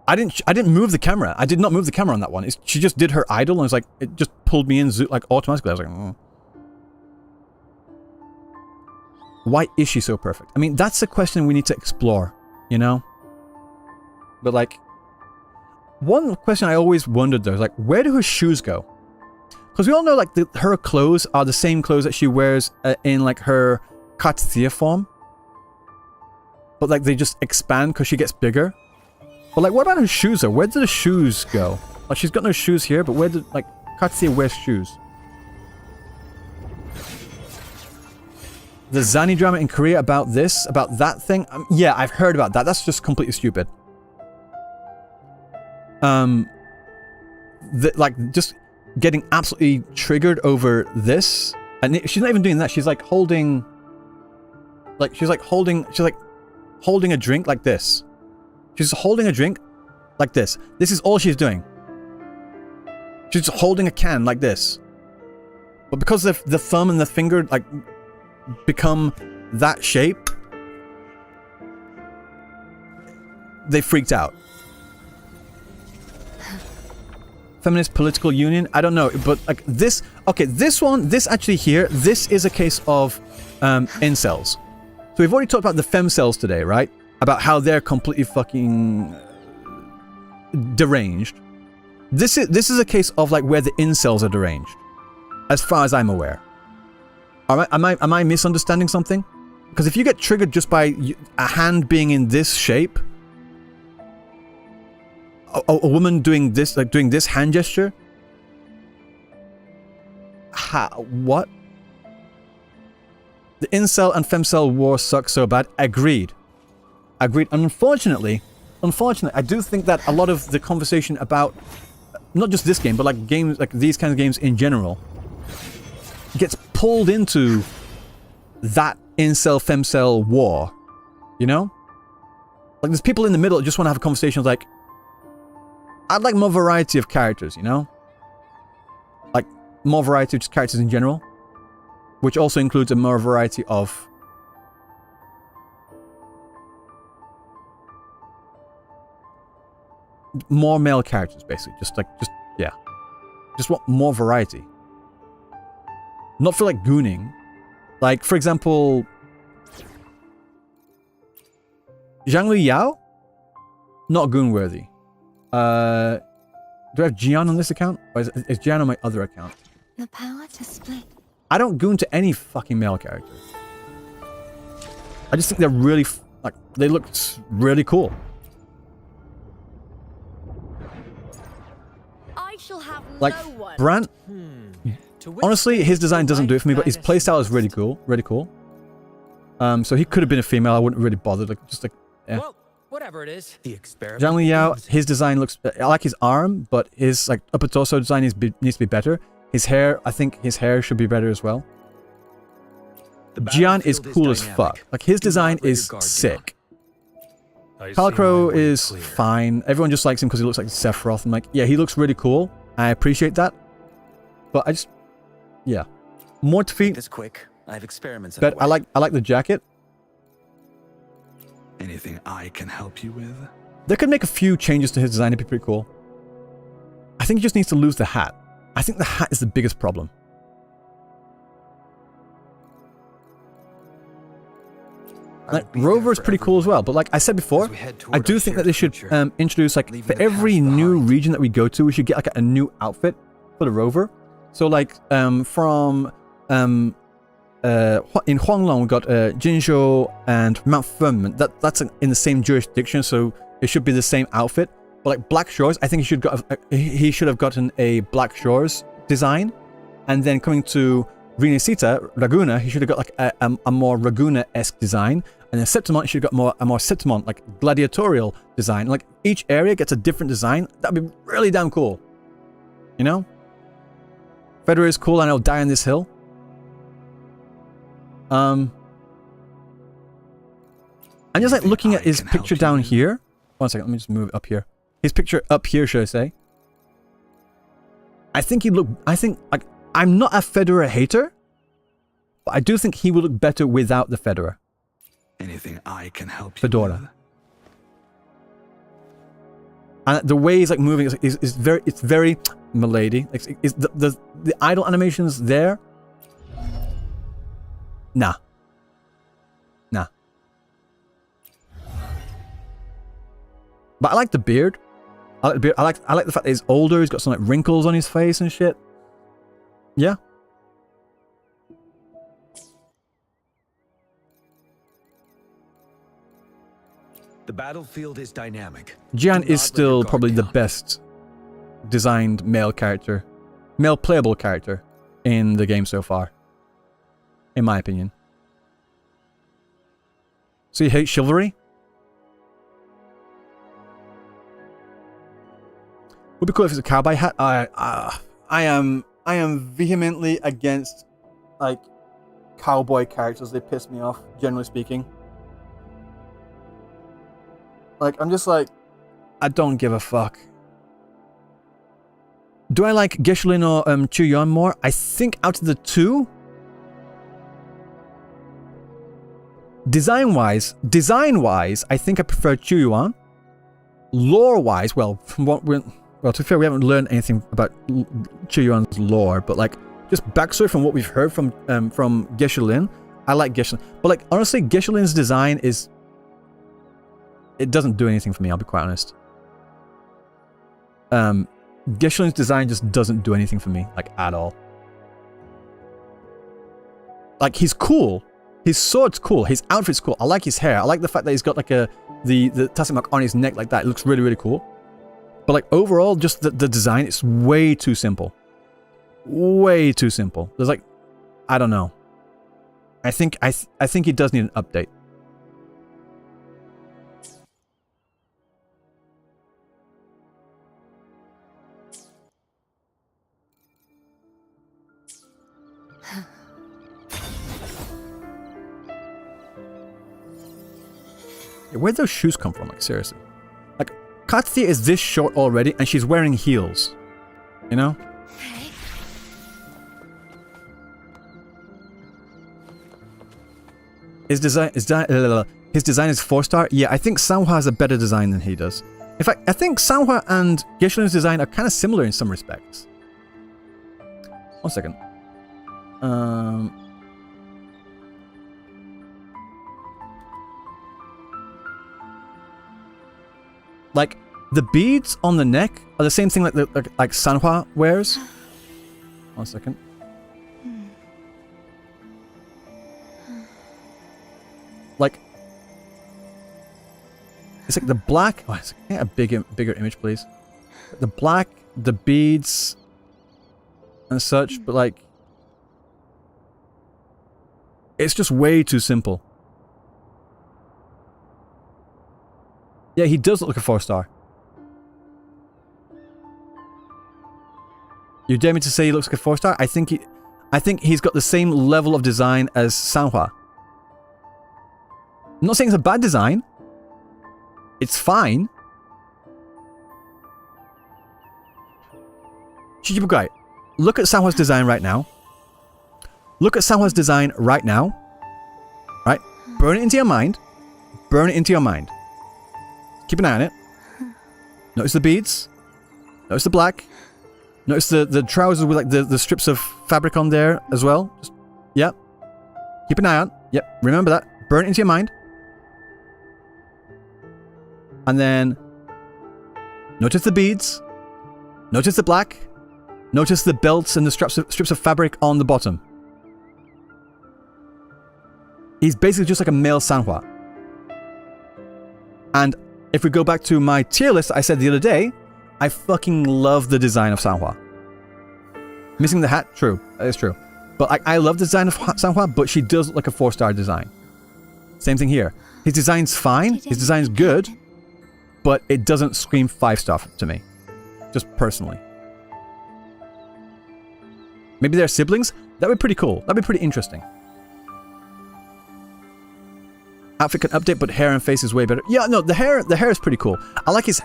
I didn't move the camera. I did not move the camera on that one. She just did her idle and it was like, it just pulled me in like automatically. I was like, Why is she so perfect? I mean, that's a question we need to explore, you know? But like, one question I always wondered though is like, where do her shoes go? Because we all know like her clothes are the same clothes that she wears in like her Cartethyia form. but like they just expand because she gets bigger. But like, what about her shoes though? Where do the shoes go? Like, she's got no shoes here, but where did, like, Cartethyia wears shoes? The Zani drama in Korea about this, about that thing? Yeah, I've heard about that. That's just completely stupid. Like, just getting absolutely triggered over this. And she's not even doing that. She's like holding... Like, she's like holding a drink like this. She's holding a drink like this. This is all she's doing. She's holding a can like this. But because the thumb and the finger, like, become that shape, they freaked out. Feminist political union? I don't know, but like this... Okay, this one, this actually here, this is a case of incels. So we've already talked about the femcells today, right? About how they're completely fucking deranged. This is a case of like where the incels are deranged, as far as I'm aware. Am I misunderstanding something? Because if you get triggered just by a hand being in this shape, a woman doing this, like doing this hand gesture, what? The incel and femcel war sucks so bad. Agreed. And unfortunately, I do think that a lot of the conversation about not just this game, but like games, like these kinds of games in general, gets pulled into that incel femcel war. You know? Like there's people in the middle that just want to have a conversation like, I'd like more variety of characters, you know? Like more variety of just characters in general, which also includes a more variety of more male characters, basically. Just want more variety. Not for like gooning. Like, for example, Zhangli Yao? Not goon worthy. Do I have Jian on this account? Or is Jian on my other account? The power to split. I don't goon to any fucking male character. I just think they're really, like, they look really cool. I shall have Like, no one. Brant, honestly, his design doesn't do it for me, but his playstyle is really cool. Really cool. So he could have been a female. I wouldn't really bother. Like, just like, yeah. Well, whatever it is. The experiment. Zhang Liao, his design looks... I like his arm, but his like upper torso design needs to be better. His hair, I think his hair should be better as well. Jian is cool as fuck. Like, his design is sick. Kalcro is fine. Everyone just likes him because he looks like Sephiroth. I'm like, yeah, he looks really cool. I appreciate that. But I just... Yeah. More to feet. This quick. I have experiments. But I like the jacket. Anything I can help you with? They could make a few changes to his design. It'd be pretty cool. I think he just needs to lose the hat. I think the hat is the biggest problem. Like, Rover is pretty cool as well, but like I said before, I do think that they should introduce, like, for every new region that we go to, we should get like a new outfit for the Rover. So like in Huanglong we got Jinzhou and Mount Firmament. That's in the same jurisdiction, so it should be the same outfit. But like Black Shores, I think he should have gotten a Black Shores design, and then coming to Renacita, Raguna, he should have got like a more Raguna-esque design, and then Septimont, he should have got a more Septimont, like gladiatorial design. Like each area gets a different design. That'd be really damn cool. You know? Federer is cool, and he'll die on this hill. I'm just like looking at his picture down here. One second, let me just move it up here. His picture up here, should I say? I think like, I'm not a Federer hater, but I do think he would look better without the Federer. Anything I can help you Fedora. with? And the way he's like moving is very milady. Is the idle animations there? Nah. But I like the beard. I like the beard. I like the fact that he's older. He's got some like wrinkles on his face and shit. Yeah. The battlefield is dynamic. Jian Do is not let still your guard probably the down. best designed male character, male playable character in the game so far, in my opinion. So you hate chivalry? Would be cool if it's a cowboy hat. I am vehemently against like cowboy characters. They piss me off, generally speaking. Like I'm just like, I don't give a fuck. Do I like Geshelin or Chuyuan more? I think out of the two, design-wise, I think I prefer Chuyuan. Lore-wise, well, from what we're... Well, to be fair, we haven't learned anything about Chuyuan's lore, but like, just backstory from what we've heard from Geshelin, I like Geshelin. But like, honestly, Geshelin's design is... It doesn't do anything for me, I'll be quite honest. Geshelin's design just doesn't do anything for me, like, at all. Like, he's cool. His sword's cool. His outfit's cool. I like his hair. I like the fact that he's got like the tacit mark on his neck like that. It looks really, really cool. But like overall, just the design, it's way too simple. Way too simple. There's like, I don't know. I think he does need an update. Where'd those shoes come from? Like, seriously. Like, Cartethyia is this short already, and she's wearing heels. You know? His design is 4-star? Yeah, I think Sanhua has a better design than he does. In fact, I think Sanhua and Geshelin's design are kind of similar in some respects. 1 second. Like, the beads on the neck are the same thing like Sanhua wears. 1 second. Like, it's like the black... Oh, can I get a bigger image, please? The black, the beads, and such, but like... It's just way too simple. Yeah, he does look like a 4-star. You dare me to say he looks like a 4-star? I think he's got the same level of design as Sanhua. I'm not saying it's a bad design. It's fine. Chichibukai, look at Sanhua's design right now. Look at Sanhua's design right now. Right? Burn it into your mind. Burn it into your mind. Keep an eye on it. Notice the beads. Notice the black. Notice the trousers with like the strips of fabric on there as well. Just, yeah. Keep an eye on. Yep. Remember that. Burn it into your mind. And then notice the beads. Notice the black. Notice the belts and the strips of fabric on the bottom. He's basically just like a male Sanhua. And if we go back to my tier list I said the other day, I fucking love the design of Sanhua. Missing the hat? True. That is true. But I love the design of Sanhua, but she does look like a 4-star design. Same thing here. His design's fine. His design's good. But it doesn't scream 5-star to me. Just personally. Maybe they're siblings? That'd be pretty cool. That'd be pretty interesting. Outfit can update, but hair and face is way better. Yeah, no, the hair is pretty cool. I like his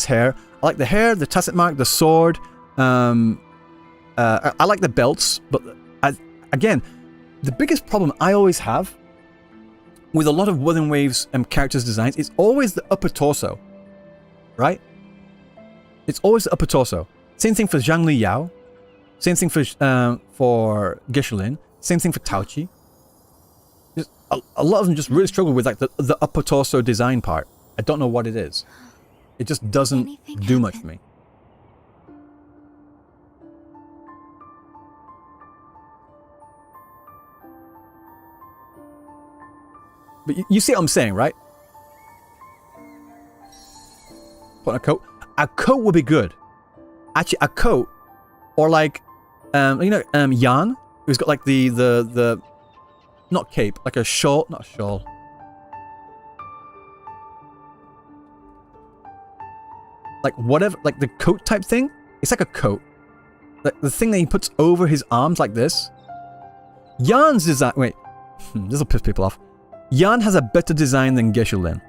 hair. I like the hair, the tacit mark, the sword. I like the belts, but again, the biggest problem I always have with a lot of Wuthering Waves characters' designs is always the upper torso. Right? It's always the upper torso. Same thing for Zhang Li Yao. Same thing for Geshelin. Same thing for Taochi. Just, a lot of them just really struggle with like the upper torso design part. I don't know what it is. It just doesn't do much for me. But you see what I'm saying, right? Put on a coat. A coat would be good. Actually, a coat, or like, Jan, who's got like the not cape, like a shawl, not a shawl. Like whatever, like the coat type thing. It's like a coat. Like the thing that he puts over his arms like this. Jan's design. Wait, this will piss people off. Jan has a better design than Geshe-Lin.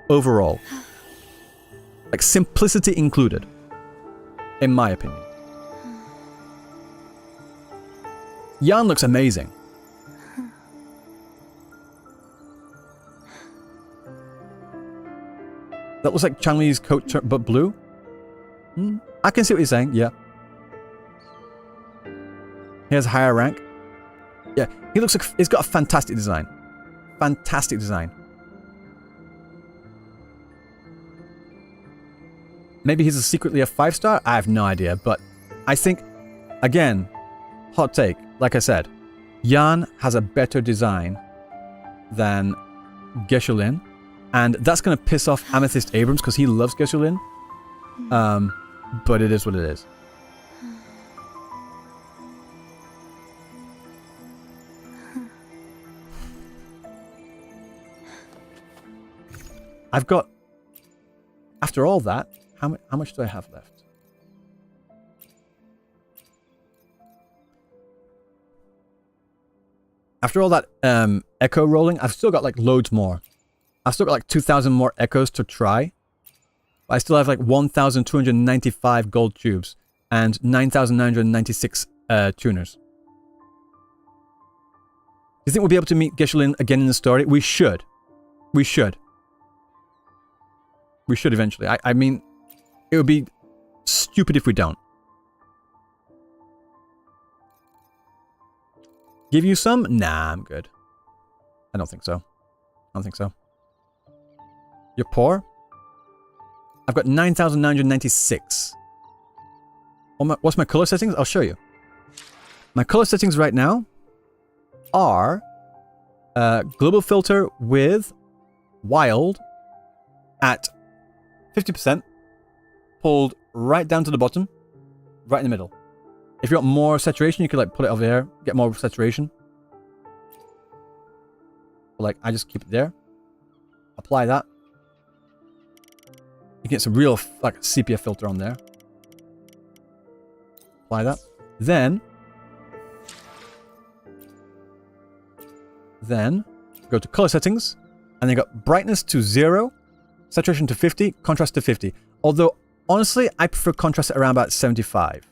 Overall. Like simplicity included. In my opinion. Jan looks amazing. That looks like Chang-Li's coat but blue. I can see what you're saying, yeah. He has a higher rank. Yeah, he looks like he's got a fantastic design. Fantastic design. Maybe he's secretly a 5-star? I have no idea, but I think, again, hot take, like I said, Jan has a better design than Geshe-Lin, and that's going to piss off Amethyst Abrams because he loves Geshe-Lin. But it is what it is. I've got, after all that, how much do I have left? After all that echo rolling, I've still got like loads more. I've still got like 2,000 more echoes to try. I still have like 1,295 gold tubes and 9,996 tuners. Do you think we'll be able to meet Geshe-Lin again in the story? We should. We should. We should eventually. I mean, it would be stupid if we don't. Give you some? Nah, I'm good. I don't think so. I don't think so. You're poor? I've got 9,996. What's my color settings? I'll show you. My color settings right now are global filter with wild at 50%, pulled right down to the bottom, right in the middle. If you want more saturation, you could like put it over there, get more saturation. But, like, I just keep it there. Apply that. You get some real like sepia filter on there. Apply that. Then go to color settings, and then got brightness to 0, saturation to 50, contrast to 50. Although honestly, I prefer contrast at around about 75.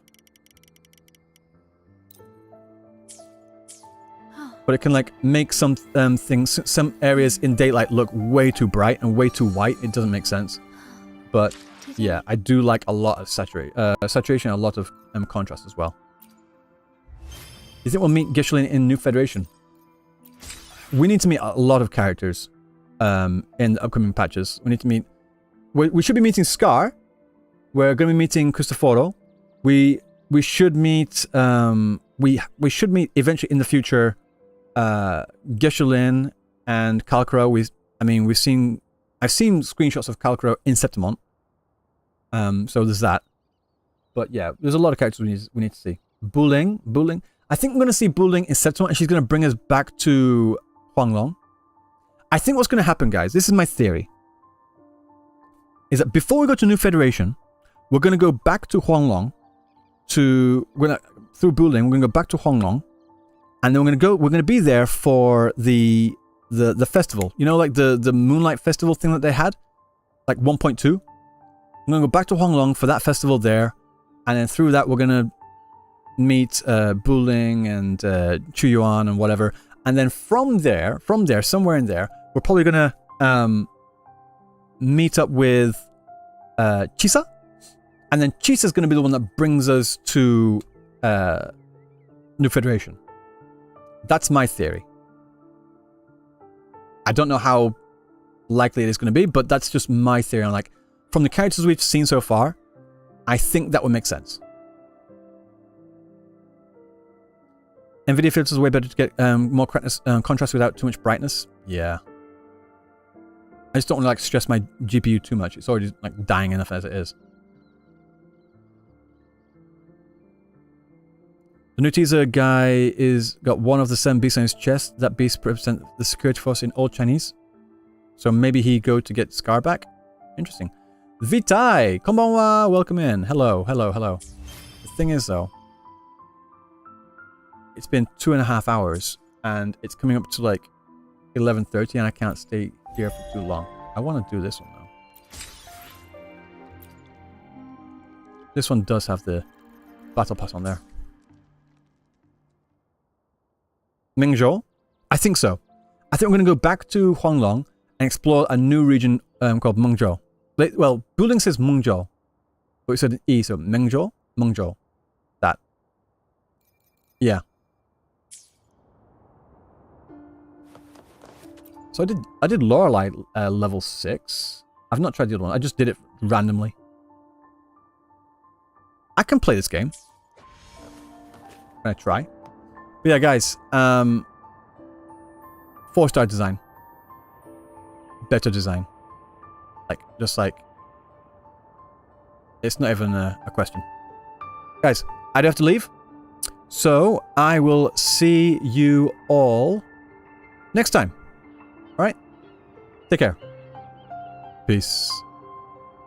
But it can like make some things, some areas in daylight look way too bright and way too white. It doesn't make sense. But yeah, I do like a lot of saturation and a lot of contrast as well. You think we'll meet Geshe-Lin in New Federation? We need to meet a lot of characters in the upcoming patches. We need to meet... We should be meeting Scar. We're going to be meeting Cristoforo. We should meet... we should meet eventually in the future Geshe-Lin and Kalkro. I've seen screenshots of Kalkro in Septimont. So there's that. But yeah, there's a lot of characters we need to see. Buling. I think we're going to see Buling in Septimont, and she's going to bring us back to Huanglong. I think what's going to happen, guys, this is my theory, is that before we go to New Federation, we're going to go back to Huanglong through Buling, we're going to go back to Huanglong, and then we're going to be there for the festival. You know, like the Moonlight Festival thing that they had? Like 1.2. We're going to go back to Huanglong for that festival there, and then through that we're going to meet Buling and Chuyuan and whatever. And then from there, somewhere in there, we're probably going to meet up with Chisa. And then Chisa's going to be the one that brings us to New Federation. That's my theory. I don't know how likely it is going to be, but that's just my theory. And like, from the characters we've seen so far, I think that would make sense. NVIDIA filters is way better to get more contrast without too much brightness. Yeah. I just don't want to like stress my GPU too much. It's already like dying enough as it is. The new teaser guy is got one of the 7 beasts on his chest. That beast represents the security force in Old Chinese. So maybe he go to get Scar back? Interesting. Vitai! Konbanwa! Welcome in. Hello, hello, hello. The thing is though, it's been 2.5 hours and it's coming up to like 11:30 and I can't stay here for too long. I want to do this one though. This one does have the battle pass on there. Mingzhou? I think so. I think we're going to go back to Huanglong and explore a new region called Mengzhou. Well, Buling says Mengzhou, but it said an E, so Mengzhou? Mengzhou. That. Yeah. So I did Lorelei level 6. I've not tried the other one. I just did it randomly. I can play this game. I'm gonna try. But yeah, guys. 4-star design. Better design. Like, just like... It's not even a question. Guys, I do have to leave. So, I will see you all next time. Alright? Take care. Peace.